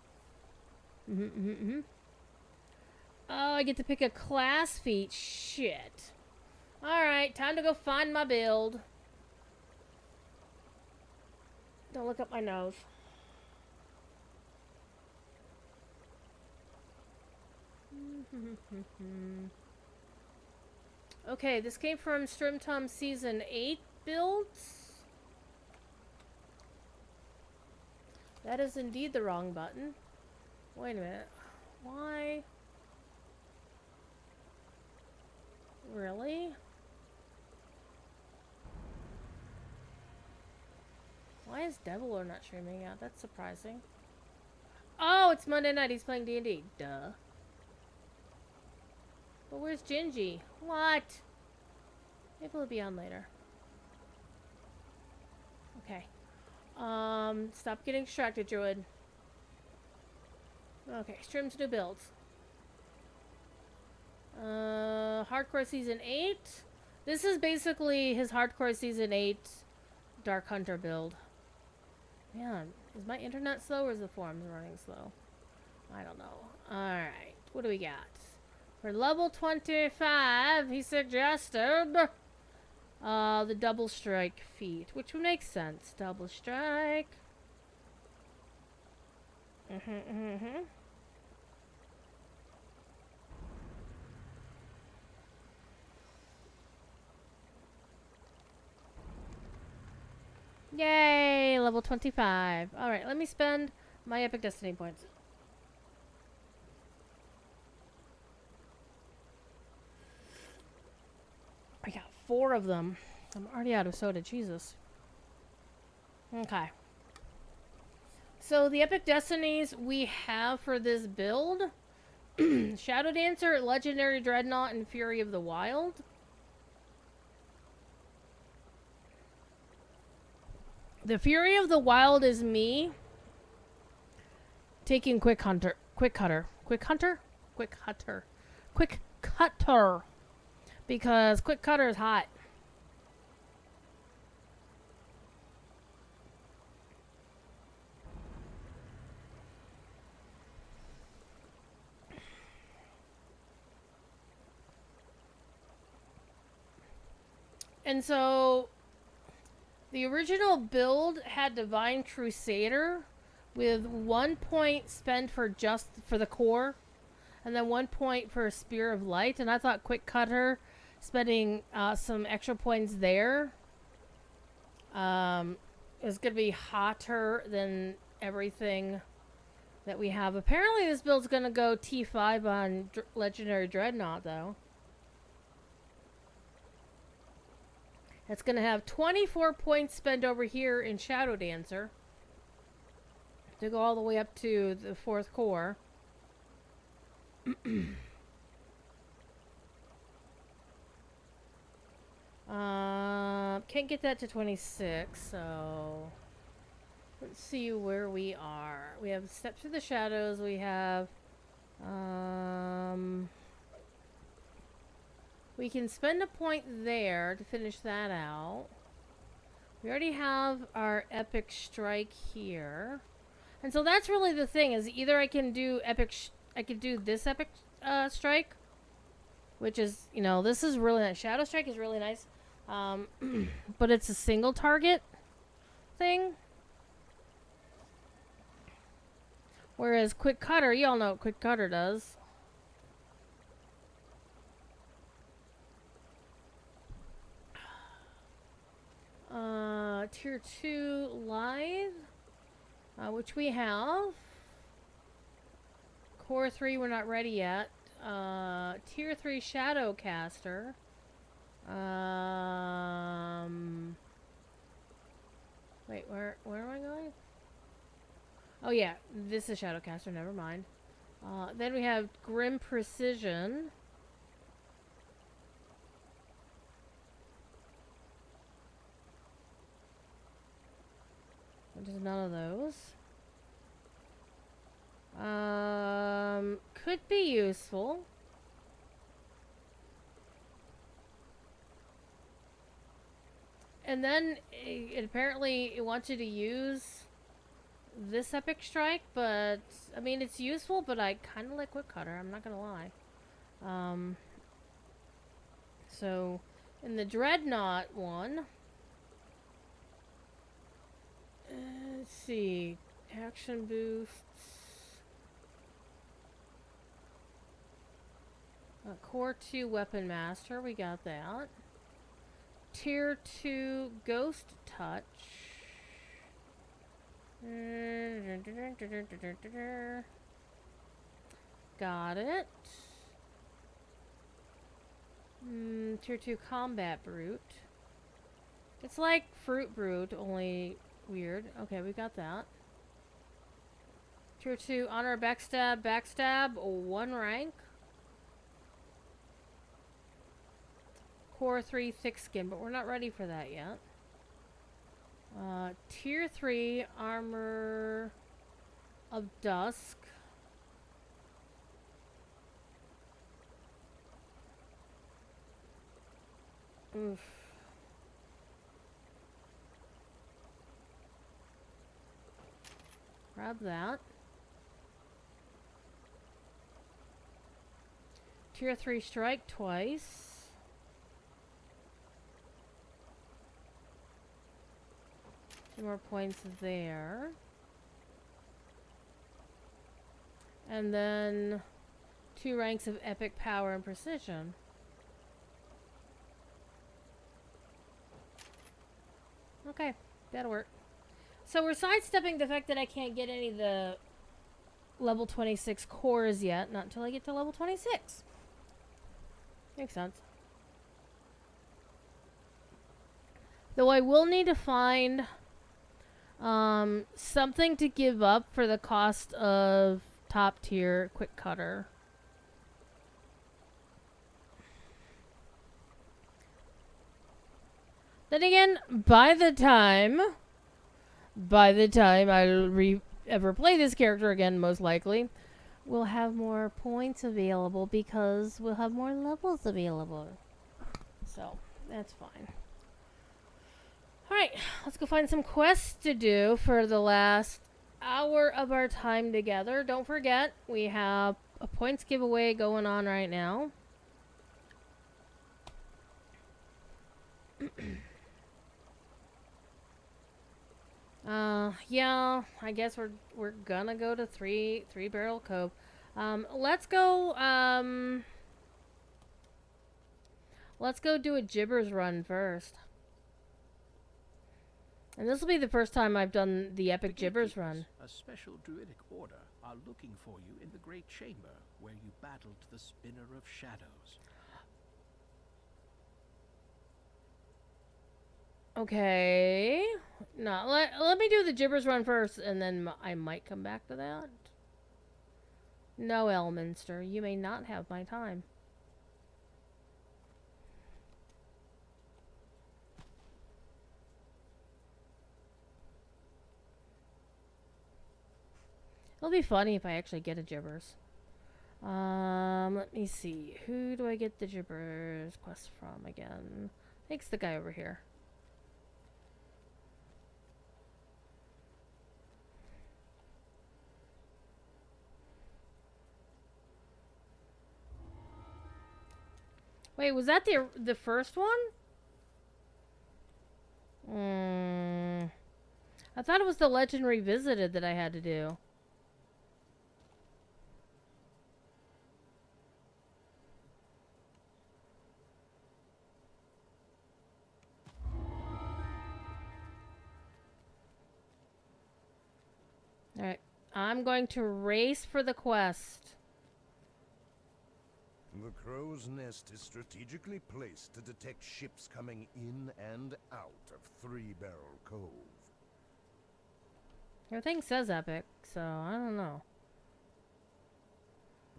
Oh, I get to pick a class feat. Shit. Alright, time to go find my build. Don't look up my nose. Okay, this came from Strimtom Season 8 builds. That is indeed the wrong button. Wait a minute. Why? Really? Why is Deviler not streaming out? That's surprising. Oh, it's Monday night. He's playing D&D. Duh. But where's Gingy? What? Maybe he'll be on later. Okay. Stop getting distracted, Druid. Okay, Strim's new builds. Hardcore Season 8. This is basically his Hardcore Season 8 Dark Hunter build. Man, is my internet slow or is the forums running slow? I don't know. Alright, what do we got? For level 25, he suggested the double strike feat, which would make sense. Double strike. Yay, level 25. Alright, let me spend my epic destiny points. I got 4 of them. I'm already out of soda, Jesus. Okay. So the epic destinies we have for this build: Shadow Dancer, Legendary Dreadnought, and Fury of the Wild. The Fury of the Wild is me taking Quick Cutter, because Quick Cutter is hot. And so the original build had Divine Crusader with 1 point spent for the core, and then 1 point for Spear of Light. And I thought Quick Cutter, spending some extra points there, is going to be hotter than everything that we have. Apparently this build's going to go T5 on Legendary Dreadnought, though. It's going to have 24 points spent over here in Shadow Dancer to go all the way up to the 4th core. Can't get that to 26, so let's see where we are. We have Step Through the Shadows. We have we can spend a point there to finish that out. We already have our epic strike here. And so that's really the thing, is either I can do I could do this epic strike, which is, you know, this is really nice. Shadow Strike is really nice. But it's a single target thing. Whereas Quick Cutter, you all know what Quick Cutter does. Tier 2 live, which we have. Core 3, we're not ready yet. Tier 3 Shadowcaster. Wait, where am I going? Oh yeah, this is Shadowcaster, never mind. Then we have Grim Precision. Which is none of those. Could be useful. And then apparently it wants you to use this epic strike, but I mean it's useful, but I kind of like Quick Cutter, I'm not gonna lie. So in the Dreadnought one, Let's see. Action boosts. Core 2 Weapon Master. We got that. Tier 2 Ghost Touch. Got it. Tier 2 Combat Brute. It's like Fruit Brute, only weird. Okay, we got that. Tier 2 Honor Backstab. Backstab, 1 rank. Core 3 Thick Skin, but we're not ready for that yet. Tier 3 Armor of Dusk. Oof. Grab that. Tier 3 Strike twice. 2 more points there. And then 2 ranks of Epic Power and Precision. Okay, that'll work. So we're sidestepping the fact that I can't get any of the level 26 cores yet, not until I get to level 26. Makes sense. Though I will need to find something to give up for the cost of top tier quick cutter. Then again, by the time I ever play this character again, most likely, we'll have more points available because we'll have more levels available. So, that's fine. Alright, let's go find some quests to do for the last hour of our time together. Don't forget, we have a points giveaway going on right now. Yeah, I guess we're gonna go to Three-Barrel Cove. Let's go do a Jibbers run first. And this will be the first time I've done the epic Jibbers run.
A special druidic order are looking for you in the Great Chamber, where you battled the Spinner of Shadows.
Okay. No, let me do the Jibbers run first, and then I might come back to that. No, Elminster, you may not have my time. It'll be funny if I actually get a Jibbers. Let me see. Who do I get the Jibbers quest from again? I think it's the guy over here. Wait, was that the first one? I thought it was the Legend Revisited that I had to do. Alright, I'm going to race for the quest.
The crow's nest is strategically placed to detect ships coming in and out of Three-Barrel Cove.
Everything says epic, so I don't know.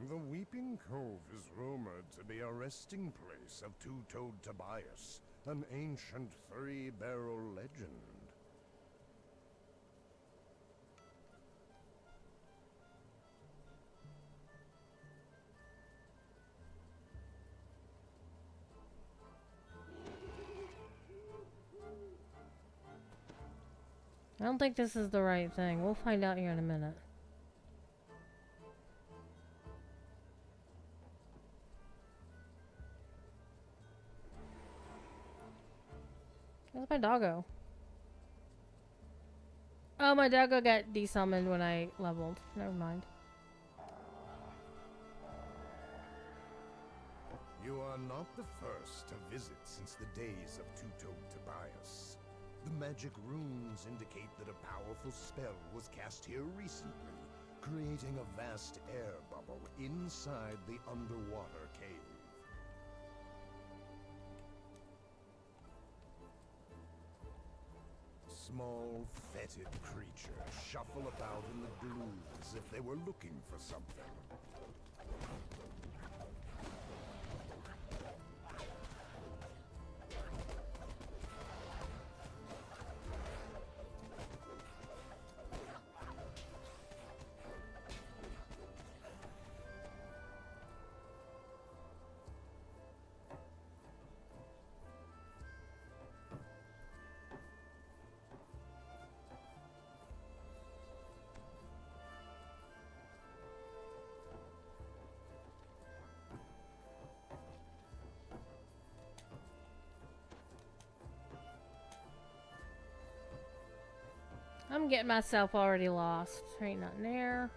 The Weeping Cove is rumored to be a resting place of Two-Toed Tobias, an ancient Three-Barrel legend.
I don't think this is the right thing. We'll find out here in a minute. Where's my doggo? Oh, my doggo got desummoned when I leveled. Never mind.
You are not the first to visit since the days of Two-Toed Tobias. The magic runes indicate that a powerful spell was cast here recently, creating a vast air bubble inside the underwater cave. Small, fetid creatures shuffle about in the gloom as if they were looking for something.
I'm getting myself already lost. There ain't nothing there.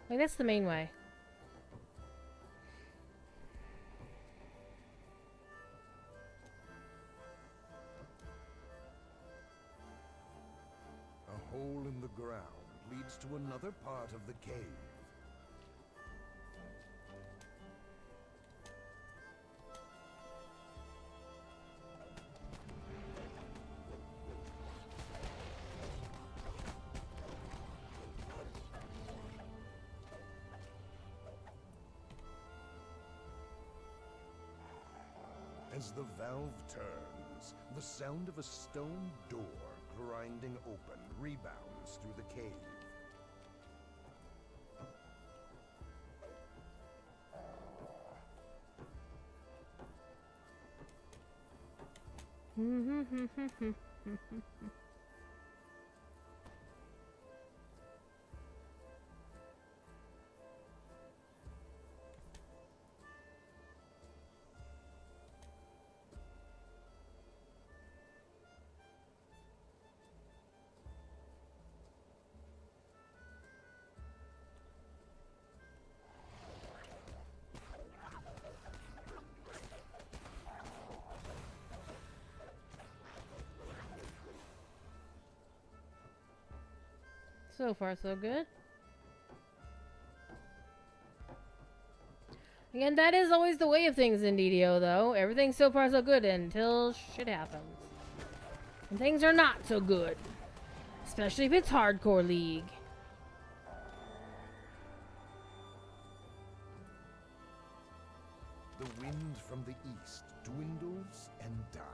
Like, that's the main way.
A hole in the ground leads to another part of the cave. As the valve turns, the sound of a stone door grinding open rebounds through the cave.
So far, so good. Again, that is always the way of things in DDO, though. Everything's so far so good until shit happens. And things are not so good. Especially if it's hardcore league.
The wind from the east dwindles and dies.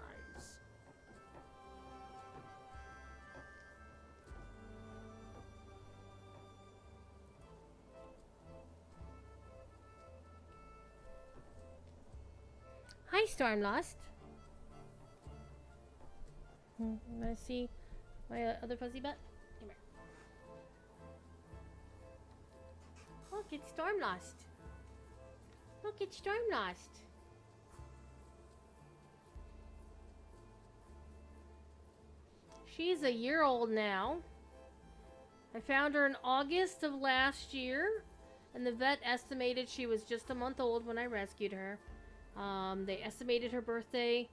Hi, Stormlost. Wanna see my other fuzzy butt? Come here. Look, it's Stormlost. Look, it's Stormlost. She's a year old now. I found her in August of last year, and the vet estimated she was just a month old when I rescued her. They estimated her birthday.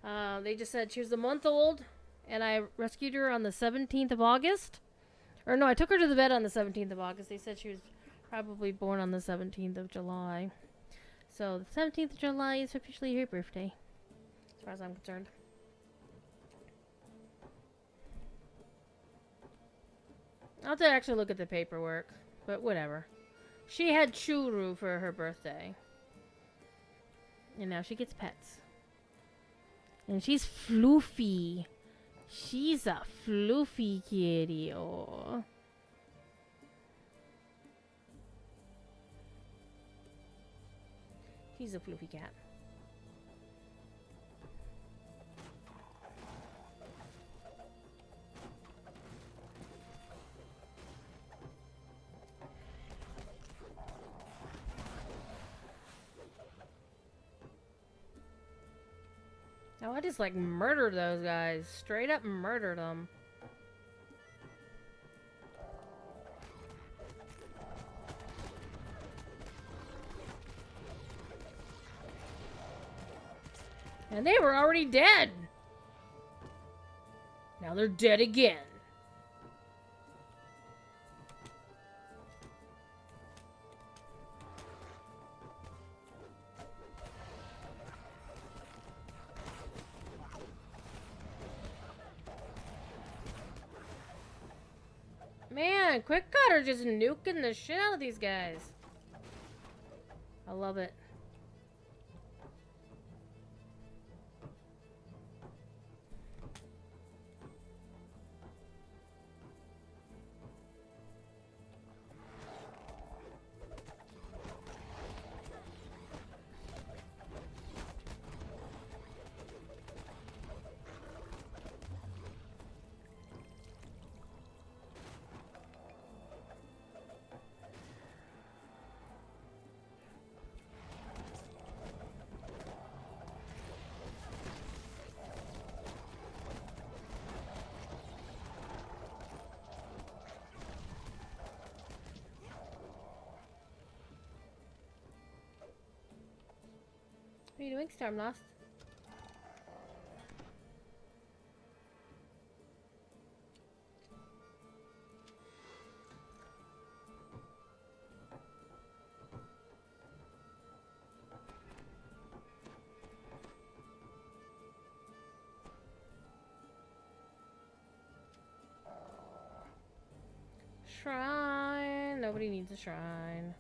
They just said she was a month old, and I rescued her on the 17th of August. Or no, I took her to the vet on the 17th of August. They said she was probably born on the 17th of July. So the 17th of July is officially her birthday, as far as I'm concerned. I'll have to actually look at the paperwork, but whatever. She had Churu for her birthday. And now she gets pets. And she's floofy. She's a floofy kitty. Oh. She's a floofy cat. Oh, I just like murdered those guys. Straight up murdered them. And they were already dead. Now they're dead again. Man, Quick Cutter just nuking the shit out of these guys. I love it. What are you doing, Stormlost? Shrine. Nobody needs a shrine.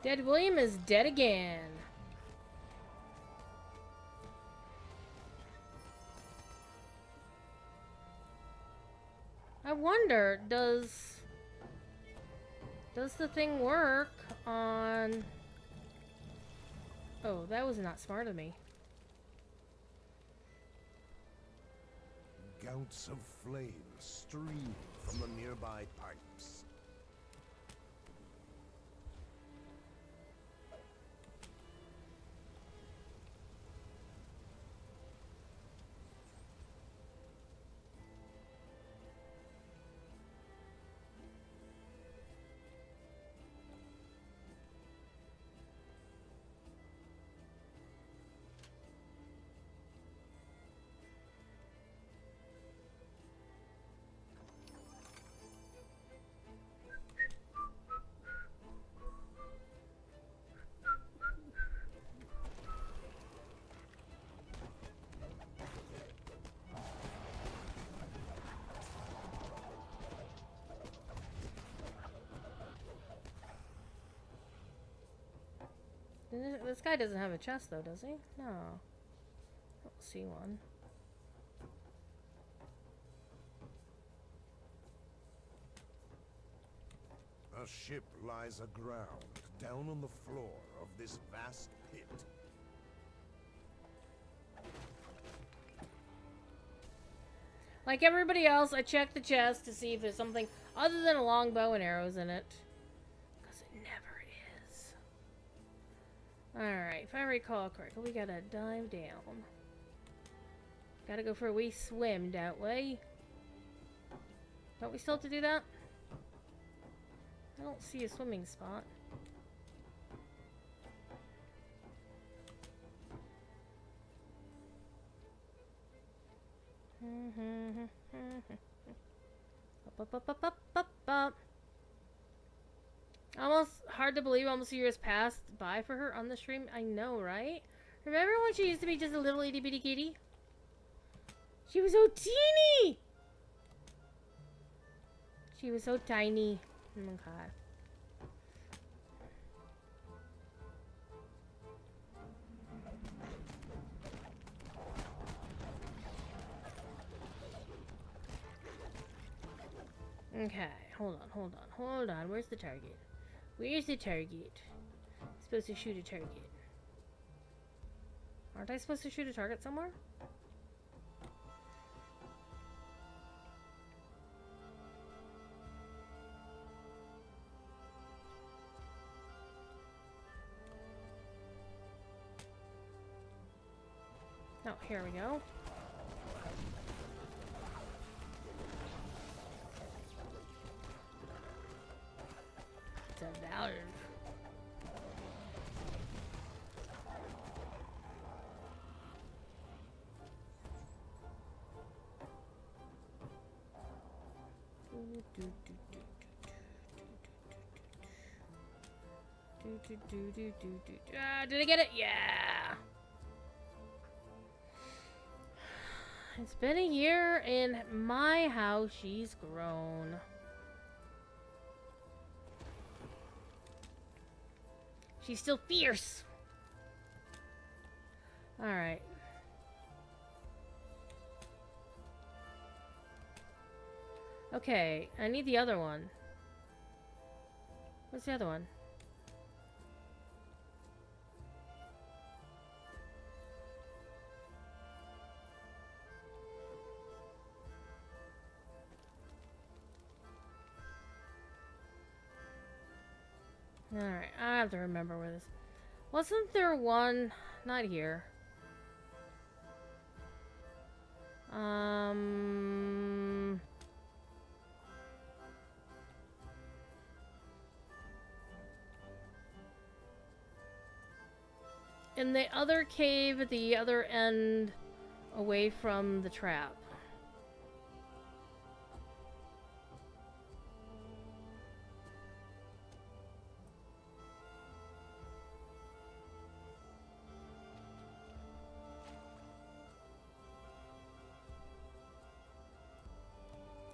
Dead William is dead again. I wonder, does the thing work on... Oh, that was not smart of me.
Gouts of flame stream from the nearby pipes.
This guy doesn't have a chest though, does he? No. I don't see one.
A ship lies aground, down on the floor of this vast pit.
Like everybody else, I checked the chest to see if there's something other than a long bow and arrows in it. Because it never is. Alright, if I recall correctly, we gotta dive down. Gotta go for a wee swim, don't we? Don't we still have to do that? I don't see a swimming spot. Up. Almost hard to believe almost a year has passed by for her on the stream. I know, right? Remember when she used to be just a little itty bitty kitty? She was so teeny! She was so tiny. Okay. Okay, hold on. Where's the target? Where's the target? Supposed to shoot a target. Aren't I supposed to shoot a target somewhere? Oh, here we go. It's a valve. Did I get it? Yeah. It's been a year in my house. She's grown. She's still fierce. All right. Okay, I need the other one. What's the other one? Alright, I have to remember where this... Wasn't there one... Not here. In the other cave at the other end, away from the trap.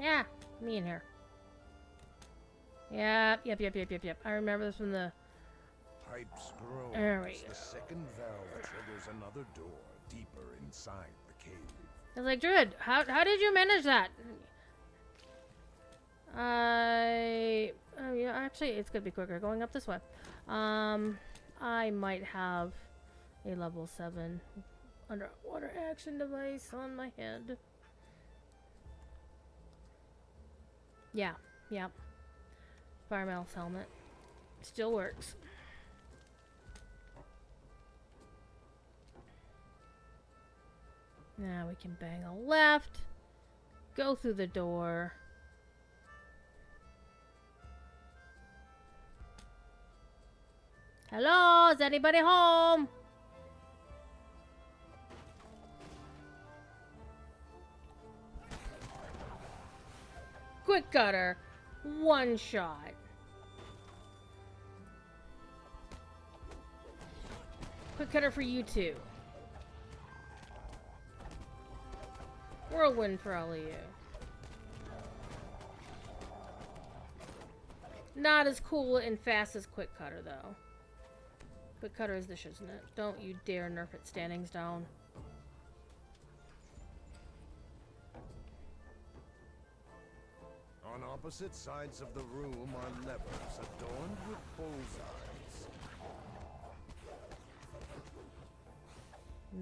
Yeah, me in here. Yep. I remember this from the...
Pipes grow.
There we
The second valve triggers another door deeper inside the cave.
I was like, Druid, how did you manage that? Oh yeah, actually, it's gonna be quicker going up this way. I might have a level 7 underwater action device on my head. Yeah. Fireman's helmet. Still works. Now we can bang a left. Go through the door. Hello? Is anybody home? Quick cutter. One shot. Quick cutter for you too. Whirlwind for all of you. Not as cool and fast as quick cutter though. Quick cutter is the shit, isn't it? Don't you dare nerf it standings down.
On opposite sides of the room are levers adorned with bullseyes.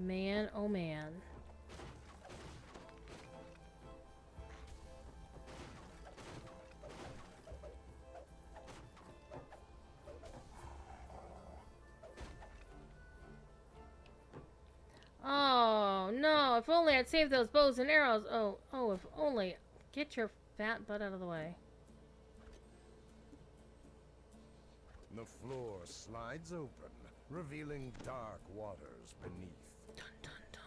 Man, oh man. Oh, no. If only I'd saved those bows and arrows. Oh, if only. Get your fat butt out of the way.
The floor slides open, revealing dark waters beneath.
Dun, dun, dun.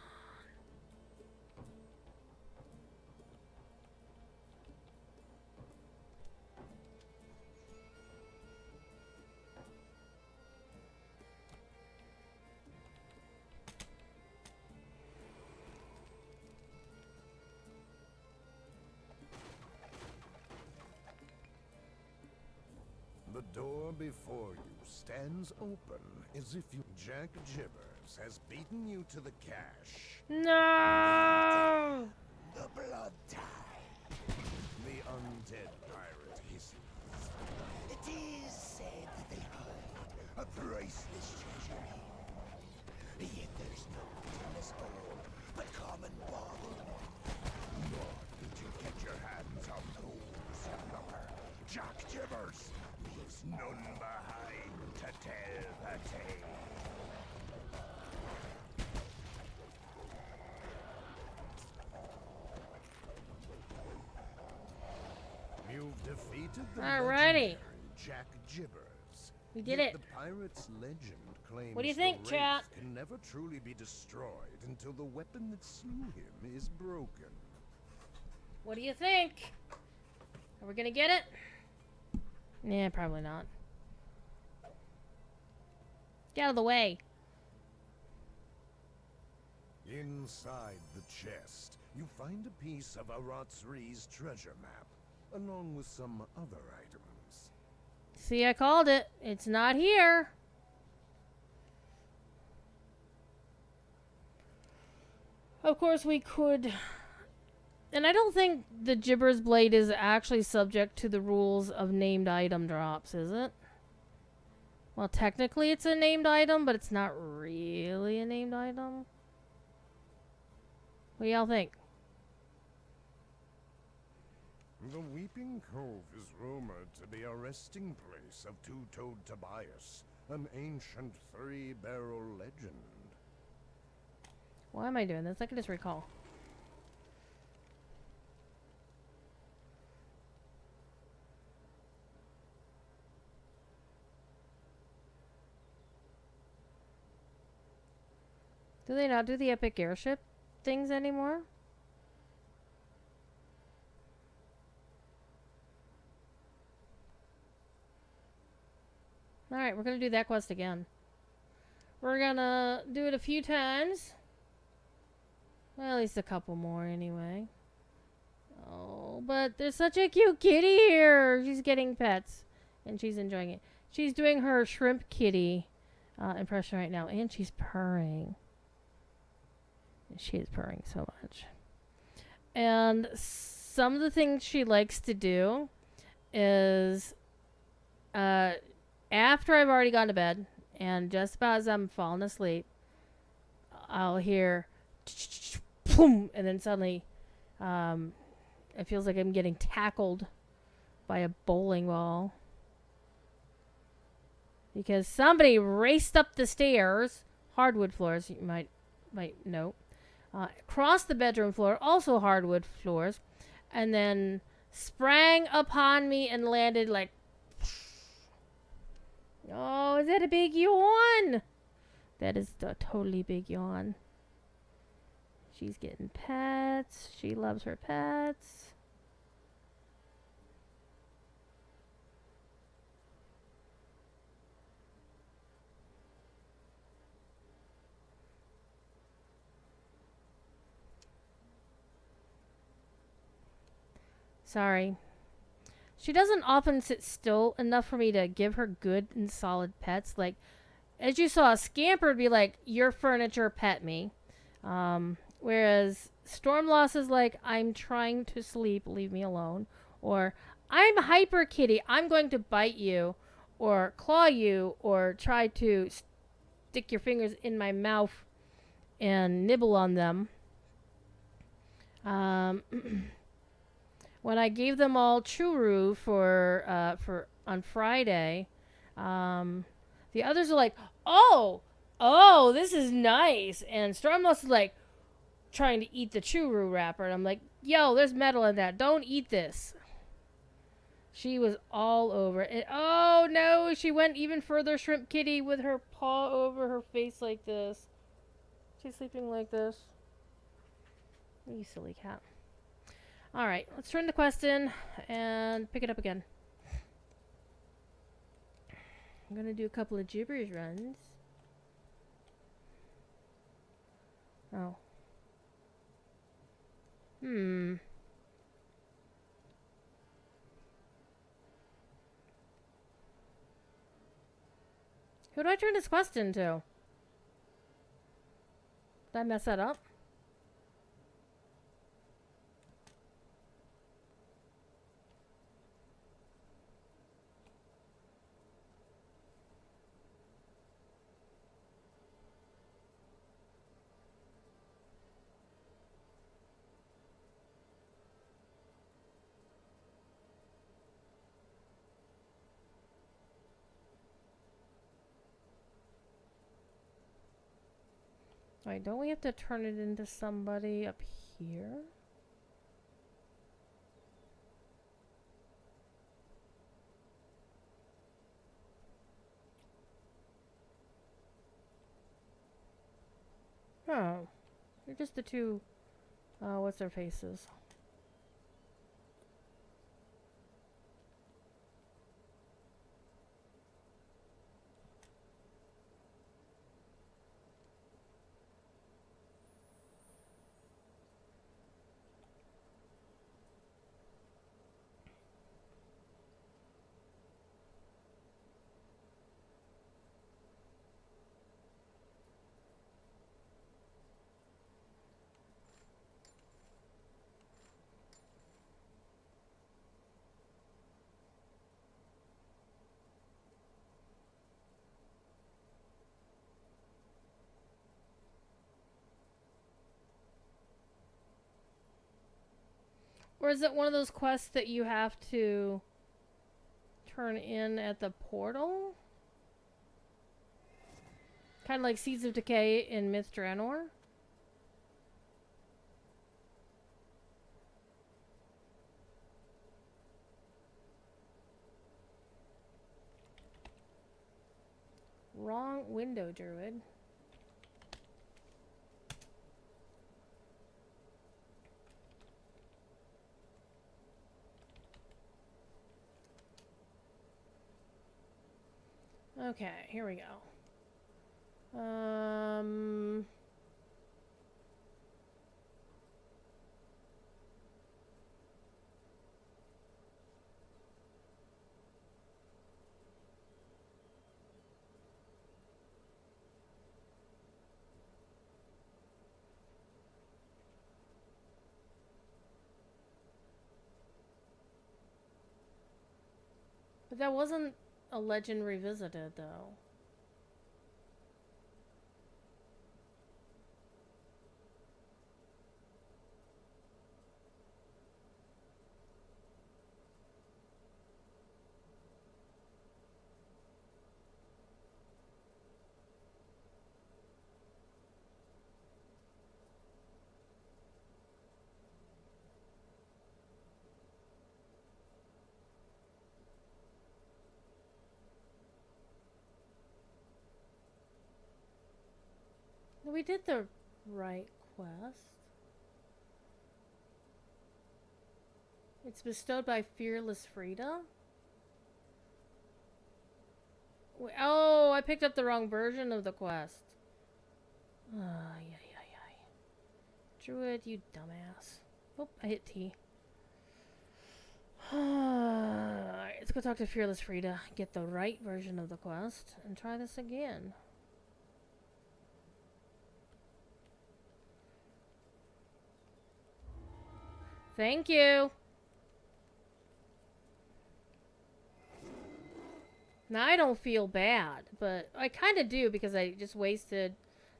door before you stands open as if you... Jack Jibbers has beaten you to the cache.
No!
The blood tide. The undead pirate hisses. It is said that they hide a priceless treasure here. Yet there's no meat in this bowl but common boggle. Nor did you get your hands on those number. Jack Jibbers leaves none behind to tell the tale. You've defeated the
Alrighty.
legendary Jack Jibbers.
We did
Yet
it.
The pirate's legend claims
What do you
the
think,
wraith
chat?
can never truly be destroyed until the weapon that slew him is broken.
What do you think? Are we gonna get it? Yeah, probably not. Get out of the way.
Inside the chest, you find a piece of Aratsri's treasure map, along with some other items.
See, I called it. It's not here. Of course, we could... And I don't think the Jibbers blade is actually subject to the rules of named item drops, is it? Well, technically it's a named item, but it's not really a named item. What do y'all think?
The Weeping Cove is rumored to be a resting place of Two-Toed Tobias, an ancient three-barrel legend.
Why am I doing this? I can just recall. Do they not do the epic airship things anymore? Alright, we're gonna do that quest again. We're gonna do it a few times. Well, at least a couple more anyway. Oh, but there's such a cute kitty here. She's getting pets. And she's enjoying it. She's doing her shrimp kitty impression right now. And she's purring. She is purring so much. And some of the things she likes to do is after I've already gone to bed and just about as I'm falling asleep, I'll hear boom, and then suddenly it feels like I'm getting tackled by a bowling ball because somebody raced up the stairs, hardwood floors, you might know, across the bedroom floor, also hardwood floors, and then sprang upon me and landed like, oh, is that a big yawn? That is a totally big yawn. She's getting pets. She loves her pets. Sorry. She doesn't often sit still enough for me to give her good and solid pets. Like, as you saw, Scamper would be like, your furniture, pet me. Whereas Stormloss is like, I'm trying to sleep, leave me alone. Or, I'm Hyper Kitty, I'm going to bite you. Or claw you. Or try to stick your fingers in my mouth and nibble on them. When I gave them all churu for on Friday, the others are like, oh, this is nice. And Stormloss is like trying to eat the churu wrapper. And I'm like, yo, there's metal in that. Don't eat this. She was all over it. Oh, no, she went even further, Shrimp Kitty, with her paw over her face like this. She's sleeping like this. You silly cat. Alright, let's turn the quest in and pick it up again. I'm going to do a couple of Jibbers runs. Oh. Who do I turn this quest into? Did I mess that up? Wait, don't we have to turn it into somebody up here? Oh. They're just the two, what's their faces? Or is it one of those quests that you have to turn in at the portal? Kind of like Seeds of Decay in Myth Draenor? Wrong window, Druid. Okay, here we go. But that wasn't a Legend Revisited, though. We did the right quest. It's bestowed by Fearless Frida. Wait, oh, I picked up the wrong version of the quest. Ay, ay, ay, ay. Druid, you dumbass. Oh, I hit T. Alright, let's go talk to Fearless Frida. Get the right version of the quest and try this again. Thank you. Now, I don't feel bad, but I kind of do because I just wasted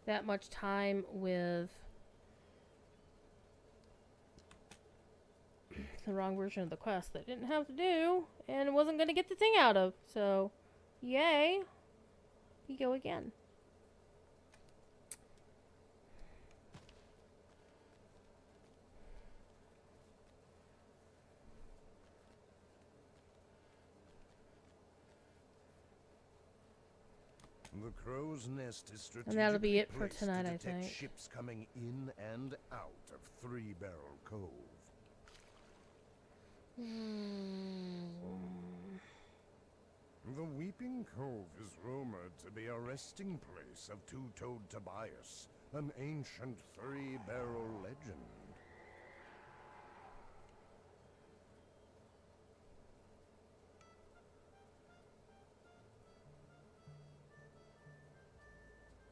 that much time with the wrong version of the quest that I didn't have to do and wasn't going to get the thing out of. So, yay. We go again.
The crow's nest is strategically
And that'll be it for
placed to
tonight, I
detect
think.
ships coming in and out of Three-Barrel Cove. The Weeping Cove is rumored to be a resting place of Two-Toed Tobias, an ancient three-barrel legend.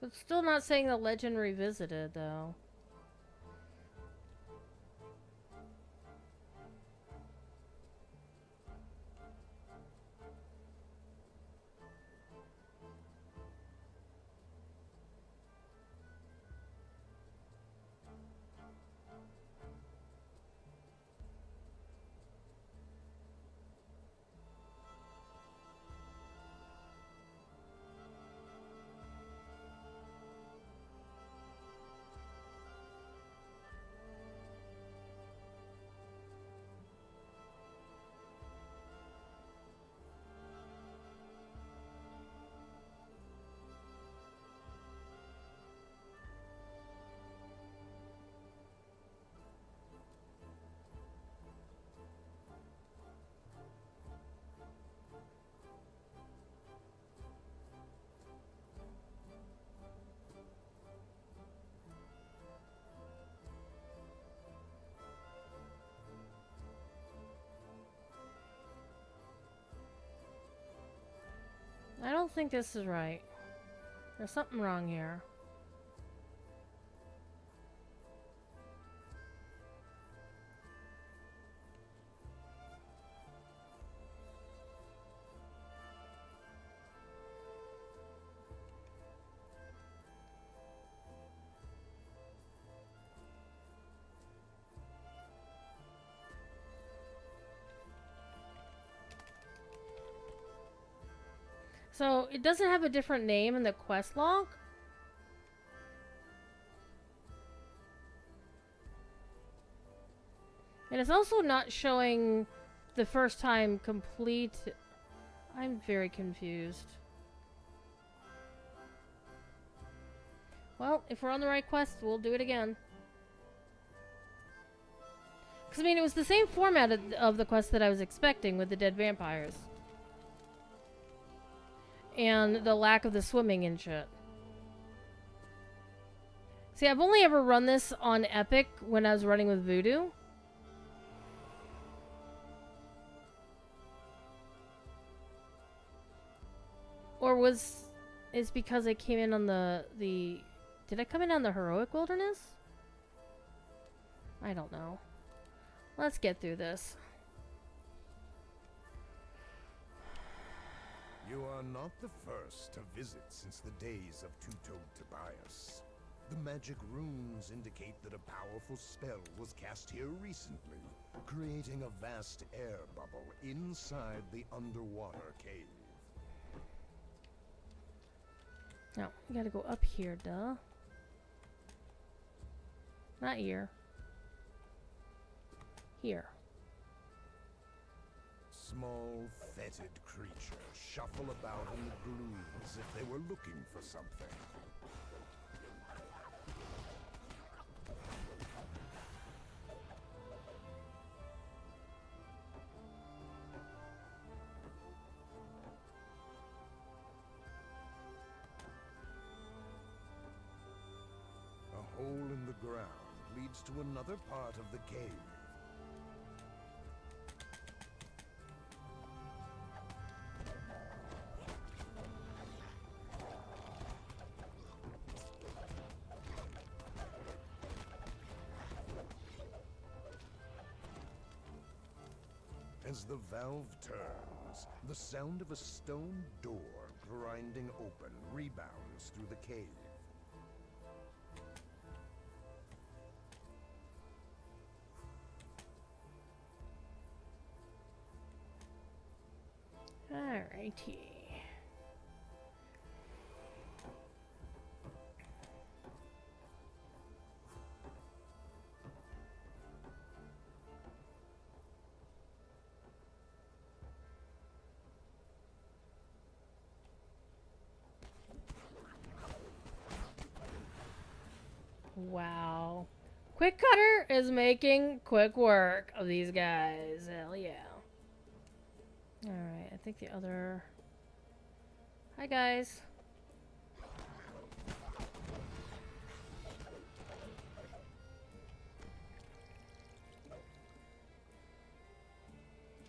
But still not saying the legend revisited, though. I don't think this is right. There's something wrong here. So, it doesn't have a different name in the quest log? And it's also not showing the first time complete. I'm very confused. Well, if we're on the right quest, we'll do it again. Because, I mean, it was the same format of the quest that I was expecting with the dead vampires. And the lack of the swimming and shit. See, I've only ever run this on Epic when I was running with Voodoo. Or it's because I came in on the... Did I come in on the Heroic Wilderness? I don't know. Let's get through this.
You are not the first to visit since the days of Two-Toed Tobias. The magic runes indicate that a powerful spell was cast here recently, creating a vast air bubble inside the underwater cave.
No, you gotta go up here, duh. Not here. Here.
Small, fetid creatures shuffle about in the gloom as if they were looking for something. A hole in the ground leads to another part of the cave. As the valve turns, the sound of a stone door grinding open rebounds through the cave.
Alrighty. Wow. Quick Cutter is making quick work of these guys. Hell yeah. Alright, I think the other... Hi, guys.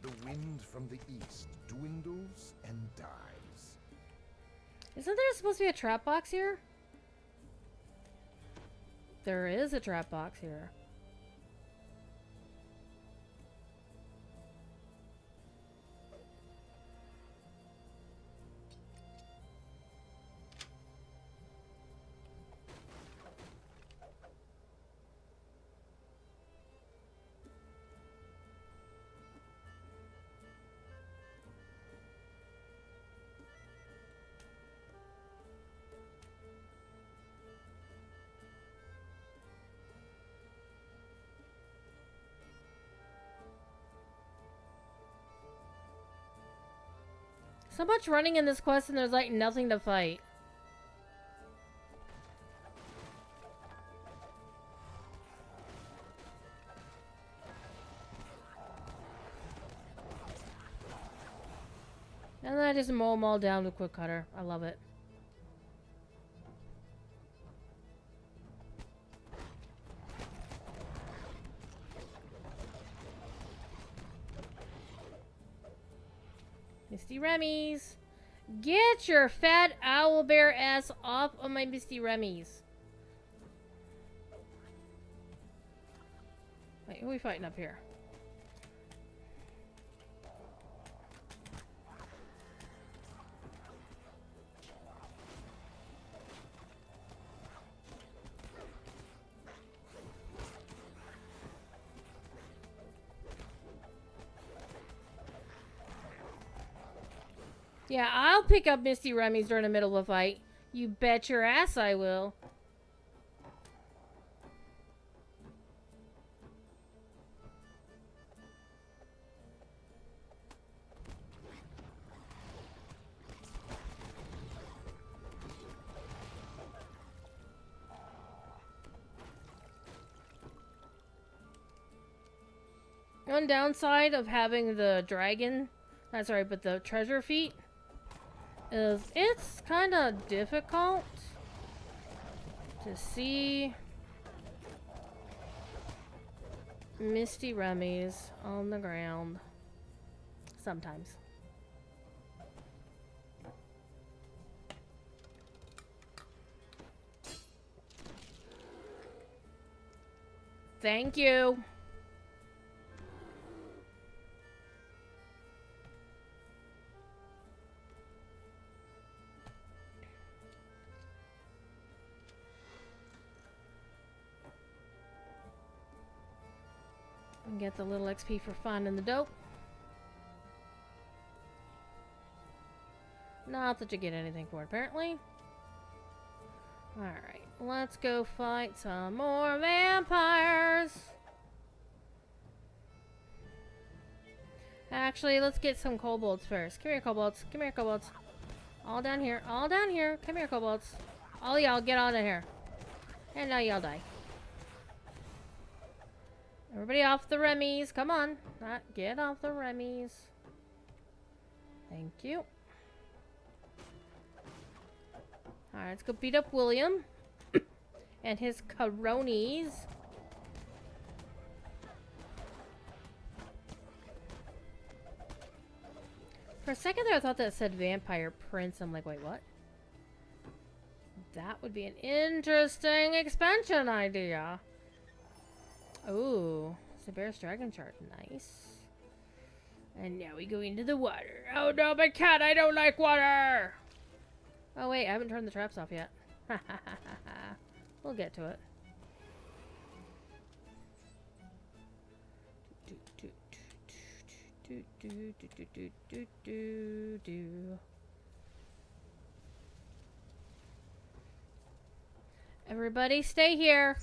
The wind from the east dwindles and dies.
Isn't there supposed to be a trap box here? There is a trap box here. So much running in this quest and there's like nothing to fight. And then I just mow them all down with quick cutter. I love it. Misty Remy's. Get your fat owlbear ass off of my Misty Remy's. Wait, who are we fighting up here? Yeah, I'll pick up Misty Remy's during the middle of a fight. You bet your ass I will. One downside of having the dragon, that's right, but the treasure feat, is it's kind of difficult to see Misty Remy's on the ground sometimes. Thank you. And get the little XP for finding the dope. Not that you get anything for it, apparently. Alright, let's go fight some more vampires. Actually, let's get some kobolds first. Come here, kobolds. Come here, kobolds. All down here. All down here. Come here, kobolds. All y'all, get out of here. And now y'all die. Everybody off the Remy's. Come on. Get off the Remy's. Thank you. Alright, let's go beat up William. And his cronies. For a second there, I thought that said Vampire Prince. I'm like, wait, what? That would be an interesting expansion idea. Ooh, Jibbers Dragon Shard. Nice. And now we go into the water. Oh no, my cat, I don't like water! Oh wait, I haven't turned the traps off yet. We'll get to it. Everybody stay here.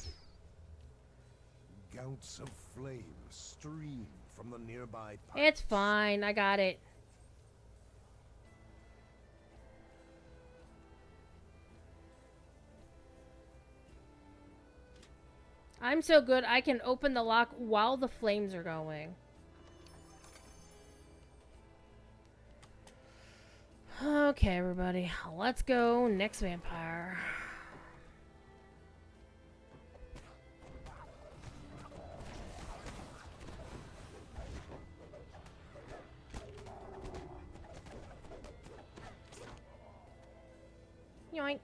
Gouts of flame stream from the nearby pipes.
It's fine, I got it. I'm so good, I can open the lock while the flames are going. Okay, everybody, let's go next vampire. Yoink.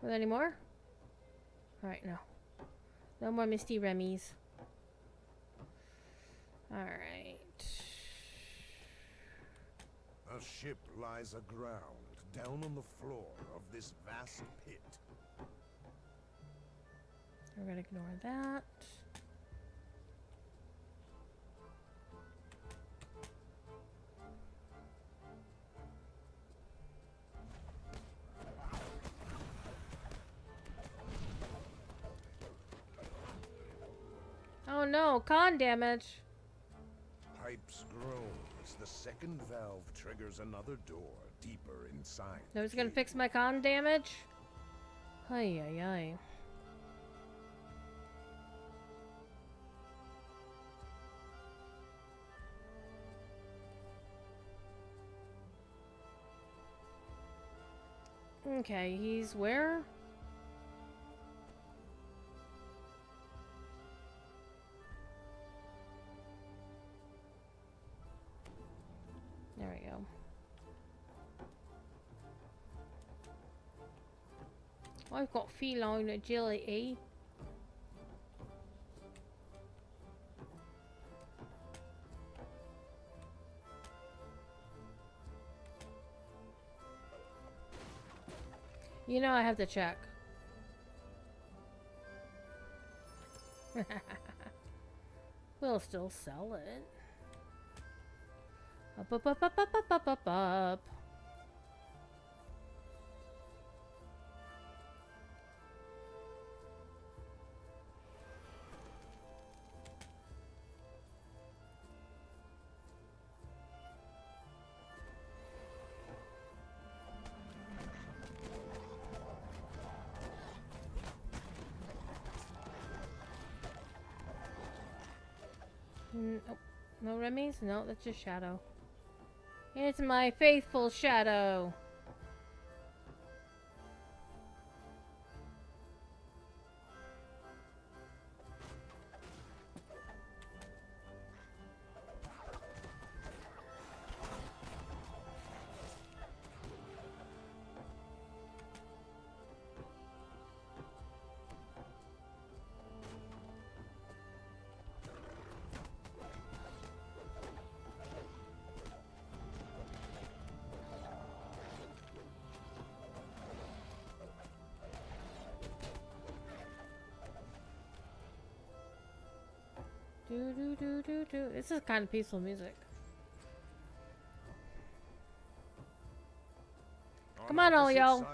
Were there any more? Alright, no. No more Misty Remy's. Alright.
A ship lies aground, down on the floor of this vast pit.
We're gonna ignore that. Oh no, con damage.
Pipes groan as the second valve triggers another door deeper inside.
That was gonna fix my con damage? Ay ay ay. Okay, he's where? There we go. I've got feline agility. You know I have to check. We'll still sell it. Up, up, up, up, up, up, up, up, up. Oh, no Remy's? No, that's just Shadow. It's my faithful Shadow. Do do do do do. This is kind of peaceful music. Come on, all y'all.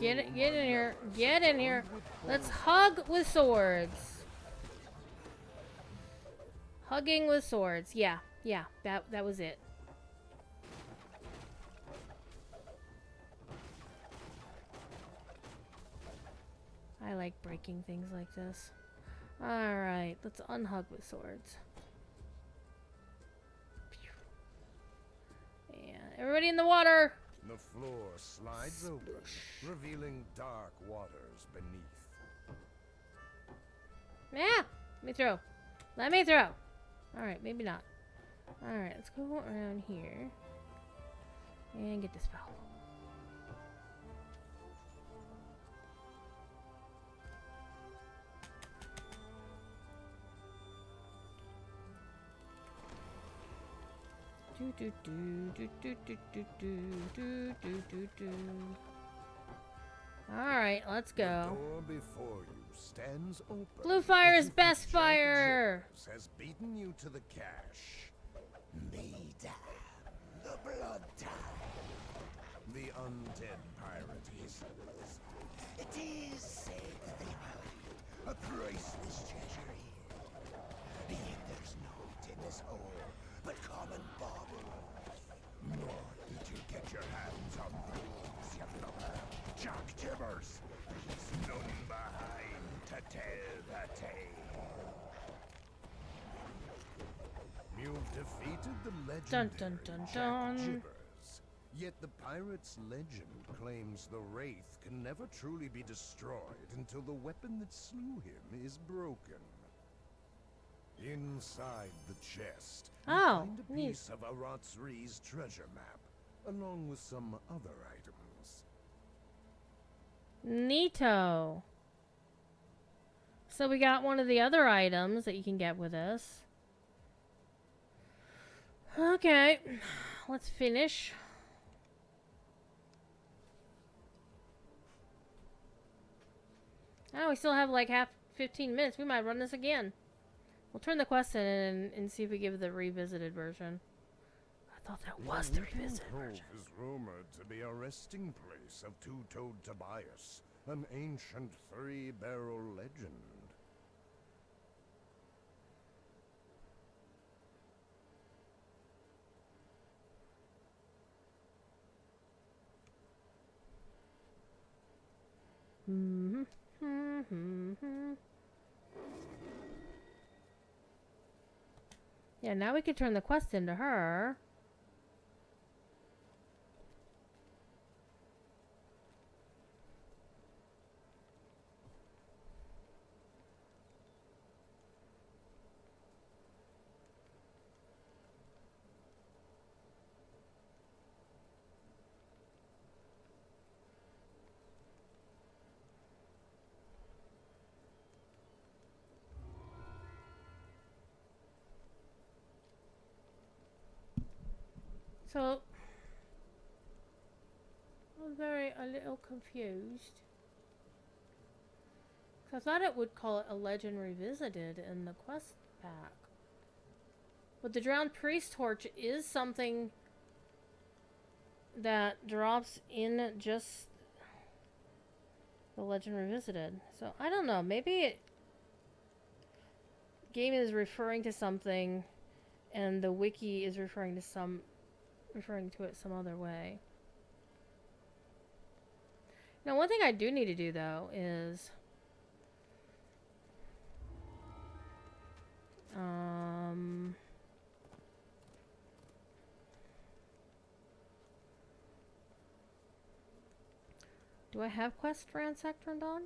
Get in here. Get in here. Let's hug with swords. Hugging with swords. Yeah, yeah. That was it. I like breaking things like this. Alright, let's unhug with swords. And everybody in the water!
The floor slides open, revealing dark waters beneath.
Yeah! Let me through. Let me through! Alright, maybe not. Alright, let's go around here. And get this spell. Do do do do do do do do do do do. All right, let's go.
The door before you stands open.
Blue fire is
as if
best
Jack
fire.
Jibbers has beaten you to the cache. Me damn the blood tide. The undead pirate whistles. It is said that they hide a priceless treasure here. Yet there's naught in this hole but common baubles. Nor did you get your hands on these, you lubber. Jack Jibbers. There's none behind to tell the tale. You've defeated the legendary
Dun, dun, dun,
Jack
dun.
Jibbers. Yet the pirate's legend claims the wraith can never truly be destroyed until the weapon that slew him is broken. Inside the chest, you
Oh,
find a
neat.
piece of Aratsri's treasure map, along with some other items.
Neato. So we got one of the other items that you can get with this. Okay, let's finish. Oh, we still have like 15 minutes. We might run this again. We'll turn the quest in and see if we give the revisited version. I thought that was the revisited version.
Cove is rumored to be a resting place of two-toed Tobias, an ancient three-barrel legend.
Yeah, now we can turn the quest into her. So, I'm a little confused. 'Cause I thought it would call it a Legend Revisited in the quest pack. But the Drowned Priest Torch is something that drops in just the Legend Revisited. So, I don't know. Maybe game is referring to something and the wiki is referring to it some other way. Now, one thing I do need to do, though, is... do I have Quest Ransack turned on?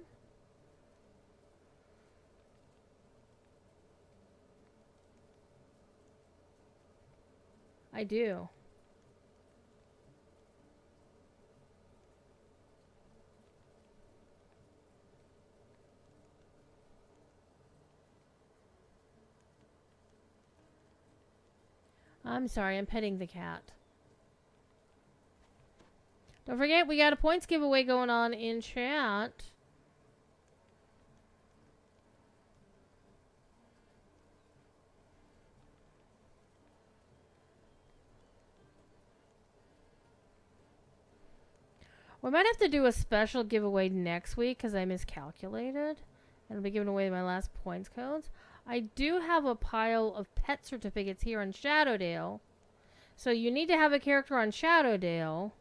I do. I'm sorry, I'm petting the cat. Don't forget, we got a points giveaway going on in chat. We might have to do a special giveaway next week because I miscalculated. And I'll be giving away my last points codes. I do have a pile of pet certificates here on Shadowdale. So you need to have a character on Shadowdale.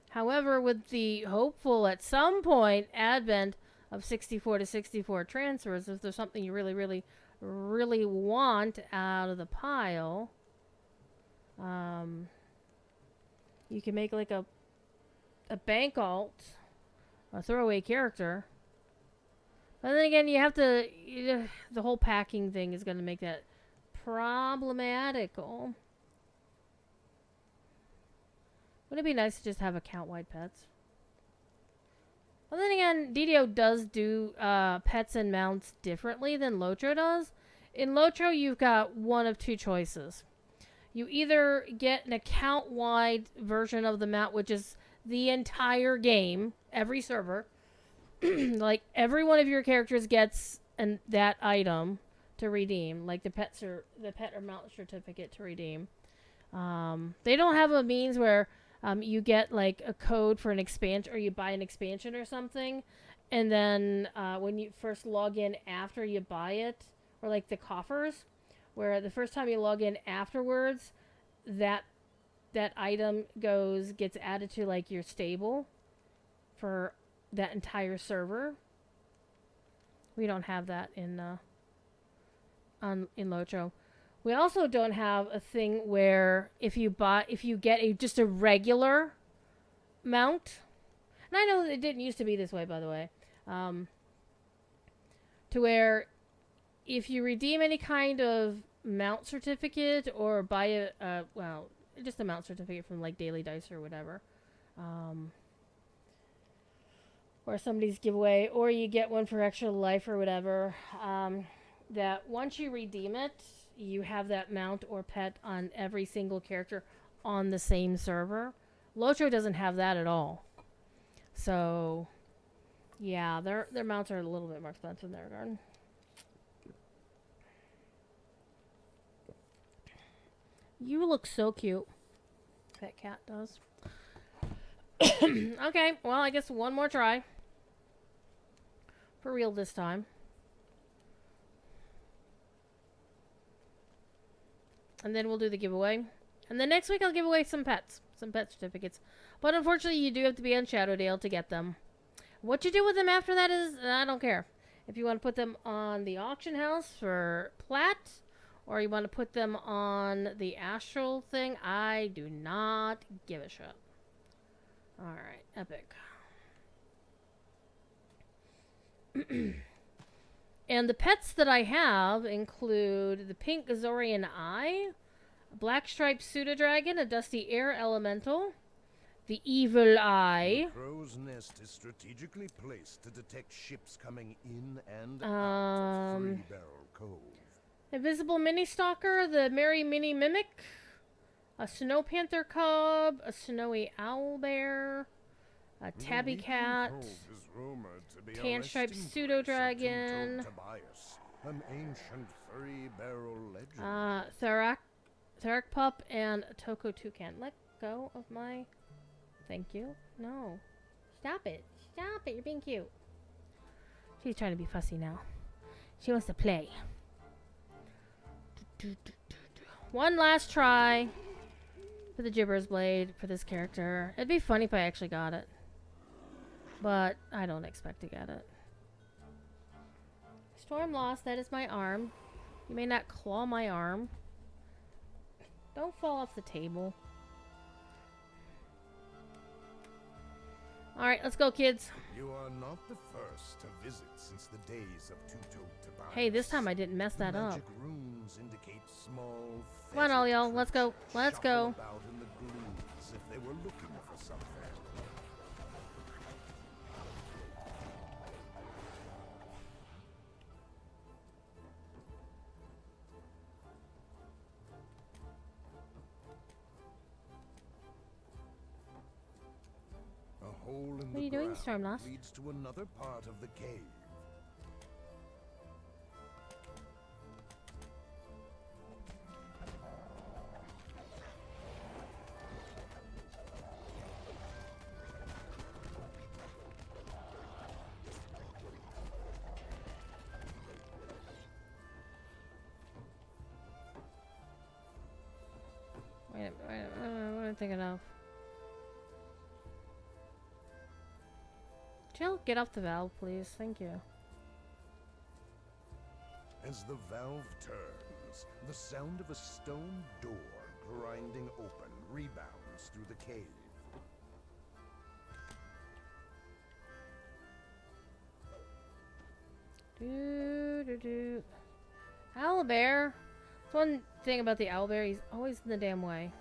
However, with the hopeful at some point advent of 64 to 64 transfers, if there's something you really, really, really want out of the pile, you can make like a bank alt, a throwaway character. But then again, you have to, the whole packing thing is going to make that problematical. Wouldn't it be nice to just have account-wide pets? Well, then again, DDO does do pets and mounts differently than Lotro does. In Lotro, you've got one of two choices. You either get an account-wide version of the mount, which is the entire game, every server. Like, every one of your characters gets that item to redeem, like the pet or mount certificate to redeem. They don't have a means where you get like a code for an expansion, or you buy an expansion or something, and then when you first log in after you buy it, or like the coffers, where the first time you log in afterwards, that item gets added to like your stable for that entire server. We don't have that in Lotro. We also don't have a thing where if you get just a regular mount, and I know it didn't used to be this way, by the way, to where if you redeem any kind of mount certificate or buy just a mount certificate from like Daily Dice or whatever. Or somebody's giveaway, or you get one for extra life or whatever. That once you redeem it, you have that mount or pet on every single character on the same server. Lotro doesn't have that at all. So, yeah, their mounts are a little bit more expensive in that regard. You look so cute. That cat does. Okay, well, I guess one more try. For real this time. And then we'll do the giveaway. And then next week I'll give away some pets. Some pet certificates. But unfortunately you do have to be on Shadowdale to get them. What you do with them after that is, I don't care. If you want to put them on the auction house for plat, or you want to put them on the astral thing, I do not give a shit. Alright, epic. And the pets that I have include the pink Azorian Eye, a black striped pseudo-dragon, a dusty air elemental, the evil eye.
The crow's nest is strategically placed to detect ships coming in and out of Three-Barrel Cove.
Invisible mini stalker, the merry mini mimic, a snow panther cub, a snowy owl bear, a tabby cat, tan striped pseudo dragon,
an ancient three-barrel legend.
Therak pup, and a Toko toucan. Let go of my. Thank you. No, stop it! Stop it! You're being cute. She's trying to be fussy now. She wants to play. One last try for the Jibbers blade for this character. It'd be funny if I actually got it. But I don't expect to get it. Storm lost. That is my arm. You may not claw my arm. Don't fall off the table. Alright, let's go, kids.
You are not the first to visit since the days of Tabaxi.
Hey, this time I didn't mess that up.
Magic runes indicate small.
Come on, all y'all. Let's go. Let's go.
About in the glooms if they were looking for something. A hole in
What are you doing, Stormlost?
leads to another part of the cave.
Wait a minute. What am I thinking of? Jill, get off the valve, please. Thank you.
As the valve turns, the sound of a stone door grinding open rebounds through the cave.
Owlbear. That's one thing about the owlbear. He's always in the damn way.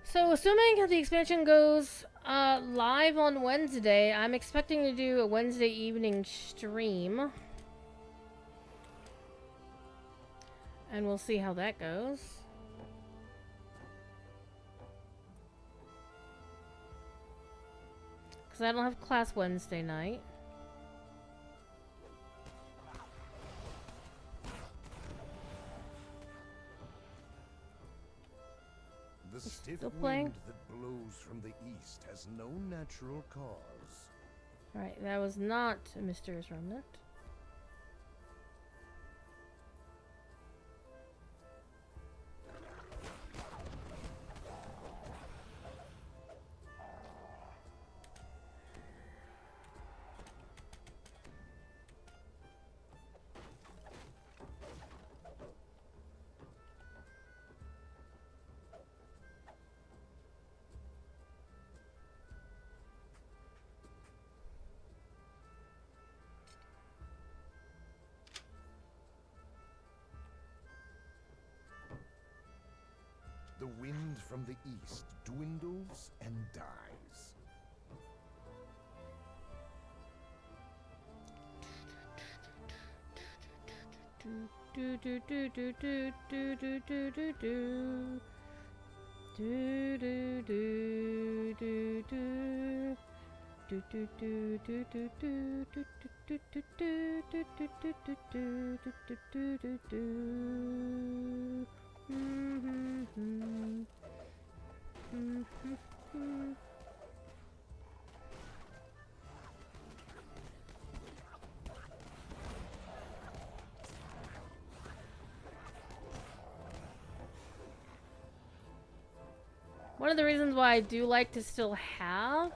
So, assuming the expansion goes live on Wednesday, I'm expecting to do a Wednesday evening stream. And we'll see how that goes. Because I don't have class Wednesday night.
The stiff
still playing?
wind that blows from the east has no natural cause.
Alright, that was not a mysterious remnant.
the wind from the east dwindles and dies.
Do do do do do do do do do do. Do do do do do. Do do do do do do do do do do do do do do do do do do. One of the reasons why I do like to still have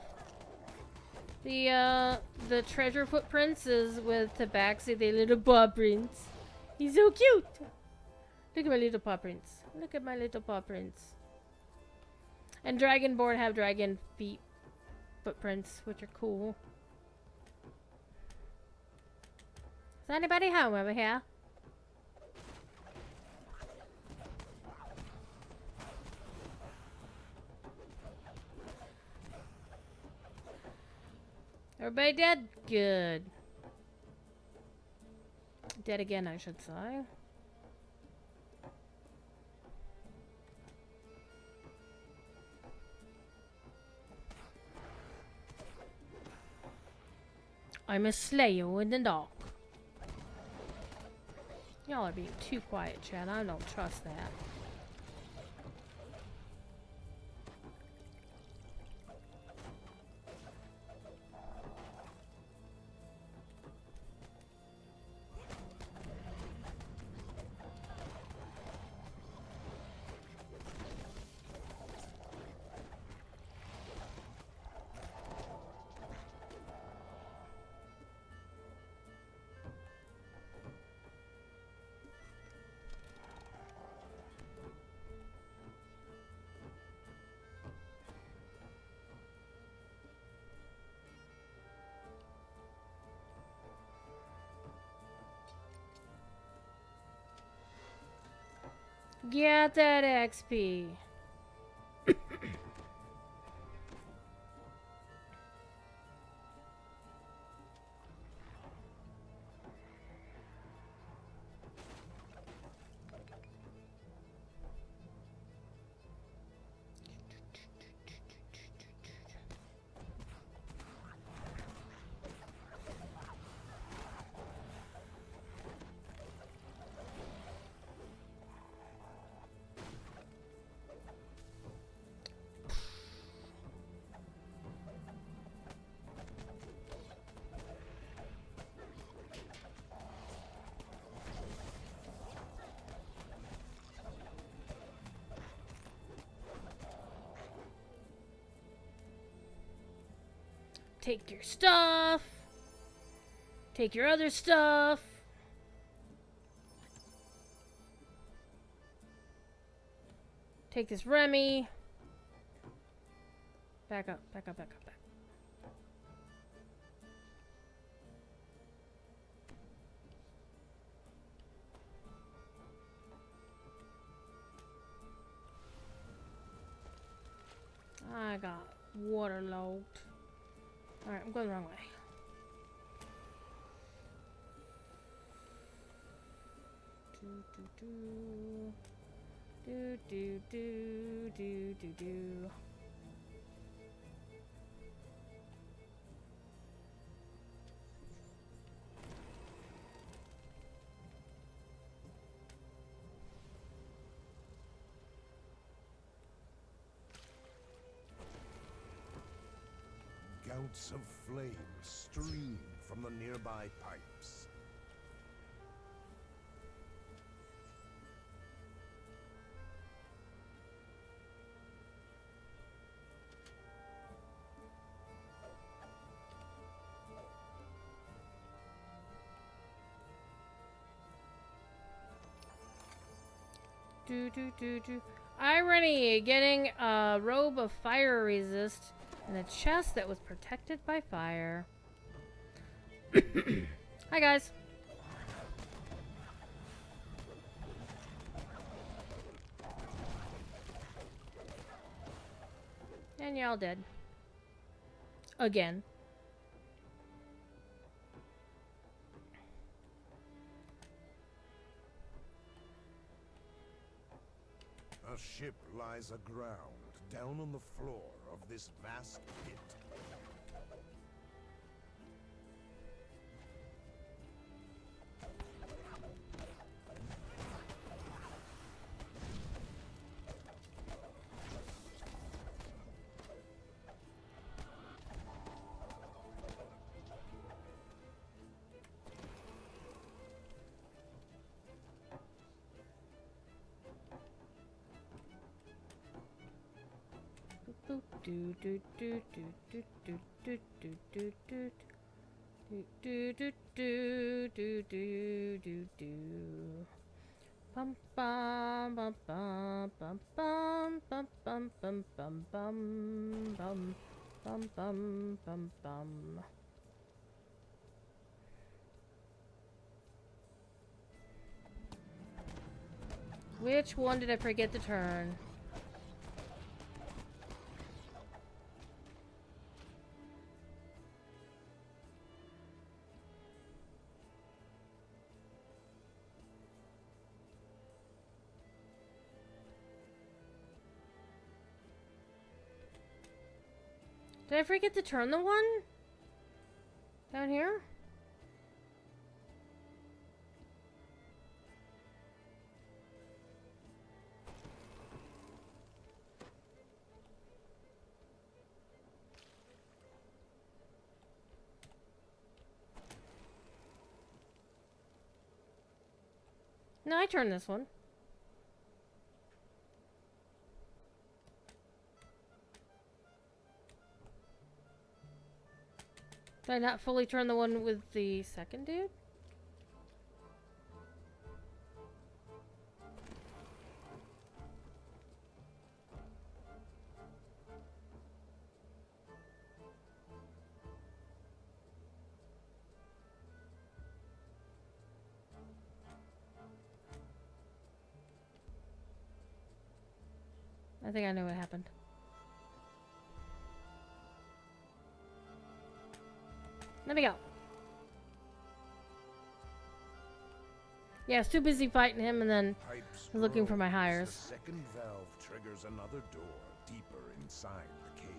the treasure footprints is with Tabaxi, the little paw prints. He's so cute. Look at my little paw prints. Look at my little paw prints. And Dragonborn have dragon feet footprints, which are cool. Is anybody home over here? Everybody dead? Good. Dead again, I should say. I'm a slayer in the dark. Y'all are being too quiet, Chad. I don't trust that. Get that XP. Take your stuff. Take your other stuff. Take this Remy. Back up, back up, back up, back. I got waterlogged. Alright, I'm going the wrong way. Do do do do do do.
Gouts of flame stream from the nearby pipes.
Do do do do. Irony, getting a robe of fire resist and a chest that was protected by fire. Hi guys. And you're all dead. Again.
A ship lies aground, down on the floor of this vast pit.
Do do do do do do do do do do do do do do do do do. Bum bum bum bum bum bum bum bum bum bum bum bum bum bum bum bum. Which one did I forget to turn? Did I forget to turn the one? Down here? No, I turned this one. Did I not fully turn the one with the second dude? I think I know what happened. Let me go. Yeah, I was too busy fighting him and then looking for my hires.
The second valve triggers another door deeper inside the cave.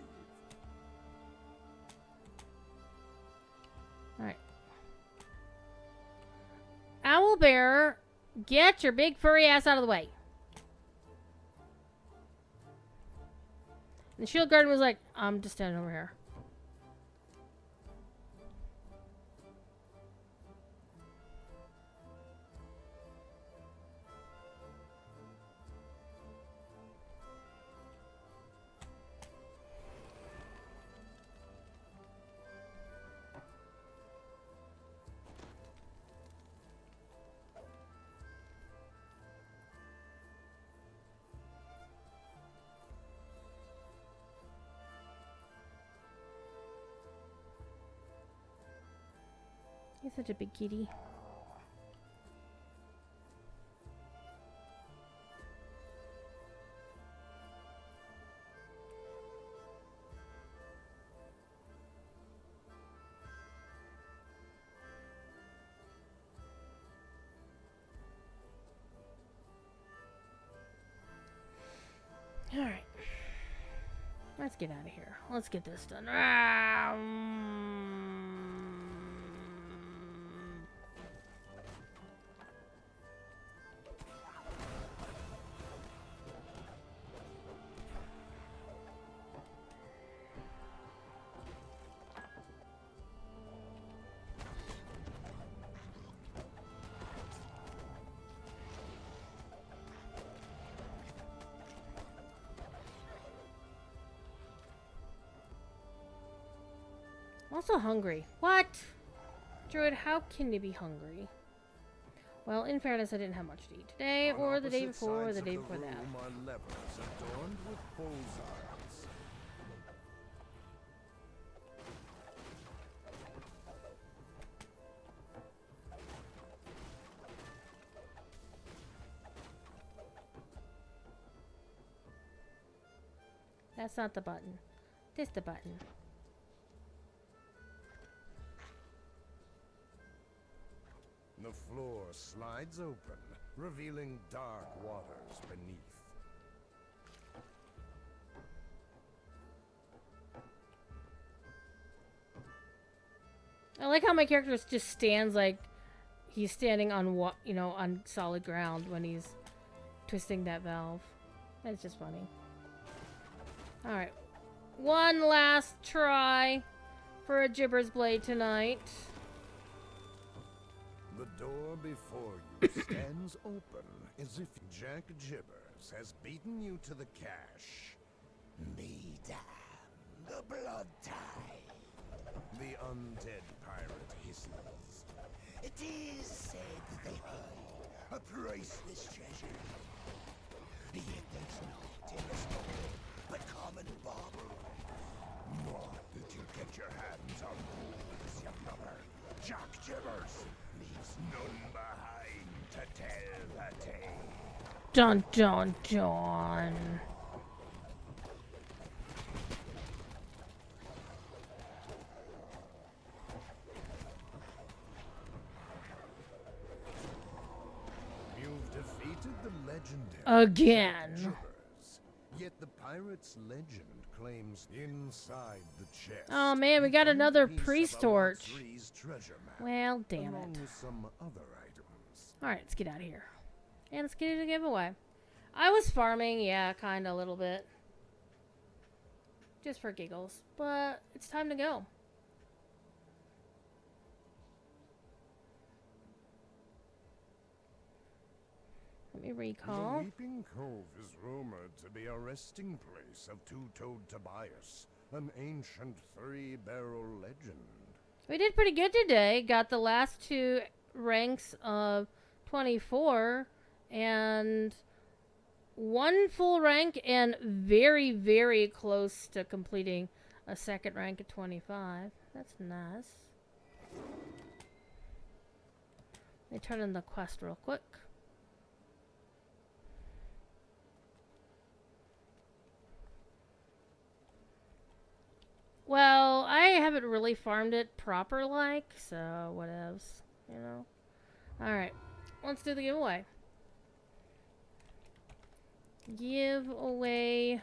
Alright. Owlbear, get your big furry ass out of the way. And the shield guard was like, I'm just standing over here. He's such a big kitty. Alright. Let's get out of here. Let's get this done. Also hungry. What? Druid, how can you be hungry? Well, in fairness, I didn't have much to eat today, or the day before, or the day before that.
Are levers adorned with bullseyes.
That's not the button. This the button.
The floor slides open, revealing dark waters beneath.
I like how my character just stands like he's standing on on solid ground when he's twisting that valve. That's just funny. All right, one last try for a Jibbers blade tonight.
The door before you stands open as if Jack Jibbers has beaten you to the cache. Me damn, the blood tide. The undead pirate hisses. It is said that they hide a priceless treasure. Yet there's naught in the story but common bauble. Not that you get your hands on fools, young lover. Jack Jibbers leaves none behind to tell the tale.
Dun dun dun.
You've defeated the legendary
Again.
Jibbers. Yet the pirate's legend claims inside the chest.
Oh man, we got
you find a
another
piece of
priest
a
torch.
Rodri's treasure map,
Well, damn
along
it.
with some other items.
All right, let's get out of here. And let's get it a giveaway. I was farming, yeah, kind of a little bit. Just for giggles. But it's time to go. Let me recall.
The Weeping Cove is rumored to be a resting place of Two-Toed Tobias, an ancient three-barrel legend.
We did pretty good today. Got the last two ranks of 24 and one full rank and very, very close to completing a second rank at 25. That's nice. Let me turn in the quest real quick. Well, I haven't really farmed it proper like, so whatevs, you know. Alright, let's do the giveaway. Giveaway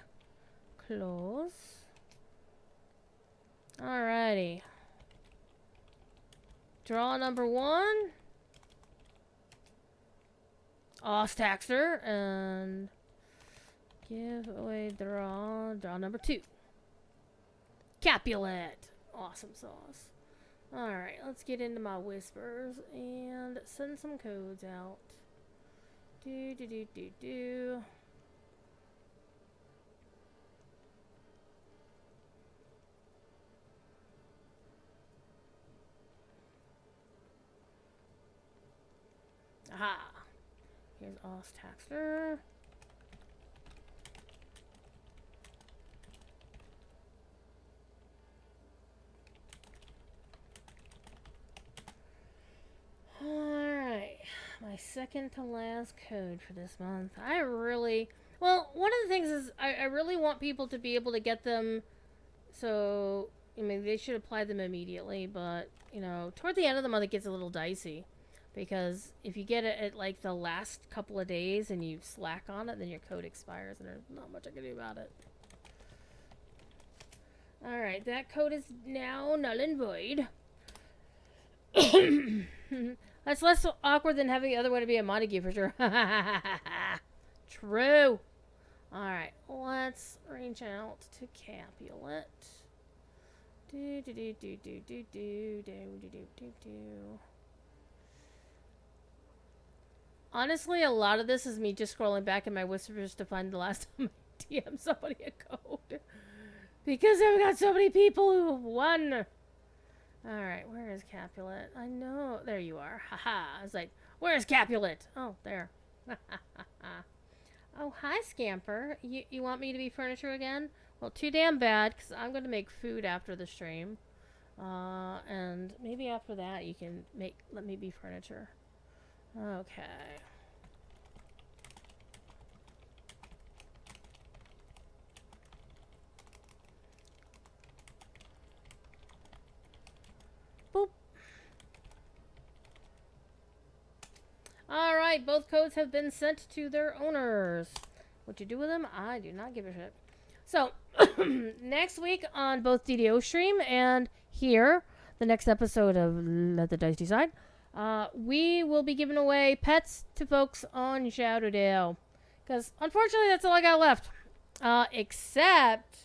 close. Alrighty. Draw number 1. Ostaxter. And giveaway draw number 2. Capulet. Awesome sauce. Alright, let's get into my whispers and send some codes out. Do. Aha. Here's Ostaxter. Alright, my second to last code for this month. Well, one of the things is I really want people to be able to get them, so, I mean, they should apply them immediately, but, you know, toward the end of the month it gets a little dicey, because if you get it at, like, the last couple of days and you slack on it, then your code expires, and there's not much I can do about it. Alright, that code is now null and void. That's less awkward than having the other one to be a Montague for sure. True. Alright, let's reach out to Capulet. Do. Honestly, a lot of this is me just scrolling back in my whispers to find the last time I DM somebody a code. Because I've got so many people who won. Alright, where is Capulet? I know. There you are. Haha. I was like, where's Capulet? Oh, there. Oh, hi, Scamper. You want me to be furniture again? Well, too damn bad, because I'm going to make food after the stream. And maybe after that you can let me be furniture. Okay. Boop. Alright, both codes have been sent to their owners. What you do with them, I do not give a shit. So, next week on both DDO stream and here, the next episode of Let the Dice Decide, we will be giving away pets to folks on Shadowdale. Because, unfortunately, that's all I got left. Except,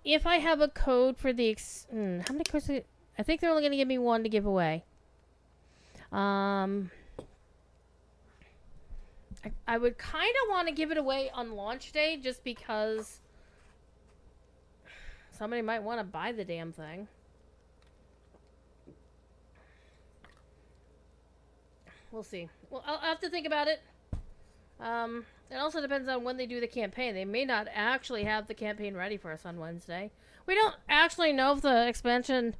if I have a code for the... how many codes? I think they're only going to give me one to give away. I would kind of want to give it away on launch day just because somebody might want to buy the damn thing. We'll see. Well, I'll have to think about it. It also depends on when they do the campaign. They may not actually have the campaign ready for us on Wednesday. We don't actually know if the expansion...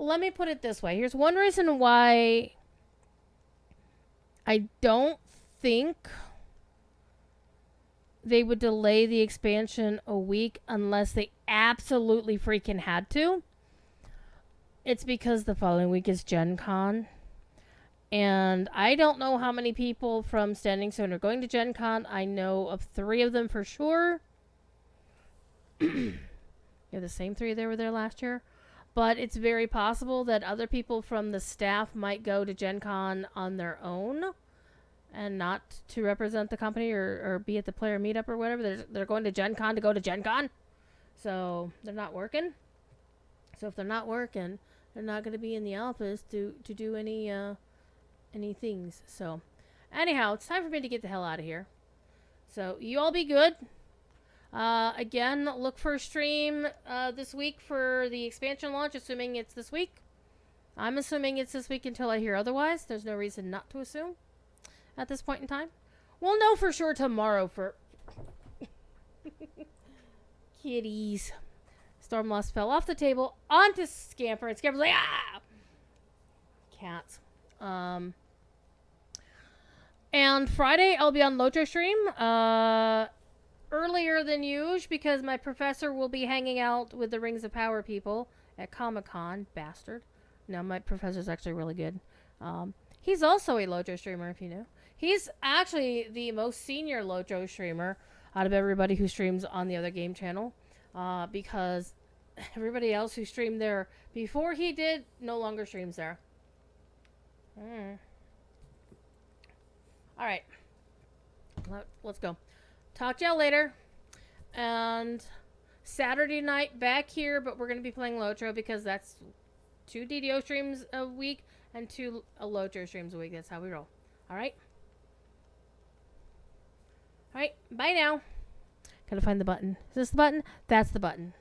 Let me put it this way. Here's one reason why I don't think they would delay the expansion a week unless they absolutely freaking had to. It's because the following week is Gen Con. And I don't know how many people from Standing Stone are going to Gen Con. I know of 3 of them for sure. You're the same 3 that were there last year. But it's very possible that other people from the staff might go to Gen Con on their own and not to represent the company or be at the player meetup or whatever. They're going to Gen Con to go to Gen Con. So they're not working. So if they're not working, they're not going to be in the office to do any things. So anyhow, it's time for me to get the hell out of here. So you all be good. Again, look for a stream this week for the expansion launch, assuming it's this week. I'm assuming it's this week until I hear otherwise. There's no reason not to assume at this point in time. We'll know for sure tomorrow for... Kitties. Stormlost fell off the table onto Scamper, and Scamper's like, ah! Cats. And Friday, I'll be on Lojo stream. Earlier than usual because my professor will be hanging out with the Rings of Power people at Comic-Con. Bastard. No, my professor's actually really good. He's also a Lojo streamer, if you know. He's actually the most senior Lojo streamer out of everybody who streams on the other game channel. Because everybody else who streamed there before he did no longer streams there. Alright. Let's go. Talk to y'all later. And Saturday night back here, but we're going to be playing Lotro because that's 2 DDO streams a week and 2 Lotro streams a week. That's how we roll. Alright? Alright, bye now. Gotta find the button. Is this the button? That's the button.